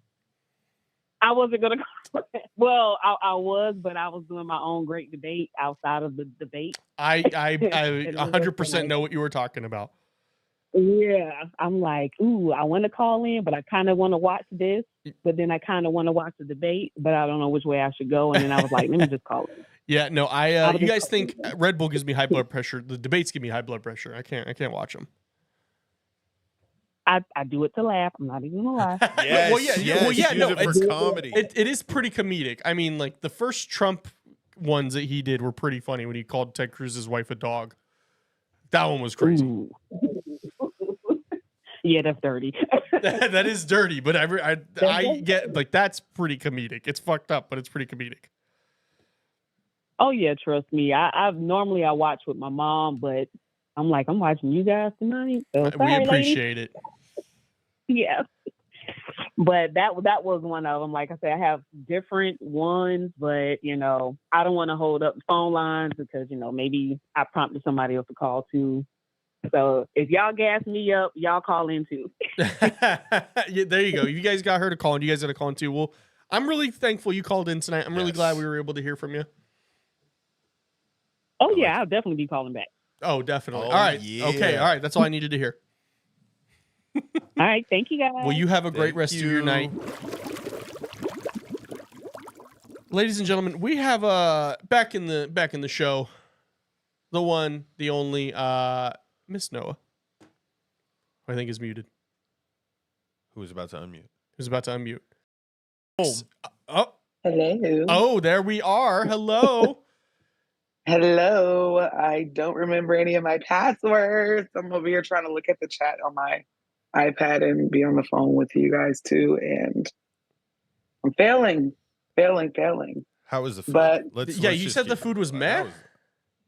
I wasn't going to call in. Well, I was, but I was doing my own great debate outside of the debate. I 100% know what you were talking about. Yeah. I'm like, ooh, I want to call in, but I kind of want to watch this. But then I kind of want to watch the debate, but I don't know which way I should go. And then I was like, let me just call in. Yeah, no, you guys think Red Bull gives me high blood pressure. The debates give me high blood pressure. I can't watch them. I do it to laugh. I'm not even gonna lie. Yes, for comedy. It is pretty comedic. I mean, like the first Trump ones that he did were pretty funny when he called Ted Cruz's wife a dog. That one was crazy. Yeah, that's dirty. That is dirty, but I get like that's pretty comedic. It's fucked up, but it's pretty comedic. Oh yeah, trust me. I normally watch with my mom, but I'm like, I'm watching you guys tonight. So sorry, we appreciate it. Yeah. But that was one of them. Like I said, I have different ones, but I don't want to hold up the phone lines because maybe I prompted somebody else to call too. So if y'all gas me up, y'all call in too. Yeah, there you go. You guys got her to call, and you guys got to call in too. Well, I'm really thankful you called in tonight. I'm really glad we were able to hear from you. Oh yeah, I'll definitely be calling back. Oh, definitely. Oh, all right. yeah. Okay. All right. That's all I needed to hear. All right. Thank you, guys. Well, you have a great rest of your night. Ladies and gentlemen, we have back in the show, the one, the only Miss Noah, who I think is muted. Who was about to unmute? Who's about to unmute? Hello. Oh, there we are. Hello. Hello. I don't remember any of my passwords. I'm over here trying to look at the chat on my iPad and be on the phone with you guys too. And I'm failing. How was the food? But you said the food was meh?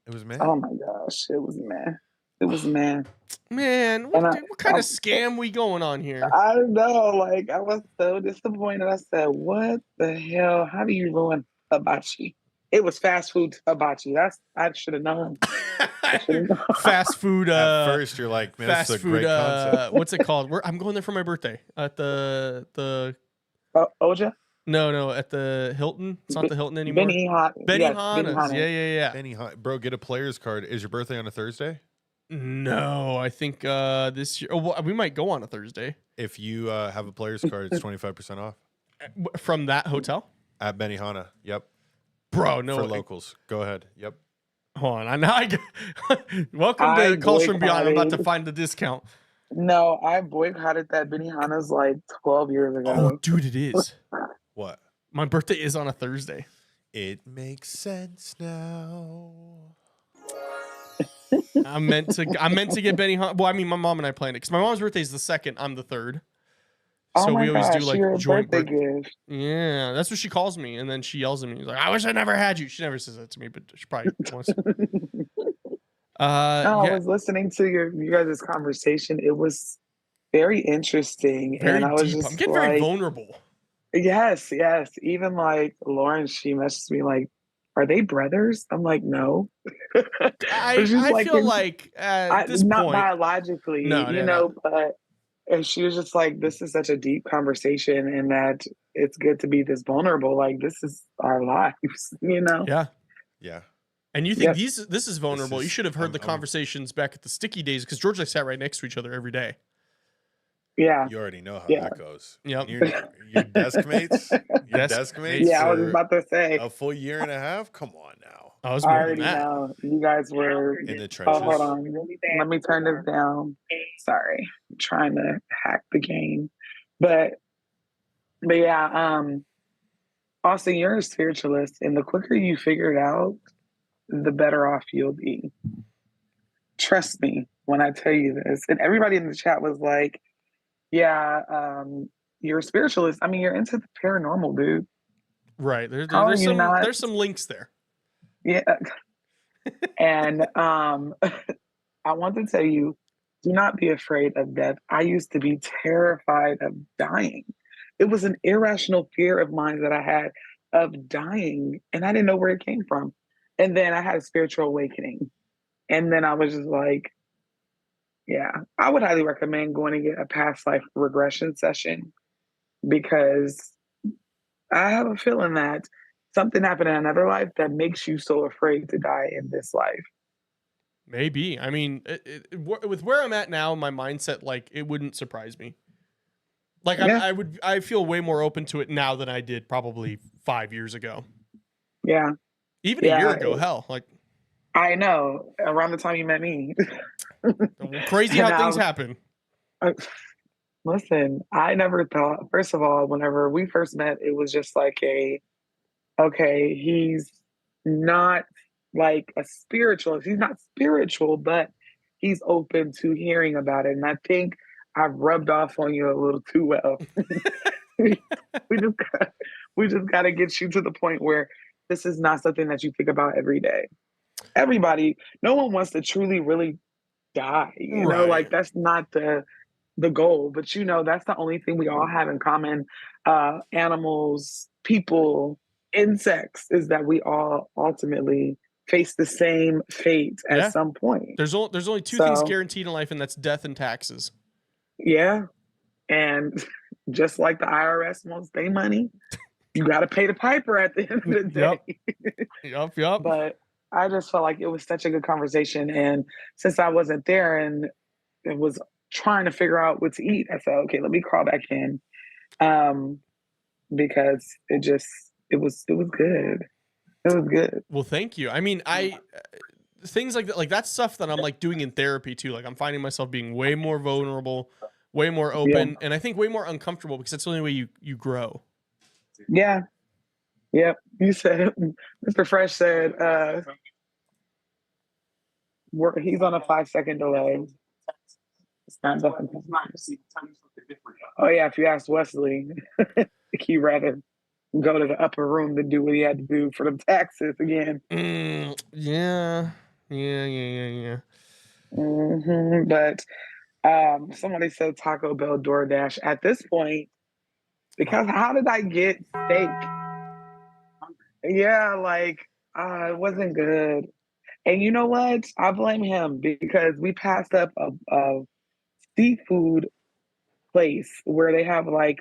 It was meh? Oh my gosh. It was meh. It was meh. Man, what kind of scam we going on here? I don't know. Like, I was so disappointed. I said, what the hell? How do you ruin hibachi? It was fast food hibachi. I should have known. Fast food. At first, you're like, man, this is a great concept. What's it called? I'm going there for my birthday at the Oja? No, at the Hilton. It's not the Hilton anymore. Benihana's. Yeah. Benihana. Bro, get a player's card. Is your birthday on a Thursday? No, I think this year. Oh, well, we might go on a Thursday. If you have a player's card, it's 25% off. From that hotel? At Benihana. Yep. Bro, no. For locals. Go ahead. Yep. Hold on. Welcome to Calls from Beyond. I'm about to find the discount. No, I boycotted that Benihana's like 12 years ago. Oh, dude, it is. What? My birthday is on a Thursday. It makes sense now. I'm meant to get Benihana. Well, I mean, my mom and I planned it because my mom's birthday is the 2nd. I'm the 3rd. So we always do like joint birthday gift. Yeah, that's what she calls me, and then she yells at me. She's like, "I wish I never had you." She never says that to me, but she probably wants. No, I Yeah, was listening to you guys' conversation. It was very interesting, very and I was deep. I'm just getting very like, vulnerable. yes, yes. Even like Lauren, she messaged me like, "Are they brothers?" I'm like, "No." But she's I like, feel like at this not point, biologically, no, yeah, no. but and she was just like, "This is such a deep conversation, and that it's good to be this vulnerable. Like, this is our lives." Yeah. Yeah. And you think Yep. this is vulnerable? You should have heard the conversations back at the Sticky days because George and I sat right next to each other every day. Yeah. You already know how Yeah. that goes. Yep. Your desk mates, Yeah, I was for about to say. a full year and a half. Come on now. I was I more than already that. know you guys were In the Oh, trenches. hold on. Let me turn this down. Sorry, I'm trying to hack the game, but yeah. Austin, you're a spiritualist, and the quicker you figure it out, the better off you'll be. Trust me when I tell you this. And everybody in the chat was like, "Yeah, you're a spiritualist. I mean, you're into the paranormal, dude. Right. How are you not?" There's some links there. Yeah. And I want to tell you, do not be afraid of death. I used to be terrified of dying. It was an irrational fear of mine that I had of dying, and I didn't know where it came from. And then I had a spiritual awakening. And then I was just like, yeah, I would highly recommend going to get a past life regression session because I have a feeling that something happened in another life that makes you so afraid to die in this life. Maybe. I mean, with where I'm at now, my mindset, like, it wouldn't surprise me. Like, Yeah. I feel way more open to it now than I did probably 5 years ago. Yeah. Even a year ago, hell, like. I know. Around the time you met me. Crazy how things happen. Listen, I never thought, first of all, whenever we first met, it was just like okay, he's not like a spiritualist. He's not spiritual, but he's open to hearing about it. And I think I've rubbed off on you a little too well. we just got to get you to the point where this is not something that you think about every day. Everybody, no one wants to truly, really die. You know, like that's not the goal. But that's the only thing we all have in common. Animals, people, insects, is that we all ultimately face the same fate at some point. There's only two things guaranteed in life, and that's death and taxes. Yeah. And just like the IRS wants their money, you got to pay the piper at the end of the day. Yep. But I just felt like it was such a good conversation. And since I wasn't there and it was trying to figure out what to eat, I said, okay, let me crawl back in. Because it was good. It was good. Well, thank you. I mean, things like that, that's stuff that I'm like doing in therapy too. Like I'm finding myself being way more vulnerable, way more open, and I think way more uncomfortable because that's the only way you grow. Yeah. Yep. You said, Mr. Fresh said, he's on a 5-second delay. Oh yeah, if you ask Wesley, he'd rather go to the upper room than do what he had to do for the taxes again. Yeah. But somebody said Taco Bell DoorDash. At this point, because how did I get steak? Yeah, like it wasn't good. And you know what? I blame him because we passed up a seafood place where they have like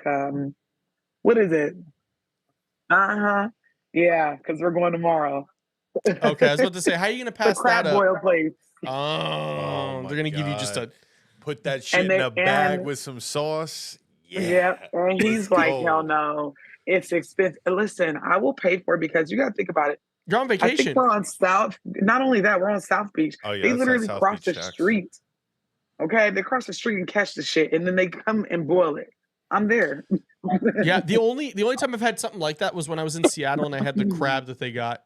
what is it? Yeah, because we're going tomorrow. Okay, I was about to say, how are you gonna pass the crab that up? boil place. Oh, they're gonna give you just a put that shit in a bag with some sauce. Yeah, and he's like, hell no, it's expensive. Listen, I will pay for it because you got to think about it. You're on vacation. I think we're on South. Not only that, we're on South Beach. Oh yeah, they literally cross the street. Okay, they cross the street and catch the shit, and then they come and boil it. I'm there. Yeah, the only time I've had something like that was when I was in Seattle and I had the crab that they got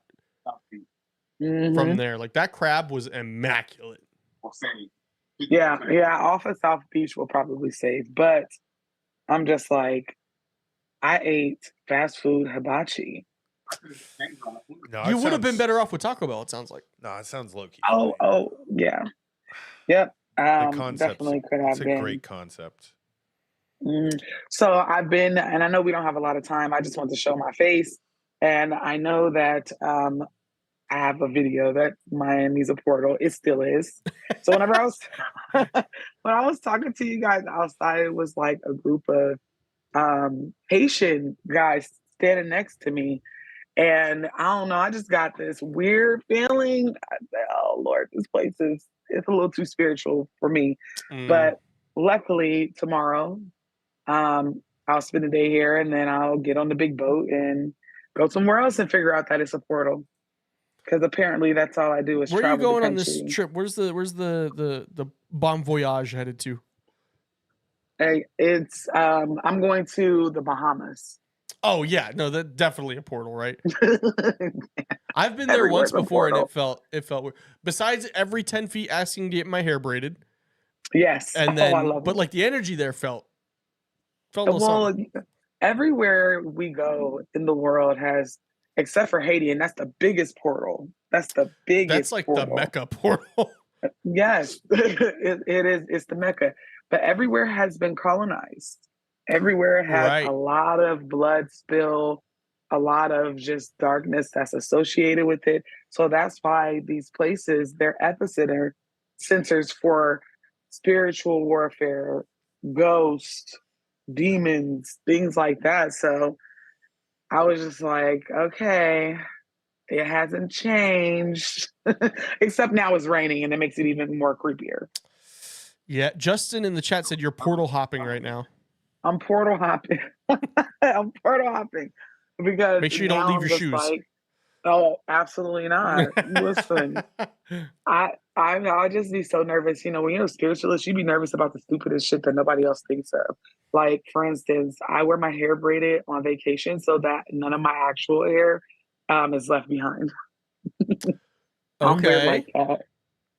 from there. Like that crab was immaculate. Yeah, off of South Beach will probably save, but I'm just like, I ate fast food hibachi. No, You it would have been sounds- better off with Taco Bell, it sounds like. No, it sounds low key. Oh, yeah. Yep. The concept. Definitely could have It's a been. great concept. So I've been, and I know we don't have a lot of time. I just want to show my face, and I know that I have a video that Miami's a portal. It still is. So whenever I was when I was talking to you guys outside, it was like a group of Haitian guys standing next to me. And I don't know, I just got this weird feeling. Oh Lord, this place it's a little too spiritual for me. But luckily tomorrow, I'll spend the day here and then I'll get on the big boat and go somewhere else and figure out that it's a portal. Because apparently that's all I do is Where are you travel going the on this country. trip? Where's the Bon Voyage headed to? Hey, it's I'm going to the Bahamas. Oh yeah, no, that definitely a portal, right? I've been there Everywhere's once a before, and portal. it felt weird. Besides every 10 feet asking to get my hair braided, Yes. and I then love but it. like the energy there felt a little Well, something. everywhere we go in the world has, except for Haiti, and that's the biggest portal. That's the biggest. That's like portal. the Mecca portal. Yes, it is. It's the Mecca, but everywhere has been colonized. Everywhere has Right. a lot of blood spill, a lot of just darkness that's associated with it. So that's why these places, they're epicenter centers for spiritual warfare, ghosts, demons, things like that. So I was just like, okay, it hasn't changed. Except now it's raining and it makes it even more creepier. Yeah, Justin in the chat said you're portal hopping right now. I'm portal hopping. I'm portal hopping because Make sure you don't leave I'm your just shoes. like, oh, absolutely not. Listen, I just be so nervous. You know, when you're a spiritualist, you be nervous about the stupidest shit that nobody else thinks of. Like, for instance, I wear my hair braided on vacation so that none of my actual hair is left behind. I'm weird like that.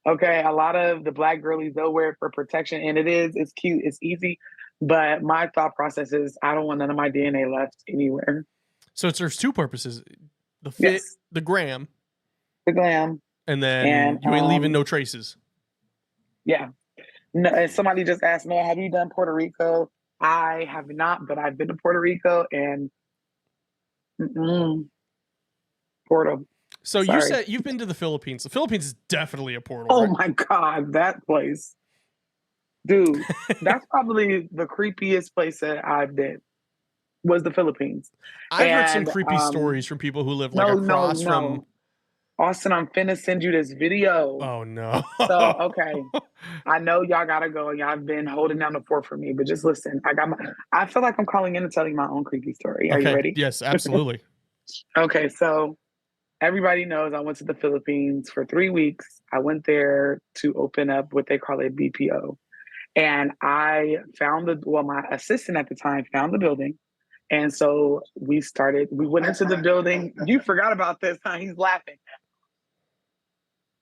Okay, a lot of the black girlies, they'll wear it for protection, and it's cute, it's easy. But my thought process is I don't want none of my DNA left anywhere. So it serves two purposes: the fit, Yes. the gram, The glam, and then and you ain't leaving no traces. yeah. No, and somebody just asked me, have you done Puerto Rico? I have not, but I've been to Puerto Rico and portal. So you Sorry. said you've been to the Philippines. The Philippines is definitely a portal. Oh right? my God, that place. Dude, that's probably the creepiest place that I've been, was the Philippines. I've heard some And, creepy stories from people who live like no, across from. Austin, I'm finna send you this video. Oh no. So, okay. I know y'all gotta go and y'all have been holding down the fort for me, but just listen. I feel like I'm calling in and telling my own creepy story. Are you ready? Yes, absolutely. Okay, so everybody knows I went to the Philippines for 3 weeks. I went there to open up what they call a BPO. And I found my assistant at the time found the building. And so we went into the building. You forgot about this, huh? He's laughing.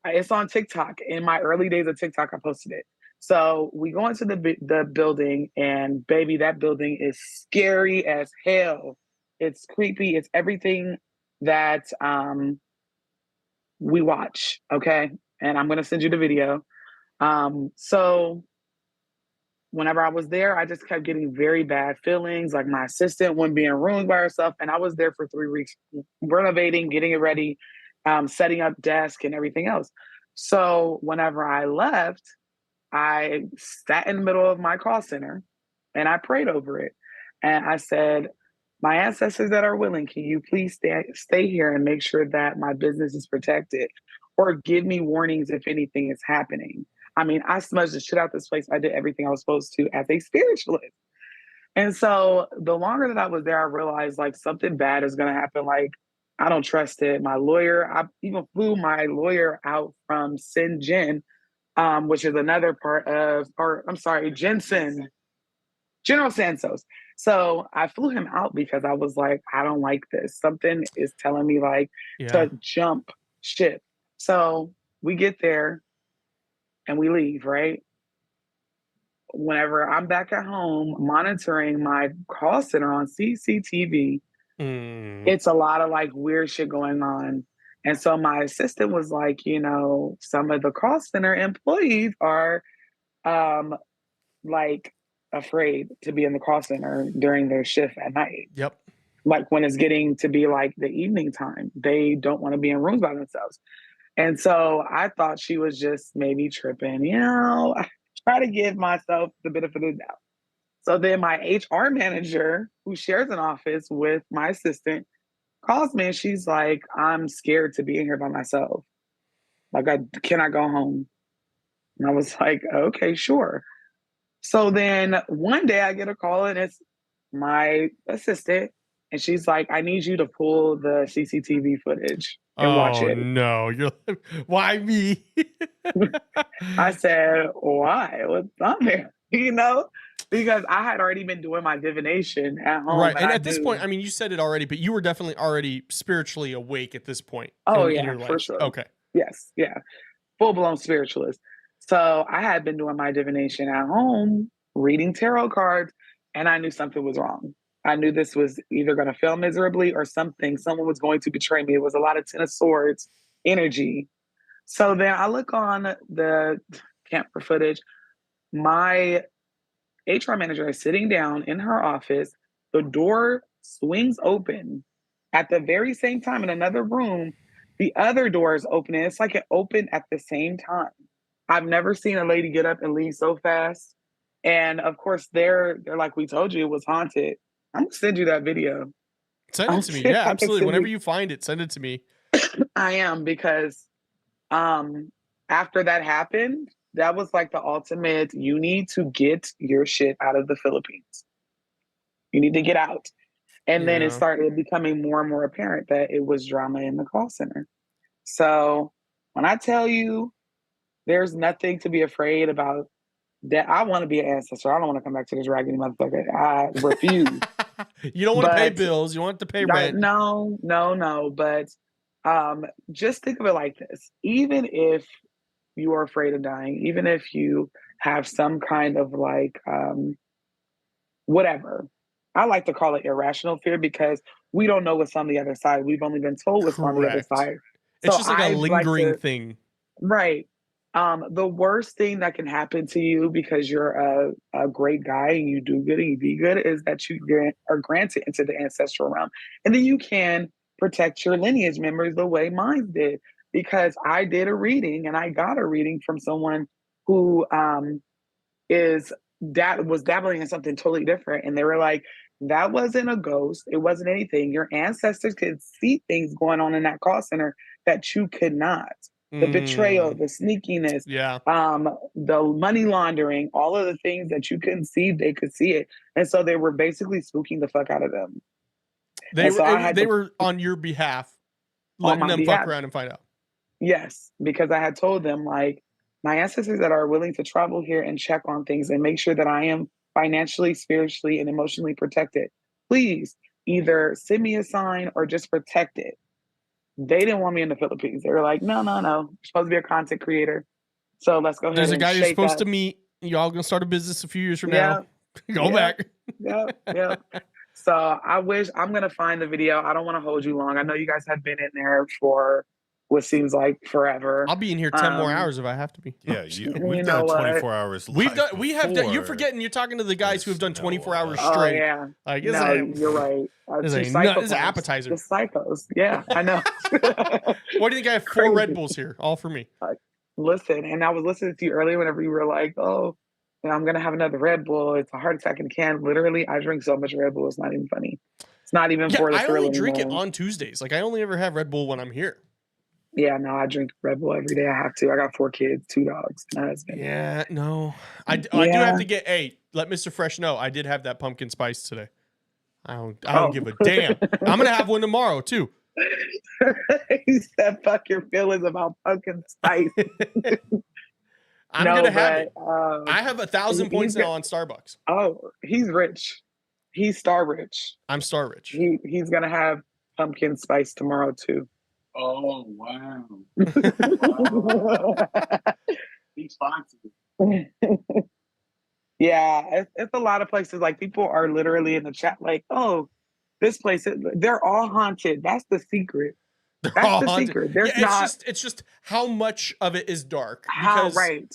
It's on TikTok. In my early days of TikTok, I posted it. So we go into the building, and baby, that building is scary as hell. It's creepy. It's everything that we watch. Okay, and I'm gonna send you the video. So whenever I was there, I just kept getting very bad feelings. Like my assistant wouldn't be in rooms by herself, and I was there for 3 weeks, renovating, getting it ready, setting up desk and everything else. So whenever I left, I sat in the middle of my call center and I prayed over it. And I said, my ancestors that are willing, can you please stay here and make sure that my business is protected, or give me warnings if anything is happening? I mean, I smudged the shit out this place. I did everything I was supposed to as a spiritualist. And so the longer that I was there, I realized like something bad is going to happen. Like, I don't trust it. My lawyer, I even flew my lawyer out from Shenzhen, which is another Jensen, General Santos. So I flew him out because I was like, I don't like this. Something is telling me like to jump ship. So we get there and we leave, right? Whenever I'm back at home monitoring my call center on CCTV, It's a lot of like weird shit going on. And so my assistant was like, you know, some of the call center employees are like afraid to be in the call center during their shift at night. Yep. Like when it's getting to be like the evening time, they don't want to be in rooms by themselves. And so I thought she was just maybe tripping, you know, I try to give myself the benefit of the doubt. So then my HR manager, who shares an office with my assistant, calls me and she's like, I'm scared to be in here by myself. Like, I cannot go home. And I was like, okay, sure. So then one day I get a call and it's my assistant. And she's like, I need you to pull the CCTV footage and watch it. No, you're like, why me? I said, why? What's on there? You know, because I had already been doing my divination at home. Right. And at this point, I mean, you said it already, but you were definitely already spiritually awake at this point. Oh, in yeah, your life. for sure. Okay. Yes. Yeah. Full blown spiritualist. So I had been doing my divination at home, reading tarot cards, and I knew something was wrong. I knew this was either going to fail miserably or something. Someone was going to betray me. It was a lot of Ten of Swords energy. So then I look on the camera footage. My HR manager is sitting down in her office. The door swings open. At the very same time, in another room, the other door is opening. It's like it opened at the same time. I've never seen a lady get up and leave so fast. And of course, they're like, we told you it was haunted. I'm gonna send you that video. Send it to me. Yeah, absolutely. Whenever you find it, send it to me. I am, because after that happened, that was like the ultimate, you need to get your shit out of the Philippines. You need to get out. And then it started becoming more and more apparent that it was drama in the call center. So when I tell you there's nothing to be afraid about, that I want to be an ancestor. I don't want to come back to this raggedy motherfucker. I refuse. You don't want to pay bills. You want to pay rent. No. But just think of it like this. Even if you are afraid of dying, even if you have some kind of like, whatever, I like to call it irrational fear, because we don't know what's on the other side. We've only been told what's on the other side. It's just like a lingering thing. Right. The worst thing that can happen to you, because you're a great guy and you do good and you be good, is that you are granted into the ancestral realm. And then you can protect your lineage members the way mine did. Because I did a reading and I got a reading from someone who was dabbling in something totally different. And they were like, that wasn't a ghost. It wasn't anything. Your ancestors could see things going on in that call center that you could not. The betrayal, the sneakiness, the money laundering, all of the things that you couldn't see, they could see it. And so they were basically spooking the fuck out of them. They were on your behalf, letting them fuck around and find out. Yes, because I had told them, like, my ancestors that are willing to travel here and check on things and make sure that I am financially, spiritually, and emotionally protected, please either send me a sign or just protect it. They didn't want me in the Philippines. They were like, no. You're supposed to be a content creator. So let's go ahead. There's a guy you're supposed to meet. Y'all gonna start a business a few years from now. Go back. Yeah. So I'm going to find the video. I don't want to hold you long. I know you guys have been in there for what seems like forever. I'll be in here 10 more hours if I have to be. Yeah, we've done 24 hours. We have done. You're forgetting. You're talking to the guys who have done 24 hours straight. Oh yeah, like, you're right. This is an appetizer. The psychos. Yeah, I know. Why do you think I have 4 Red Bulls here, all for me? Listen, and I was listening to you earlier whenever you were like, "Oh, I'm gonna have another Red Bull. It's a heart attack in a can." Literally, I drink so much Red Bull. It's not even funny. It's not even for the thrill. I only drink it on Tuesdays. Like, I only ever have Red Bull when I'm here. Yeah, no, I drink Red Bull every day. I have to. I got 4 kids, 2 dogs, and a husband. Yeah, no. I do have to get, let Mr. Fresh know, I did have that pumpkin spice today. I don't give a damn. I'm going to have one tomorrow, too. He said, fuck your feelings about pumpkin spice. I'm going to have it. I have 1,000 points now on Starbucks. Oh, he's rich. He's star rich. I'm star rich. He's going to have pumpkin spice tomorrow, too. Oh, wow. He's fancy. Yeah, it's a lot of places. Like, people are literally in the chat like, oh, this place, they're all haunted. That's the secret. They're That's all the haunted. secret. There's Yeah, not it's just how much of it is dark. how Because, right.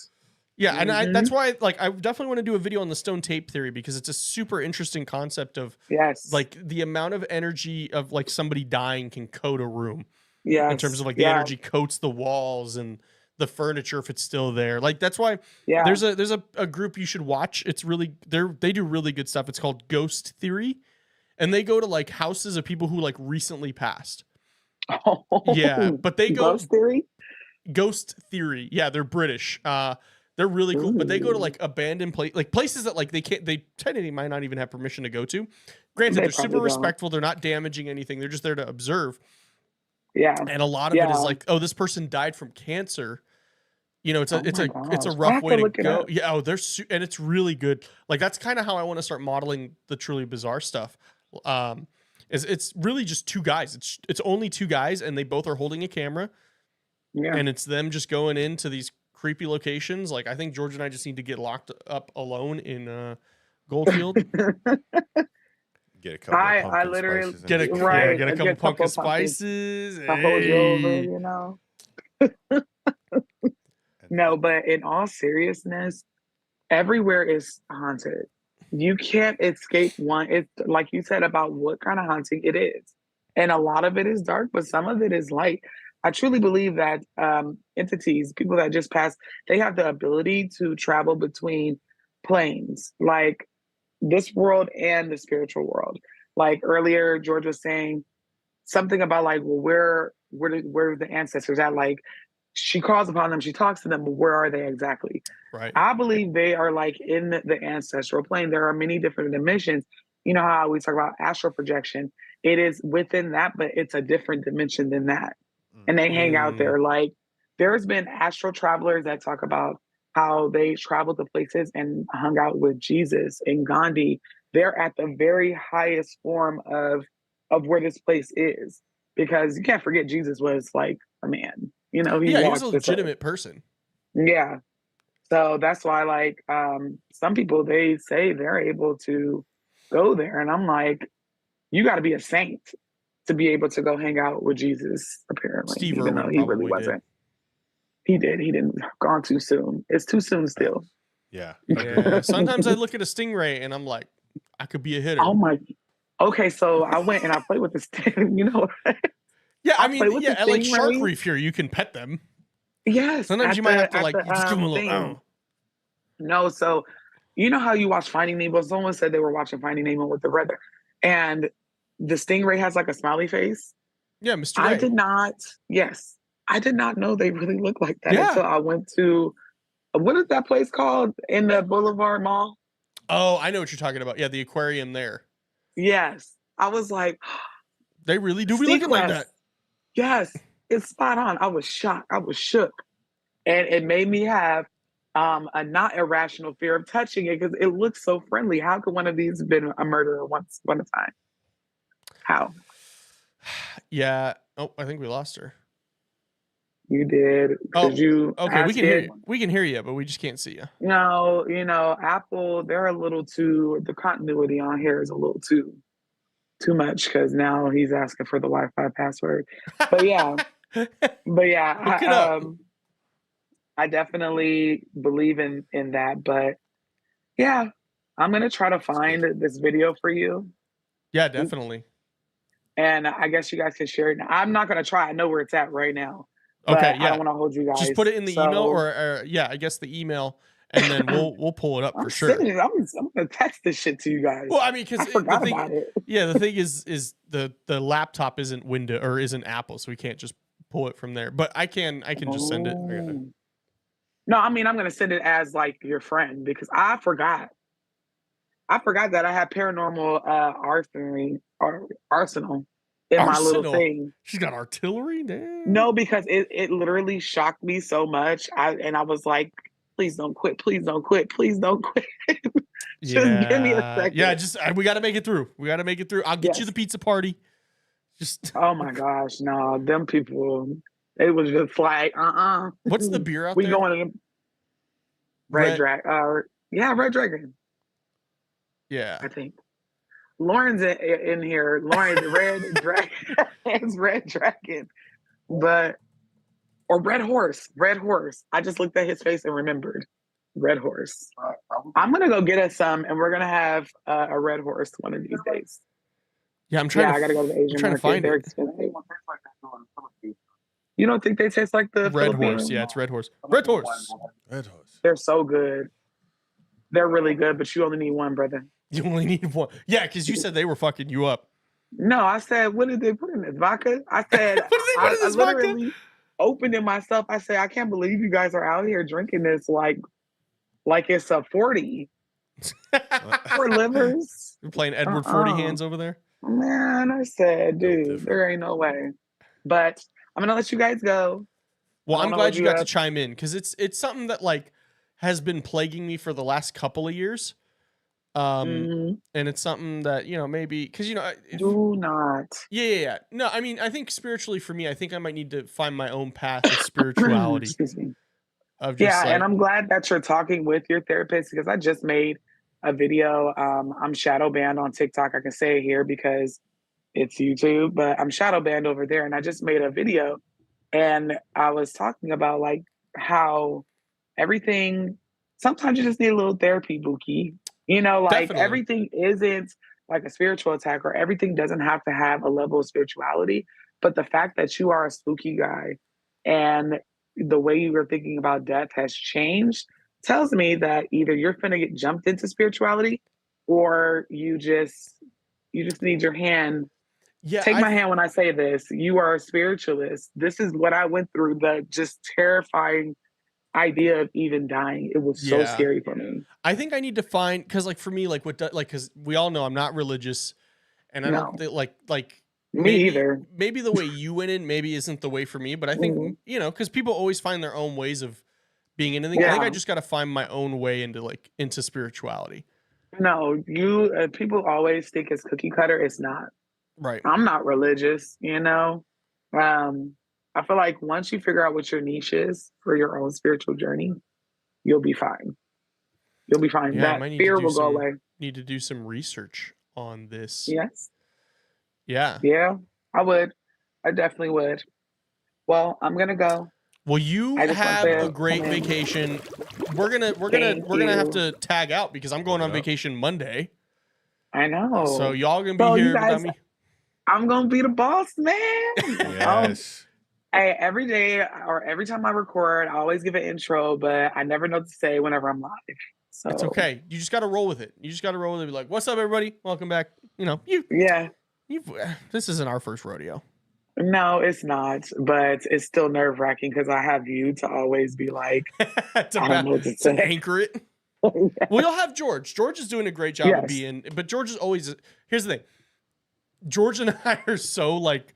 yeah, and that's why, like, I definitely want to do a video on the stone tape theory, because it's a super interesting concept of, Yes. like, the amount of energy of, like, somebody dying can coat a room. Yes. In terms of, like, the energy coats the walls and the furniture if it's still there. Like, that's why there's a group you should watch. It's really, they do really good stuff. It's called Ghost Theory, and they go to, like, houses of people who, like, recently passed. Oh, Yeah, but they go Ghost Theory. Ghost Theory. Yeah, they're British. They're really cool, but they go to, like, abandoned places that, like, they technically might not even have permission to go to. Granted, they're super respectful. They're not damaging anything. They're just there to observe. Yeah. And a lot of it is like, oh, this person died from cancer. You know, it's a rough way to go. Yeah, and it's really good. Like, that's kind of how I want to start modeling the truly bizarre stuff. It's really just two guys. It's only two guys, and they both are holding a camera. Yeah. And it's them just going into these creepy locations. Like, I think George and I just need to get locked up alone in Goldfield. Get a couple of pumpkin literally spices. Get a couple pumpkin spices. I hold you over, you know. No, but in all seriousness, everywhere is haunted. You can't escape one. It's like you said about what kind of haunting it is. And a lot of it is dark, but some of it is light. I truly believe that entities, people that just passed, they have the ability to travel between planes, like this world and the spiritual world. Like earlier, George was saying something about like, well, where are the ancestors at? Like, she calls upon them, she talks to them, but where are they exactly? Right. I believe they are like in the ancestral plane. There are many different dimensions. You know how we talk about astral projection? It is within that, but it's a different dimension than that. And they hang out there. Like, there's been astral travelers that talk about how they traveled to places and hung out with Jesus and Gandhi. They're at the very highest form of where this place is, because you can't forget Jesus was like a man. You know, he was a legitimate person. Yeah. So that's why, like, some people, they say they're able to go there. And I'm like, you got to be a saint to be able to go hang out with Jesus, apparently. Steve even Irwin though he really wasn't. He did. He didn't. Gone too soon. It's too soon still. Yeah. Sometimes I look at a stingray and I'm like, I could be a hitter. Oh my. Okay, so I went and I played with the sting. You know what? Yeah, I mean, yeah, at like Shark Reef here, you can pet them. Yes. Sometimes you might have to like just give them a little. Oh. No, so you know how you watch Finding Nemo? Someone said they were watching Finding Nemo with their brother, and the stingray has like a smiley face. Yeah, Mr. Ray. I did not know they really look like that until I went to, what is that place called in the Boulevard Mall? Oh, I know what you're talking about. Yeah, the aquarium there. Yes. I was like, they really do be looking like that. Yes, it's spot on. I was shocked. I was shook. And it made me have a not irrational fear of touching it, because it looks so friendly. How could one of these have been a murderer once upon a time? How? Yeah. Oh, I think we lost her. You did. Oh, you okay. We can hear you, but we just can't see you. No, you know, Apple, they're a little too, the continuity on here is a little too much, because now he's asking for the Wi-Fi password. But yeah, I definitely believe in that. But yeah, I'm gonna try to find this video for you. Yeah, definitely. And I guess you guys can share it. I'm not gonna try. I know where it's at right now. Okay, yeah. I don't want to hold you guys. Just put it in the email, or yeah, I guess the email, and then we'll pull it up for sure. I'm gonna text this shit to you guys. Well, I mean, because the thing about it. Yeah, the thing is the laptop isn't Windows or isn't Apple, so we can't just pull it from there. But I can just send it. No, I mean, I'm gonna send it as like your friend, because I forgot that I had paranormal arsenal in my little thing. She's got artillery. Damn. No, because it literally shocked me so much. I was like, please don't quit. Please don't quit. Please don't quit. Just give me a second. Yeah, we got to make it through. I'll get you the pizza party. Just. Oh my gosh, no, them people. It was just like, What's the beer out there? We going to Red Dragon. Yeah, Red Dragon. Yeah, I think. Lauren's in here. Lauren's Red Dragon. It's Red Dragon. Or Red Horse. Red Horse. I just looked at his face and remembered. Red Horse. I'm going to go get us some, and we're going to have a Red Horse one of these days. Yeah, I'm trying. I got to go to the Asian market. They're expensive. You don't think they taste like the Red Filipino? Horse? Yeah, it's Red Horse. Red Horse. Red Horse. They're so good. They're really good, but you only need one, brother. You only need one. Yeah, because you said they were fucking you up. No, I said, what did they put in this vodka? I said, What did they put in this I literally opened it myself. I said, I can't believe you guys are out here drinking this like it's a 40. For livers. You're playing Edward 40 hands over there? Man, I said, dude, there ain't no way. But I'm going to let you guys go. Well, I'm glad you got to chime in because it's something that like has been plaguing me for the last couple of years. And it's something that, you know, maybe because, you know, do not. Yeah. No, I mean, I think spiritually for me, I think I might need to find my own path of spirituality. Excuse me. Of just and I'm glad that you're talking with your therapist because I just made a video. I'm shadow banned on TikTok. I can say it here because it's YouTube, but I'm shadow banned over there. And I just made a video and I was talking about like how everything, sometimes you just need a little therapy, Buki. You know, like Definitely. Everything isn't like a spiritual attack or everything doesn't have to have a level of spirituality. But the fact that you are a spooky guy and the way you were thinking about death has changed tells me that either you're going to get jumped into spirituality or you just need your hand. Yeah, Take my hand when I say this. You are a spiritualist. This is what I went through, the just terrifying idea of even dying. It was so scary for me. I think I need to find, because like for me, like because we all know I'm not religious and I don't think like me either. Maybe the way you went in maybe isn't the way for me, but I think, you know, because people always find their own ways of being in anything. I think I just got to find my own way into spirituality. No, people always think it's cookie cutter. It's not. Right. I'm not religious, you know. I feel like once you figure out what your niche is for your own spiritual journey, you'll be fine. You'll be fine. Yeah, that fear will go away. Need to do some research on this. Yes. Yeah. Yeah, I would. I definitely would. Well, I'm gonna go. Well, you have a great vacation. We're gonna have to tag out because I'm going on vacation Monday. I know. So y'all gonna be here without me. I'm gonna be the boss, man. Yes. Hey, every day or every time I record, I always give an intro, but I never know what to say whenever I'm live. So it's okay. You just got to roll with it. You just got to roll with it. Be like, "What's up, everybody? Welcome back." You know, this isn't our first rodeo. No, it's not, but it's still nerve wracking because I have you to always be like, to anchor it. Well, you'll have George. George is doing a great job of being, but George is always. Here's the thing. George and I are so like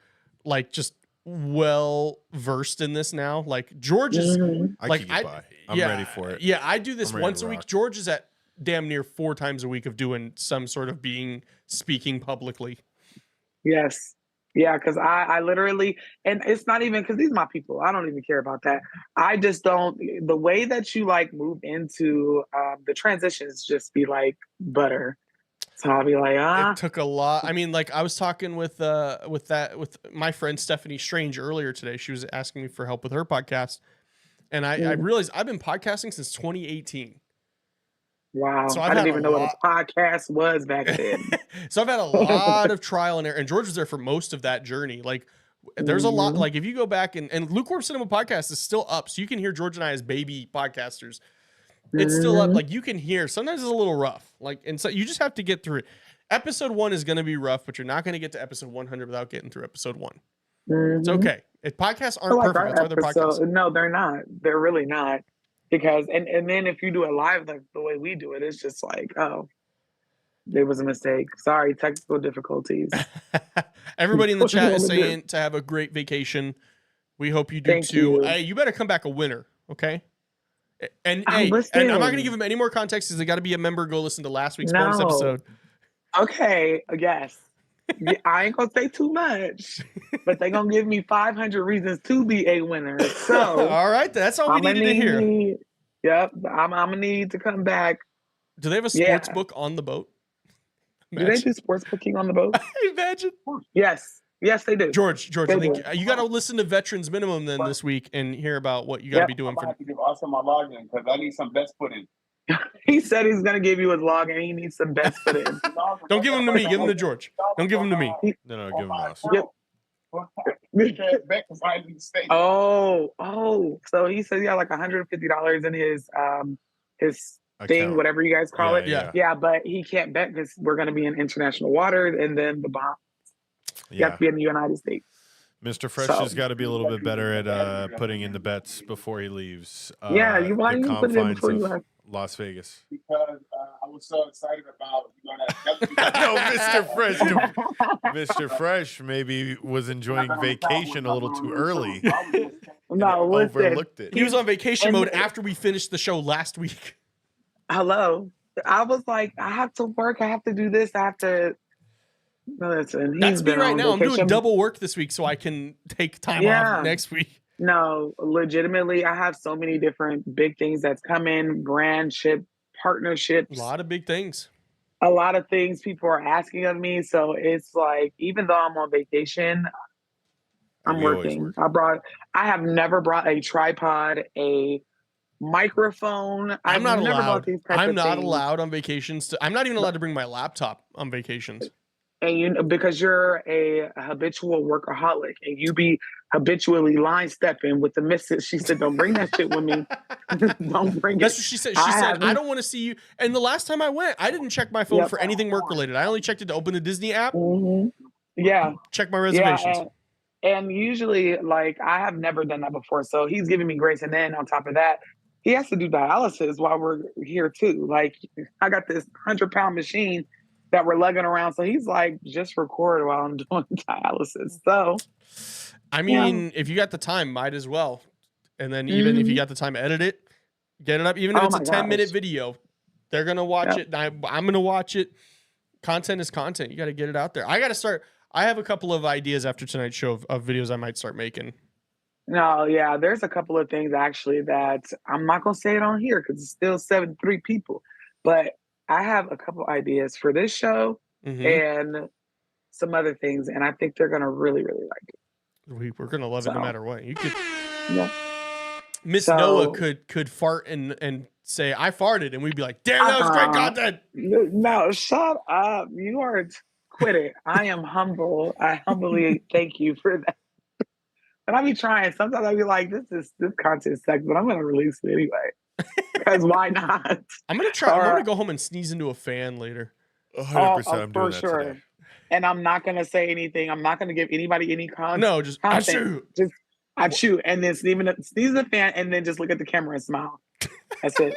just well versed in this now. Like George is like I'm ready for it. Yeah, I do this once a week. George is at damn near 4 times a week of doing some sort of speaking publicly. Yes. Yeah, because I literally, and it's not even because these are my people. I don't even care about that. I just don't. The way that you like move into the transitions just be like butter. So I'll be like, It took a lot. I mean, like I was talking with my friend Stephanie Strange earlier today. She was asking me for help with her podcast, and I realized I've been podcasting since 2018. Wow. So I didn't even know what a podcast was back then. So I've had a lot of trial and error, and George was there for most of that journey. Like there's a lot, like if you go back and Lukewarm Cinema Podcast is still up. So you can hear George and I as baby podcasters. It's still up. Like you can hear, sometimes it's a little rough. Like, and so you just have to get through it. Episode 1 is going to be rough, but you're not going to get to episode 100 without getting through episode 1. It's okay. If podcasts aren't perfect, that's why they're podcasts. No, they're not. They're really not. Because and then if you do it live like the way we do it, it's just like, oh, there was a mistake. Sorry, technical difficulties. Everybody in the chat is saying to have a great vacation. We hope you do too. Hey, you better come back a winner, okay? And I'm not going to give them any more context because they got to be a member. Go listen to last week's bonus episode. Okay, yes. I ain't gonna say too much, but they're gonna give me 500 reasons to be a winner. So all right, that's all we needed to hear. Yep, I'm gonna need to come back. Do they have a sports book on the boat? Do they do sports booking on the boat? Imagine. Yes. Yes, they do. George, They I think do. you got to listen to Veterans Minimum then this week and hear about what you got to be doing I'm gonna for. have to give Austin my login because I need some bets put in. He said he's going to give you his log and he needs some bets put in. Don't give him to me. Give him to George. Don't give him to me. No, give him us. Oh. So he said he had like $150 in his thing, Account. whatever you guys call it. Yeah. Yeah, but he can't bet because we're going to be in international waters and then the Bahamas. You have Yeah. to be in the United States. Mr. Fresh So- has got to be a little bit better at putting in the bets before he leaves. Why the you put it in confines before you of left? Las Vegas. Because I was so excited about No, Mr. Fresh. Mr. Fresh maybe was enjoying vacation a little too early. No, listen. Overlooked it. He was on vacation And- mode after we finished the show last week. Hello. I was like, I have to work. I have to do this. I have to. Listen, he's That's me been right on now. I'm doing vacation. double work this week so I can take time off next week. No, legitimately, I have so many different big things that's coming, brandship, partnerships. A lot of big things. A lot of things people are asking of me. So it's like, even though I'm on vacation, I'm We always working. work. I have never brought a tripod, a microphone. I'm not never brought allowed. these types I'm of not things. allowed on vacations. I'm not even allowed to bring my laptop on vacations. And because you're a habitual workaholic and you be habitually line stepping with the missus. She said, don't bring that shit with me. Don't bring That's it. what she said. She said, I don't want to see you. And the last time I went, I didn't check my phone Yep. for anything work related. I only checked it to open the Disney app, Yeah. check my reservations. And usually, like, I have never done that before. So he's giving me grace. And then on top of that, he has to do dialysis while we're here too. Like, I got this 100-pound machine that we're lugging around. So he's like, just record while I'm doing dialysis. So, I mean, if you got the time, might as well. And then even if you got the time, edit it, get it up. Even if Oh it's a my 10-minute gosh. video, they're going to watch Yep. it. I'm going to watch it. Content is content. You got to get it out there. I got to start. I have a couple of ideas after tonight's show of videos I might start making. no, yeah, there's a couple of things actually that I'm not going to say it on here because it's still 73 people. But I have a couple ideas for this show and some other things. And I think they're going to really, really like it. We're going to love it no matter what. You could. Yeah. Miss So- Noah could fart and say, I farted. And we'd be like, damn, that was great content. No, shut up. You are quit it. I am humble. I humbly thank you for that. And I be trying. Sometimes I be like, this content sucks, but I'm gonna release it anyway. Because why not? I'm gonna try. I'm gonna go home and sneeze into a fan later. 100%. I'm doing for that sure. today. And I'm not gonna say anything. I'm not gonna give anybody any content. No, just content. Just I shoot and then sneeze in the fan and then just look at the camera and smile. That's it.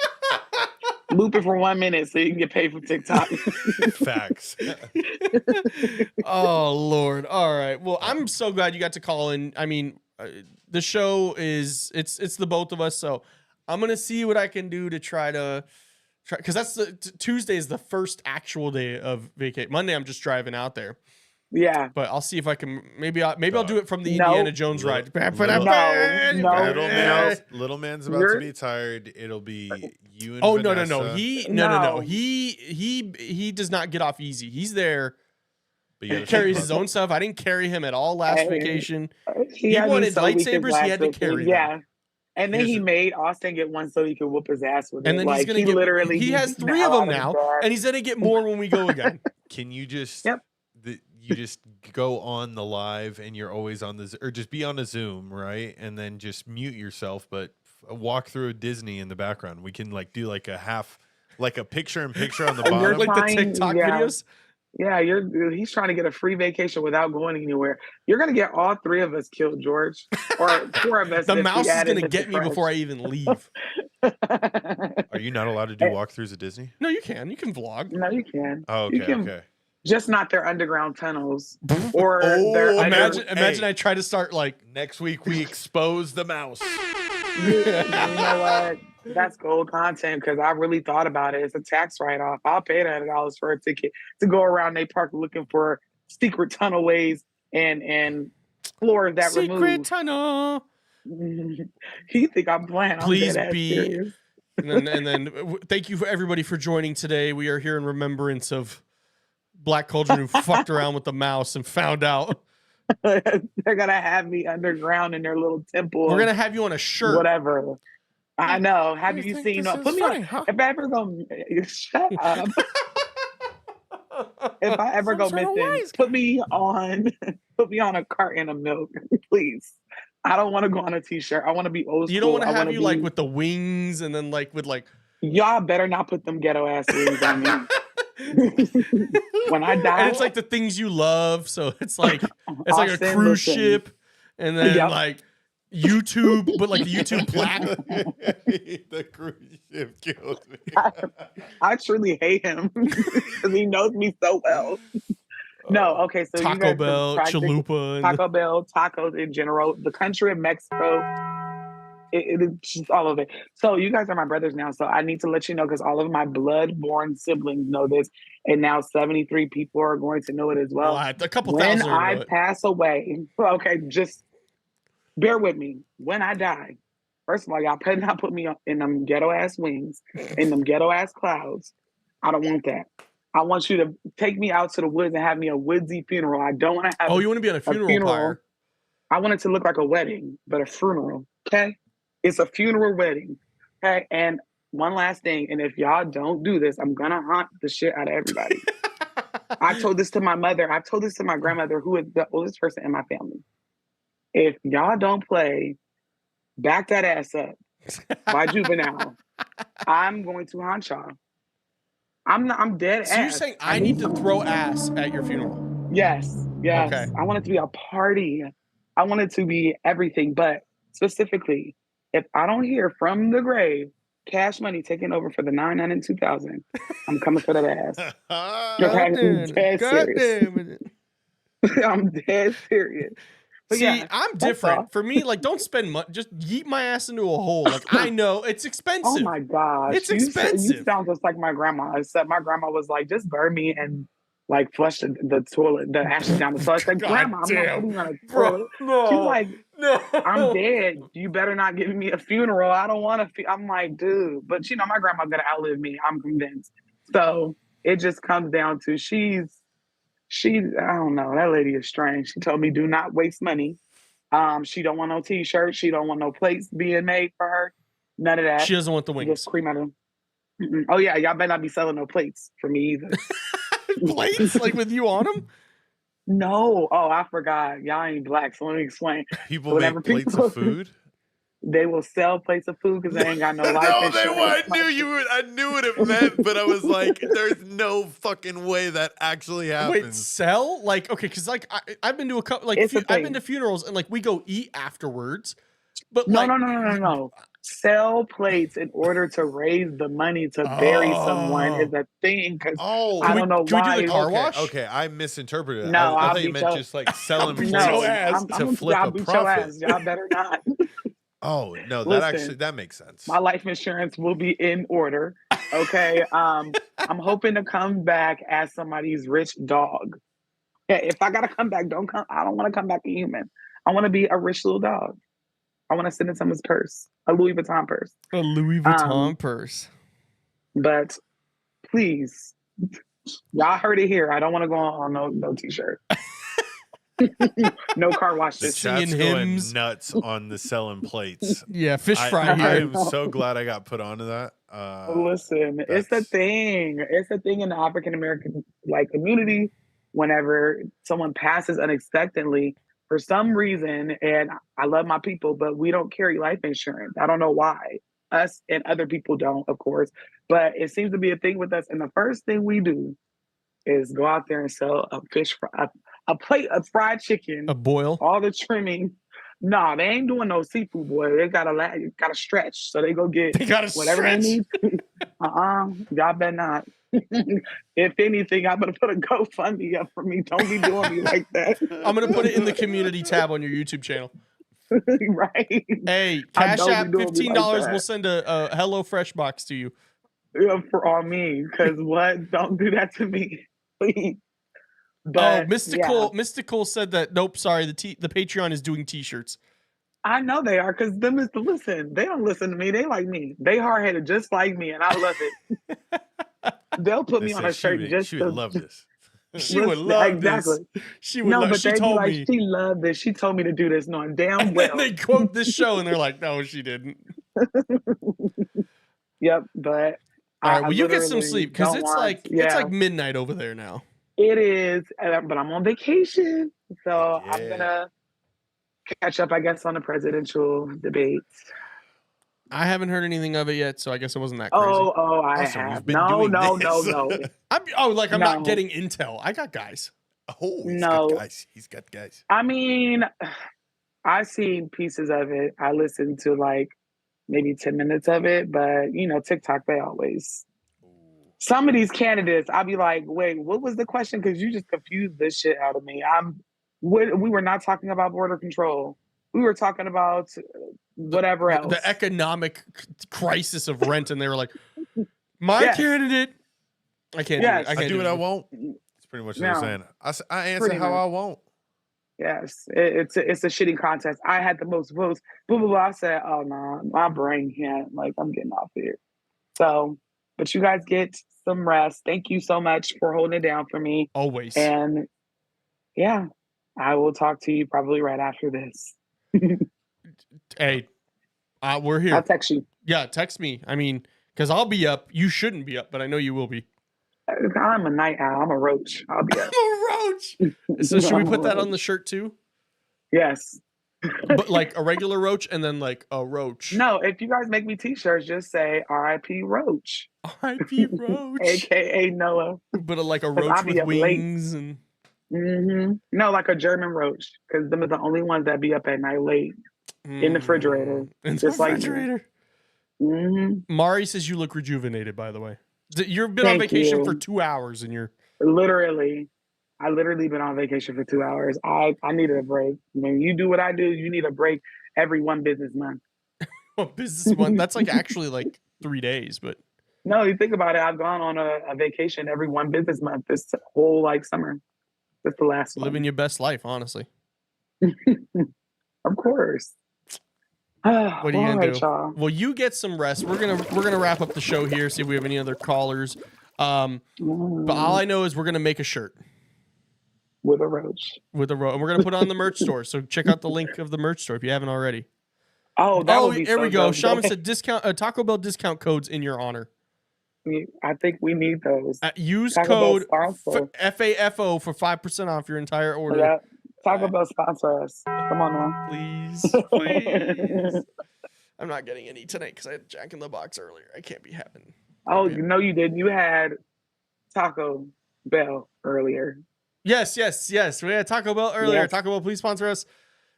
Loop it for 1 minute so you can get paid for TikTok. Facts. Oh Lord! All right. Well, I'm so glad you got to call in. I mean, the show is it's the both of us. So I'm gonna see what I can do to try because that's Tuesday is the first actual day of vacation. Monday I'm just driving out there. Yeah. But I'll see if I can. Maybe I'll do it from the No. Indiana Jones ride. Little man's about to be tired. It'll be you and Oh Vanessa. no! He does not get off easy. He's there. But you He gotta carries take his own stuff. I didn't carry him at all last vacation. He had me wanted so weak his lightsabers. He last had to vacation. carry them. Yeah. And then Here's he the- made Austin get one so he could whoop his ass with it. And then like, he's gonna he get. literally He has beat the 3 of hell them out now, his dad. and he's gonna get more when we go again. Can you just Yep. you just go on the live and you're always on the or just be on a Zoom, right? And then just mute yourself, but walk through a Disney in the background. We can like do like a half, like a picture in picture on the And you're bottom, like the TikTok videos. Yeah, he's trying to get a free vacation without going anywhere. You're gonna get all 3 of us killed, George, or 4 of us. The if we mouse is added gonna Mr. get me Fresh. before I even leave. Are you not allowed to do walkthroughs at Disney? No, you can. You can vlog. No, you can. Oh, You okay, can- okay. Just not their underground tunnels or their Imagine I try to start like Next week we expose the mouse. You know what? That's gold content because I really thought about it. It's a tax write-off. I'll pay $100 for a ticket to go around they park looking for secret tunnel ways and floors that secret remove. tunnel. You think I'm playing? Please I'm dead ass be. serious. And then thank you for everybody for joining today. We are here in remembrance of black cauldron who fucked around with the mouse and found out. They're gonna have me underground in their little temple. We're gonna have you on a shirt. Whatever. I know. Have you seen? Put me on. Huh? If I ever go, shut up. If I ever go missing, put me on a carton of milk, please. I don't want to go on a t-shirt. I want to be old school. You don't want to have you like with the wings and then like with like. Y'all better not put them ghetto ass wings on me. When I die, and it's like the things you love. So it's like like a cruise ship, and then like YouTube, but like the YouTube plaque. The cruise ship kills me. I truly hate him because he knows me so well. No, okay, so Taco you guys Bell, chalupa, Taco Bell, tacos in general, the country of Mexico. It is just all of it. So you guys are my brothers now. So I need to let you know because all of my blood-born siblings know this, and now 73 people are going to know it as well. A couple when thousand. I pass away, okay, just bear with me. When I die, first of all, y'all better not put me in them ghetto ass wings, in them ghetto ass clouds. I don't want that. I want you to take me out to the woods and have me a woodsy funeral. I don't want to have. Oh, you want to be on a funeral pyre? I want it to look like a wedding, but a funeral. Okay. It's a funeral wedding. Okay. And one last thing. And if y'all don't do this, I'm going to haunt the shit out of everybody. I told this to my mother. I told this to my grandmother, who is the oldest person in my family. If y'all don't play Back That Ass Up by Juvenile, I'm going to haunt y'all. I'm dead so ass. You're saying I need to throw ass at your funeral? Yes. Okay. I want it to be a party. I want it to be everything. But specifically, if I don't hear from the grave, Cash Money taking over for the 900 and 2000, I'm coming for that ass. I'm dead serious. I'm dead serious. But see, yeah, I'm different. For me, like, don't spend money. Just yeet my ass into a hole. Like, I know it's expensive. Oh my gosh, it's expensive. You sound just like my grandma. Except my grandma was like, just burn me and like flush the toilet, the ashes down the toilet. I said, Grandma, I'm not putting on a toilet. No, she's like, no, I'm dead. You better not give me a funeral. I don't want to. I'm like, dude, but you know, my grandma's gonna outlive me. I'm convinced. So it just comes down to she. I don't know. That lady is strange. She told me, do not waste money. She don't want no t-shirts. She don't want no plates being made for her. None of that. She doesn't want the wings. Just cream out of them. Oh yeah, y'all better not be selling no plates for me either. Plates? Like with you on them? No. Oh, I forgot. Y'all ain't black, so let me explain. People make plates of food? They will sell plates of food because they ain't got no life insurance. I knew what it meant, but I was like, there's no fucking way that actually happens. Wait, sell? Like, okay, because like I've been to a couple, like I've been to funerals and like we go eat afterwards. But no. Sell plates in order to raise the money to bury someone is a thing. Because I don't know why. Can we do the car wash? Okay, I misinterpreted it. No, I thought you meant just like selling plates to flip a profit. Y'all better not. Oh no, Listen, that makes sense. My life insurance will be in order. Okay. I'm hoping to come back as somebody's rich dog. Yeah, if I gotta come back, don't come. I don't want to come back a human. I want to be a rich little dog. I want to sit in someone's purse, a Louis Vuitton purse. A Louis Vuitton purse. But please, y'all heard it here. I don't want to go on no t-shirt. No car wash. The chat's going nuts on the selling plates. Yeah, fish fry here. I am so glad I got put onto that. Listen, it's the thing. It's the thing in the African American community. Whenever someone passes unexpectedly, for some reason, and I love my people, but we don't carry life insurance. I don't know why. Us and other people don't, of course, but it seems to be a thing with us. And the first thing we do is go out there and sell a fish fry. A plate of fried chicken, a boil, all the trimming. Nah, they ain't doing no seafood, boy. They gotta stretch, so they go get whatever they need. Y'all better not. If anything, I'm gonna put a GoFundMe up for me. Don't be doing me like that. I'm gonna put it in the community tab on your YouTube channel. Right. Hey, Cash App $15. We'll send a HelloFresh box to you. Yeah, for all me, because what? Don't do that to me, please. But, Mystical said that. Nope, sorry. The Patreon is doing t-shirts. I know they are because them is to listen. They don't listen to me. They like me. They hard headed just like me, and I love it. They'll put me on a shirt she would love this. She would love exactly. this. She would. But She they'd be told like, me. she loved this. She told me to do this, knowing damn And well. then they quote this show, and they're like, "No, she didn't." Yep, but All right, I well, you get some literally sleep because don't it's want- like it's like midnight over there now. It is, but I'm on vacation, so I'm Yeah. gonna catch up, I guess, on the presidential debates. I haven't heard anything of it yet, so I guess it wasn't that crazy. I Awesome, have. you've been No, doing no, this. no. I'm No. not getting intel. I got guys. Oh, he's No. got guys. He's got guys. I mean, I've seen pieces of it. I listened to like maybe 10 minutes of it, but you know, TikTok, they always. Some of these candidates, I'll be like, wait, what was the question? Because you just confused this shit out of me. We were not talking about border control. We were talking about whatever else. The economic crisis of rent, and they were like, "My candidate." I can't do it. I can't do what I it. want. It's pretty much what No. they're saying. I answer Pretty how much. I want. Yes, it's a shitty contest. I had the most votes. Blah blah blah. I said, "Oh no, my brain can't. Like, I'm getting off here." So, but you guys get some rest. Thank you so much for holding it down for me. Always. And yeah, I will talk to you probably right after this. Hey, we're here. I'll text you. Yeah, text me. I mean, because I'll be up. You shouldn't be up, but I know you will be. I'm a night owl. I'm a roach. I'll be up. A roach. So should we put that on the shirt too? Yes. But like a regular roach and then like a roach. No, if you guys make me t-shirts, just say R.I.P. Roach. R.I.P. Roach. AKA Noah. But like a 'Cause roach I'll be with up late. wings and. No, like a German roach, because them are the only ones that be up at night late in the refrigerator. In the just refrigerator. Like Mari says you look rejuvenated, by the way. You've been on Thank vacation you. for 2 hours and you're. I literally been on vacation for 2 hours. I needed a break. When you do what I do, you need a break every one business month. Business one. That's like actually like 3 days, but. No, you think about it. I've gone on a vacation every one business month this whole like summer. That's the last one. Living your best life, honestly. Of course. What are you gonna do? Y'all. Well, you get some rest. We're gonna wrap up the show here. See if we have any other callers. But all I know is we're gonna make a shirt with a roach. And we're gonna put it on the merch store. So check out the link of the merch store if you haven't already. Oh, that would be here so we go. dope. Shaman said discount Taco Bell discount codes in your honor. I think we need those. Use Taco code Bell sponsor. FAFO for 5% off your entire order. Yeah. Taco Bell sponsor us. Come on now. Please. I'm not getting any tonight because I had Jack in the Box earlier. I can't be having. Oh, no, you didn't. You had Taco Bell earlier. Yes. We had Taco Bell earlier. Yes. Taco Bell, please sponsor us.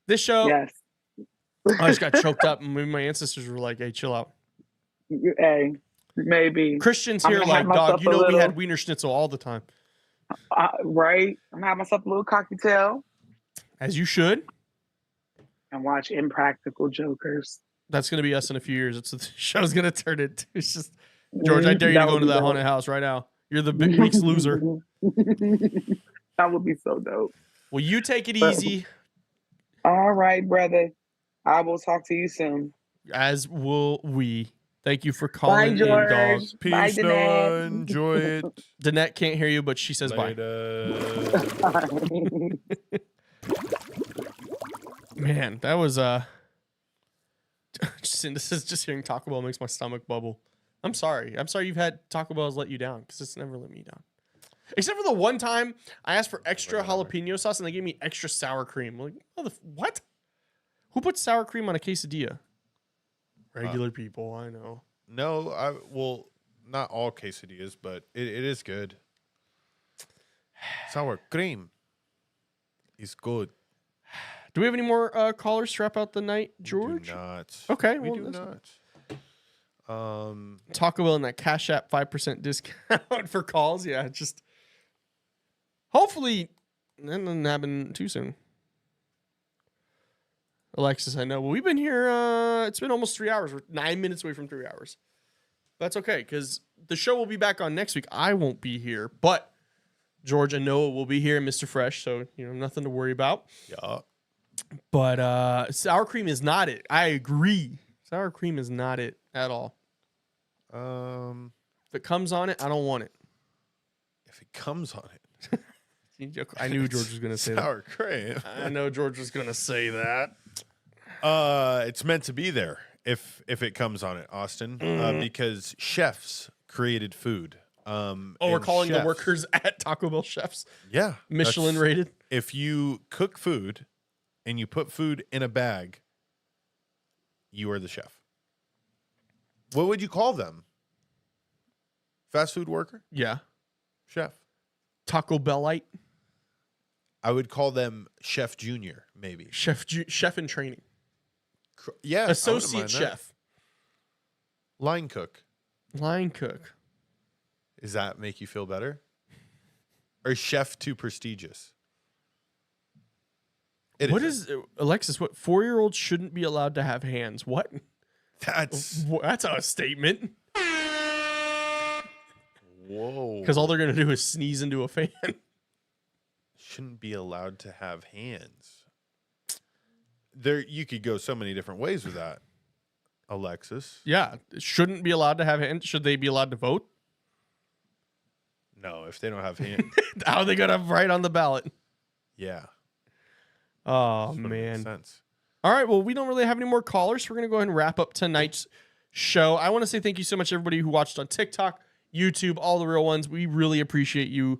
This show. Yes. I just got choked up, and my ancestors were like, "Hey, chill out." Hey, maybe. Christians I'm here gonna like, have myself dog, you a know we little- had Wiener Schnitzel all the time. Right? I'm gonna have myself a little cocktail As you should. and watch Impractical Jokers. That's going to be us in a few years. It's what the show's going to turn into. It's just, George, I dare you to go into that haunted house right now. You're the big week's loser. That would be so dope. Well, you take it easy. All right, brother. I will talk to you soon. As will we. Thank you for calling in, George. dog. Peace, Bye, Noah. Danette. Enjoy it. Danette can't hear you, but she says bye. Man, that was just hearing Taco Bell makes my stomach bubble. I'm sorry you've had Taco Bell's let you down, because it's never let me down. Except for the one time I asked for extra jalapeno sauce and they gave me extra sour cream. I'm like, what? Who puts sour cream on a quesadilla? Regular people, I know. No, well, not all quesadillas, but it is good. Sour cream is good. Do we have any more callers to wrap out the night, George? We do not. Okay, we well, do that's- not. Taco Bell and that Cash App 5% discount for calls. Yeah, just hopefully that doesn't happen too soon. Alexis, I know. Well, we've been here. It's been almost 3 hours. We're 9 minutes away from 3 hours. That's okay, because the show will be back on next week. I won't be here, but George and Noah will be here, and Mr. Fresh. So nothing to worry about. Yeah. But sour cream is not it. I agree. Sour cream is not it at all. If it comes on it, I don't want it. If it comes on it. I knew George was going to say Sour cream. that. I know George was going to say that. It's meant to be there if it comes on it, Austin, because chefs created food. We're calling the workers at Taco Bell chefs. Yeah, Michelin rated. If you cook food and you put food in a bag, you are the chef. What would you call them? Fast food worker? Yeah. Chef. Taco Bellite. I would call them Chef Junior, maybe. Chef in training. Yeah. Associate chef. Line cook. Line cook. Does that make you feel better? Or chef too prestigious? What is Alexis? What 4-year-olds shouldn't be allowed to have hands? What? That's a statement. Whoa. Because all they're gonna do is sneeze into a fan. Shouldn't be allowed to have hands. You could go so many different ways with that, Alexis. Yeah, shouldn't be allowed to have hands. Should they be allowed to vote? No, if they don't have hands. How are they gonna write on the ballot? Yeah. Oh man. Sense. All right. Well, we don't really have any more callers. So we're gonna go ahead and wrap up tonight's show. I want to say thank you so much, everybody who watched on TikTok, YouTube, all the real ones. We really appreciate you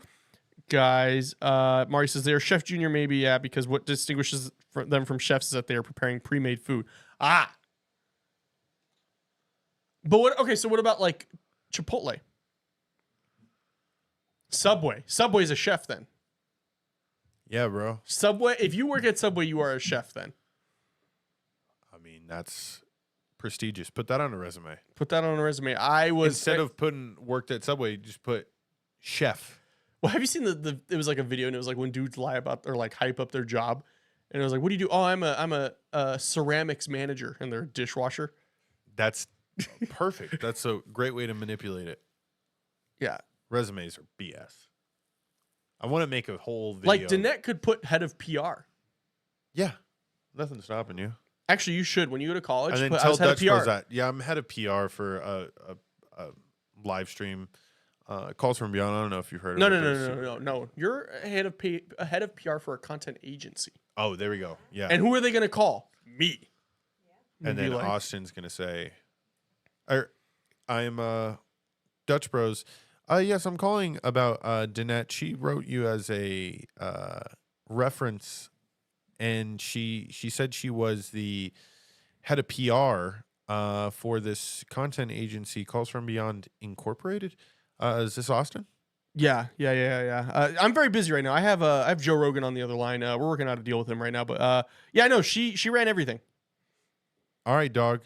guys. Mari says they're Chef Junior, maybe, yeah, because what distinguishes them from chefs is that they are preparing pre-made food. But what? Okay, so what about like Chipotle? Subway's a chef then. Yeah, bro. Subway, if you work at Subway, you are a chef then. I mean, that's prestigious. Put that on a resume. Put that on a resume. Instead of putting worked at Subway, you just put chef. Well, have you seen it was like a video and it was like when dudes lie about or like hype up their job. And it was like, what do you do? Oh, I'm a ceramics manager, and they're a dishwasher. That's perfect. That's a great way to manipulate it. Yeah. Resumes are BS. I want to make a whole video. Like Danette could put head of PR. Yeah. Nothing's stopping you. Actually, you should. When you go to college, and then put tell head Dutch of PR. Bros that. Yeah, I'm head of PR for a live stream. Calls from Beyond. I don't know if you've heard of it. No. You're a head of PR for a content agency. Oh, there we go. Yeah. And who are they going to call? Me. Yeah. And then Austin's going to say, I'm Dutch Bros. Yes, I'm calling about Danette. She wrote you as a reference, and she said she was the head of PR for this content agency, Calls from Beyond Incorporated. Is this Austin? Yeah. I'm very busy right now. I have Joe Rogan on the other line. We're working out a deal with him right now, but yeah, no, she ran everything. All right, dog.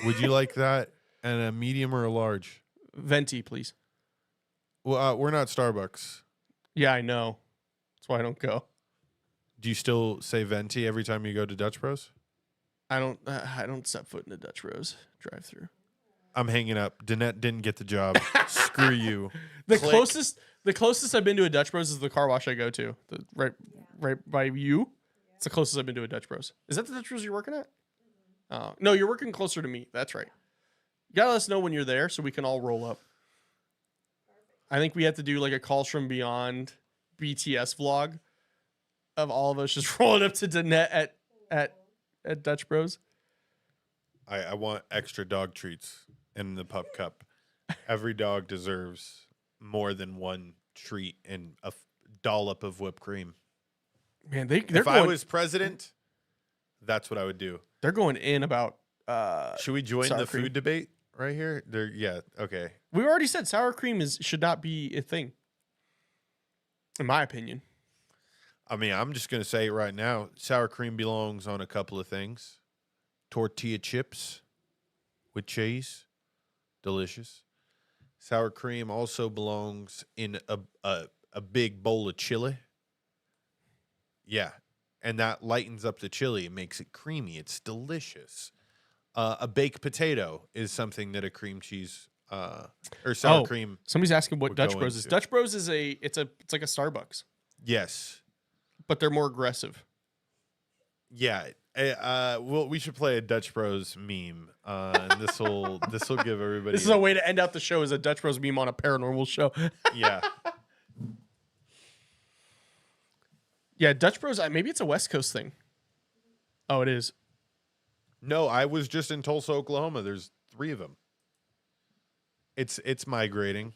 Would you like that? And a medium or a large? Venti, please. Well, we're not Starbucks. Yeah, I know. That's why I don't go. Do you still say venti every time you go to Dutch Bros? I don't step foot in the Dutch Bros drive-through. I'm hanging up. Danette didn't get the job. Screw you. The closest I've been to a Dutch Bros is the car wash I go to. Right by you. It's the closest I've been to a Dutch Bros. Is that the Dutch Bros you're working at? Oh, no, you're working closer to me. That's right. You gotta let us know when you're there so we can all roll up. I think we have to do like a Calls from Beyond BTS vlog of all of us just rolling up to Danette at Dutch Bros. I want extra dog treats in the pup cup. Every dog deserves more than one treat and a dollop of whipped cream. Man, if I was president, that's what I would do. They're going in about. Should we join the food debate right here? Yeah. Okay. We already said sour cream should not be a thing, in my opinion. I mean, I'm just gonna say it right now. Sour cream belongs on a couple of things. Tortilla chips with cheese, delicious. Sour cream also belongs in a big bowl of chili. Yeah, and that lightens up the chili. It makes it creamy. It's delicious. A baked potato is something that a cream cheese or sour cream. Somebody's asking what Dutch Bros is. Dutch Bros is it's like a Starbucks. Yes, but they're more aggressive. Yeah. We should play a Dutch Bros meme. And this will give everybody. This is a way to end out the show as a Dutch Bros meme on a paranormal show. Yeah. Yeah, Dutch Bros. Maybe it's a West Coast thing. Oh, it is. No, I was just in Tulsa, Oklahoma. There's 3 of them. It's migrating.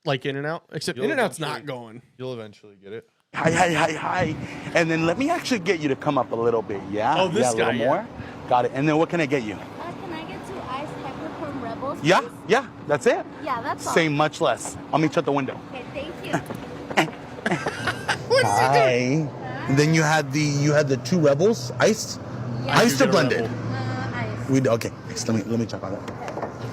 Like In-N-Out? Except In-N-Out's not going. You'll eventually get it. Hi. And then let me actually get you to come up a little bit, yeah? Oh, this guy, a little more. Got it. And then what can I get you? Can I get 2 iced peppercorn rebels? Yeah, that's it. Yeah, that's all. Same, much less. I'll meet you at the window. Okay, thank you. Hi. And then you had the 2 rebels, iced? Yeah. Iced or blended? Iced. Okay, let me check on that.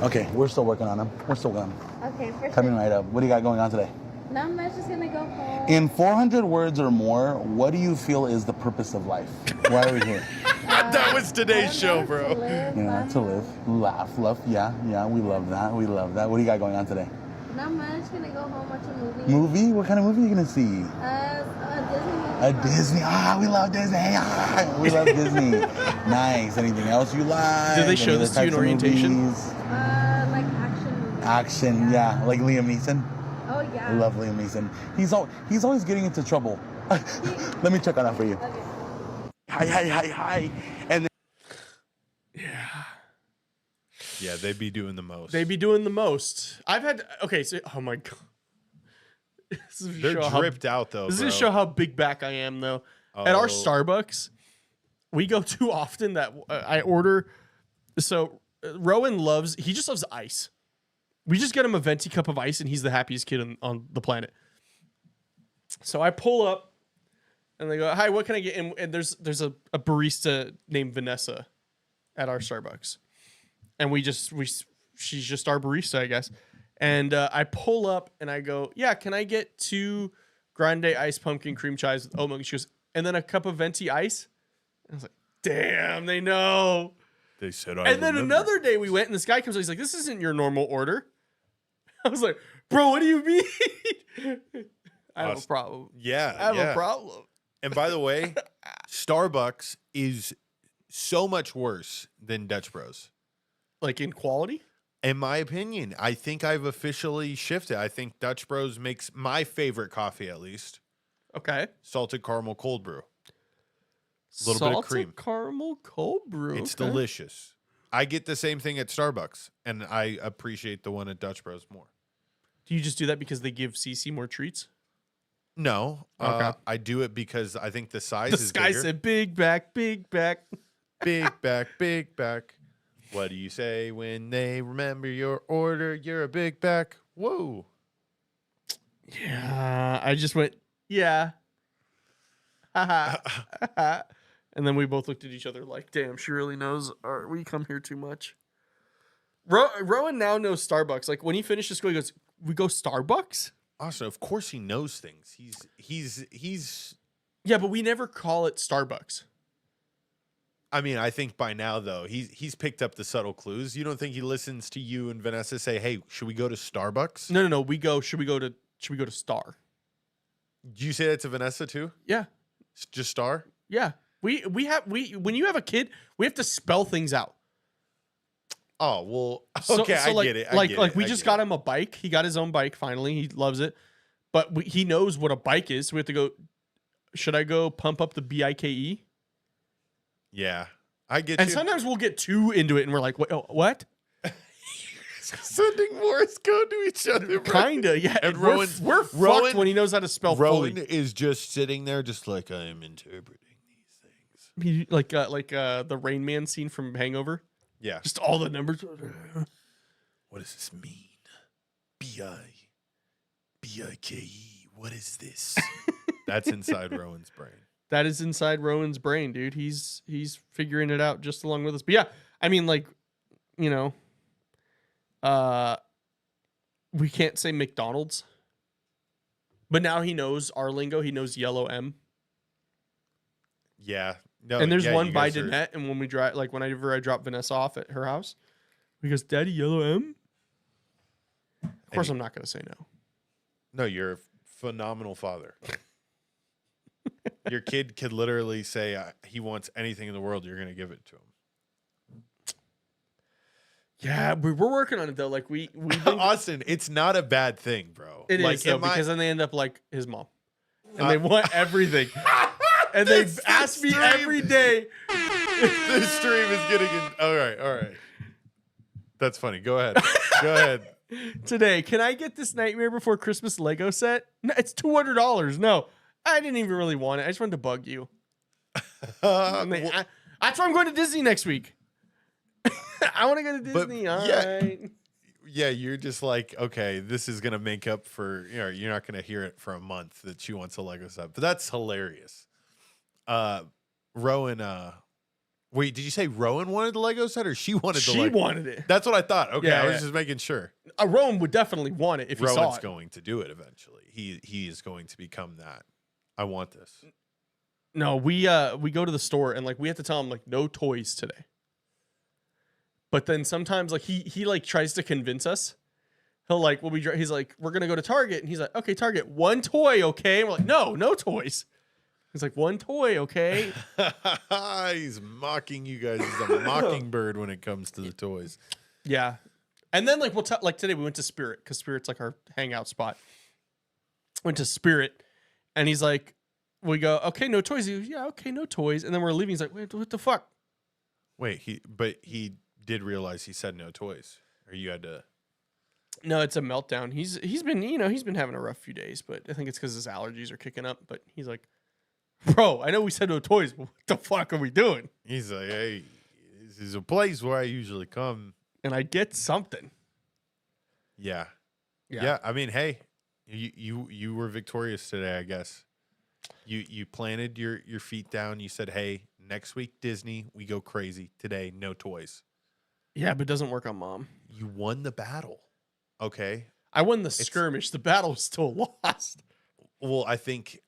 Okay, we're still working on them. Okay, for Coming right up. What do you got going on today? Not much, just gonna go home. In 400 words or more, what do you feel is the purpose of life? Why are we here? That was today's show, bro. To live, laugh, love. Yeah, we love that. What do you got going on today? Not much, gonna go home, watch a movie. Movie? What kind of movie are you gonna see? A Disney movie. A Disney. We love Disney. We love Disney. Nice. Anything else you like? Did they show this to you in orientation? Like action movies. Action, yeah. Like Liam Neeson. Oh yeah. I love Liam Neeson. He's always getting into trouble. Let me check on that for you. Okay. Hi. And Yeah. Yeah, they'd be doing the most. I've had oh my god. They're dripped out though. This is bro. to show how big back I am though. At our Starbucks, we go too often that I order. So Rowan he just loves ice. We just get him a venti cup of ice and he's the happiest kid on the planet. So I pull up and they go, "Hi, what can I get?" And there's a barista named Vanessa at our Starbucks. And she's just our barista, I guess. And I pull up and I go, "Yeah, can I get 2 grande iced pumpkin cream chives with oat milk?" And she goes, "And then a cup of venti ice?" And I was like, "Damn, they know." They said, and then another day we went and this guy comes, he's like, "This isn't your normal order." I was like, "Bro, what do you mean?" I have a problem. Yeah, I have a problem. And by the way, Starbucks is so much worse than Dutch Bros. Like in quality? In my opinion, I think I've officially shifted. I think Dutch Bros makes my favorite coffee, at least. Okay. Salted caramel cold brew. A little bit of cream. Salted caramel cold brew. It's okay. delicious. I get the same thing at Starbucks, and I appreciate the one at Dutch Bros more. Do you just do that because they give CC more treats? No. Okay. I do it because I think the size The is guy bigger. said, "Big back, big back." Big back, big back. What do you say when they remember your order? You're a big back. Whoa. Yeah. I just went, "Yeah." And then we both looked at each other like, "Damn, she really knows we come here too much." Rowan now knows Starbucks. Like when he finishes school, he goes, "We go Starbucks?" Austin, of course he knows things. He's Yeah, but we never call it Starbucks. I mean, I think by now though, he's picked up the subtle clues. You don't think he listens to you and Vanessa say, "Hey, should we go to Starbucks?" No. Should we go to Star? Do you say that to Vanessa too? Yeah. It's just Star? Yeah. We when you have a kid, we have to spell things out. Oh, well, So- okay, so I like, get it. We just got him a bike. He got his own bike finally. He loves it. But he knows what a bike is. So we have to go, should I go pump up the BIKE? Yeah. I get And you. sometimes we'll get too into it and we're like, what? Sending Morse code to each other. Bro. Kinda, yeah. And we're fucked when he knows how to spell Rowan fully. is just sitting there just like, I am interpreting these things. Like the Rain Man scene from Hangover. Yeah. Just all the numbers. What does this mean? B-I-K-E. What is this? That's inside Rowan's brain. That is inside Rowan's brain, dude. He's figuring it out just along with us. But yeah, I mean, like, you know, we can't say McDonald's. But now he knows our lingo. He knows yellow M. Yeah. No, And there's yeah, one you by guys are- Danette, and when we drive, like whenever I drop Vanessa off at her house, he goes, "Daddy, yellow M." Of course, I'm not gonna say no. No, you're a phenomenal father. Your kid could literally say he wants anything in the world. You're going to give it to him. Yeah, we're working on it though. Like we've been, Austin, it's not a bad thing, bro. it like, is though, am I- because then they end up like his mom, and they want everything. and they ask me every day. This stream is getting in. All right. That's funny. Go ahead. Today, can I get this Nightmare Before Christmas Lego set? No, it's $200. No, I didn't even really want it. I just wanted to bug you. That's why I'm going to Disney next week. I want to go to Disney. All right. Yeah, you're just like, okay, this is gonna make up for, you're not gonna hear it for a month that she wants a Lego set, but that's hilarious. Rowan, wait, did you say Rowan wanted the Lego set or she wanted the Lego? She wanted it. That's what I thought. Okay, Yeah, I was just making sure. Rowan would definitely want it if he saw Rowan's it. going to do it eventually. He is going to become that. I want this. No, we go to the store and like we have to tell him like no toys today. But then sometimes like he like tries to convince us. He'll like he's like we're gonna go to Target and he's like okay Target, one toy, okay, and we're like no toys. He's like one toy, okay. He's mocking you guys. He's a mockingbird when it comes to the toys. Yeah, and then like like today we went to Spirit because Spirit's like our hangout spot. Went to Spirit, and he's like, we go okay no toys. He goes, yeah okay no toys, and then we're leaving. He's like wait what the fuck? Wait he did realize he said no toys, or you had to. No, it's a meltdown. He's been having a rough few days, but I think it's because his allergies are kicking up. But he's like, bro, I know we said no toys, but what the fuck are we doing? He's like, hey, this is a place where I usually come, and I get something. Yeah. I mean, hey, you were victorious today, I guess. You planted your feet down. You said, hey, next week Disney, we go crazy. Today, no toys. Yeah, but it doesn't work on Mom. You won the battle. Okay. I won the skirmish. The battle is still lost. Well, I think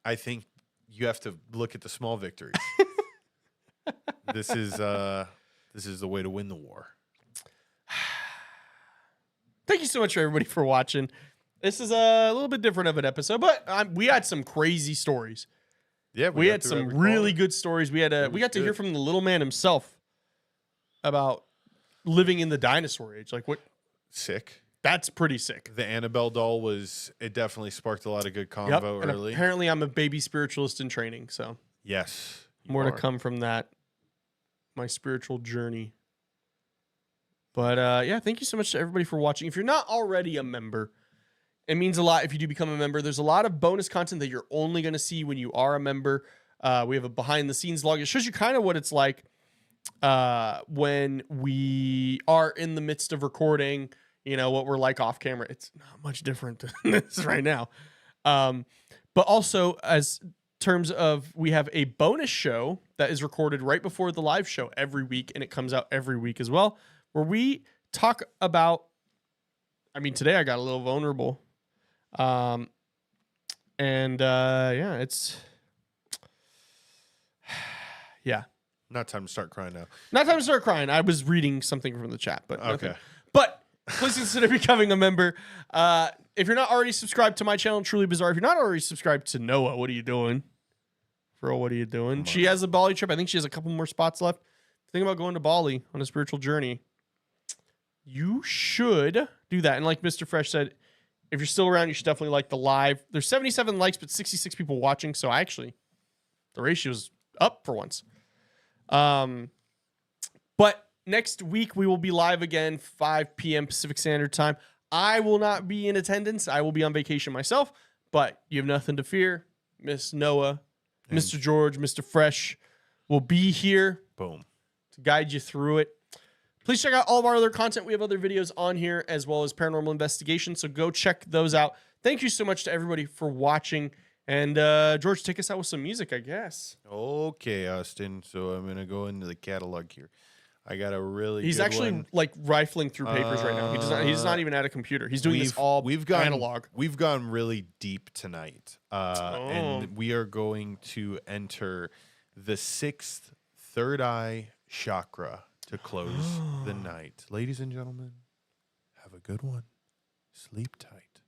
you have to look at the small victories. This is the way to win the war. Thank you so much, everybody, for watching. This is a little bit different of an episode, but we had some crazy stories. Yeah, we had some really good stories. We got to hear from the little man himself about living in the dinosaur age. Like what? Sick. That's pretty sick. The Annabelle doll it definitely sparked a lot of good convo early. Apparently I'm a baby spiritualist in training, so yes. More to come from that. My spiritual journey. But yeah, thank you so much to everybody for watching. If you're not already a member, it means a lot if you do become a member. There's a lot of bonus content that you're only going to see when you are a member. We have a behind the scenes log. It shows you kind of what it's like when we are in the midst of recording, what we're like off camera. It's not much different than this right now. But also as terms of, we have a bonus show that is recorded right before the live show every week. And it comes out every week as well, where we talk about, today I got a little vulnerable. Yeah, it's, yeah. Not time to start crying now. Not time to start crying. I was reading something from the chat, but okay. Nothing. But please consider becoming a member. If you're not already subscribed to my channel, Truly Bizarre, if you're not already subscribed to Noah, what are you doing? Bro, what are you doing? She has a Bali trip. I think she has a couple more spots left. Think about going to Bali on a spiritual journey. You should do that. And like Mr. Fresh said, if you're still around, you should definitely like the live. There's 77 likes, but 66 people watching. So actually, the ratio's up for once. But next week we will be live again, 5 p.m. Pacific Standard Time. I will not be in attendance. I will be on vacation myself, but you have nothing to fear. Miss Noah, Mr. George, Mr. Fresh will be here. Boom. To guide you through it. Please check out all of our other content. We have other videos on here as well as Paranormal Investigation, so go check those out. Thank you so much to everybody for watching. And George, take us out with some music, I guess. Okay, Austin. So I'm gonna go into the catalog here. I got a really. He's good actually one. like rifling through papers right now. He's not even at a computer. He's doing this all analog. We've gone really deep tonight, and we are going to enter the 6th third eye chakra to close the night. Ladies and gentlemen, have a good one. Sleep tight.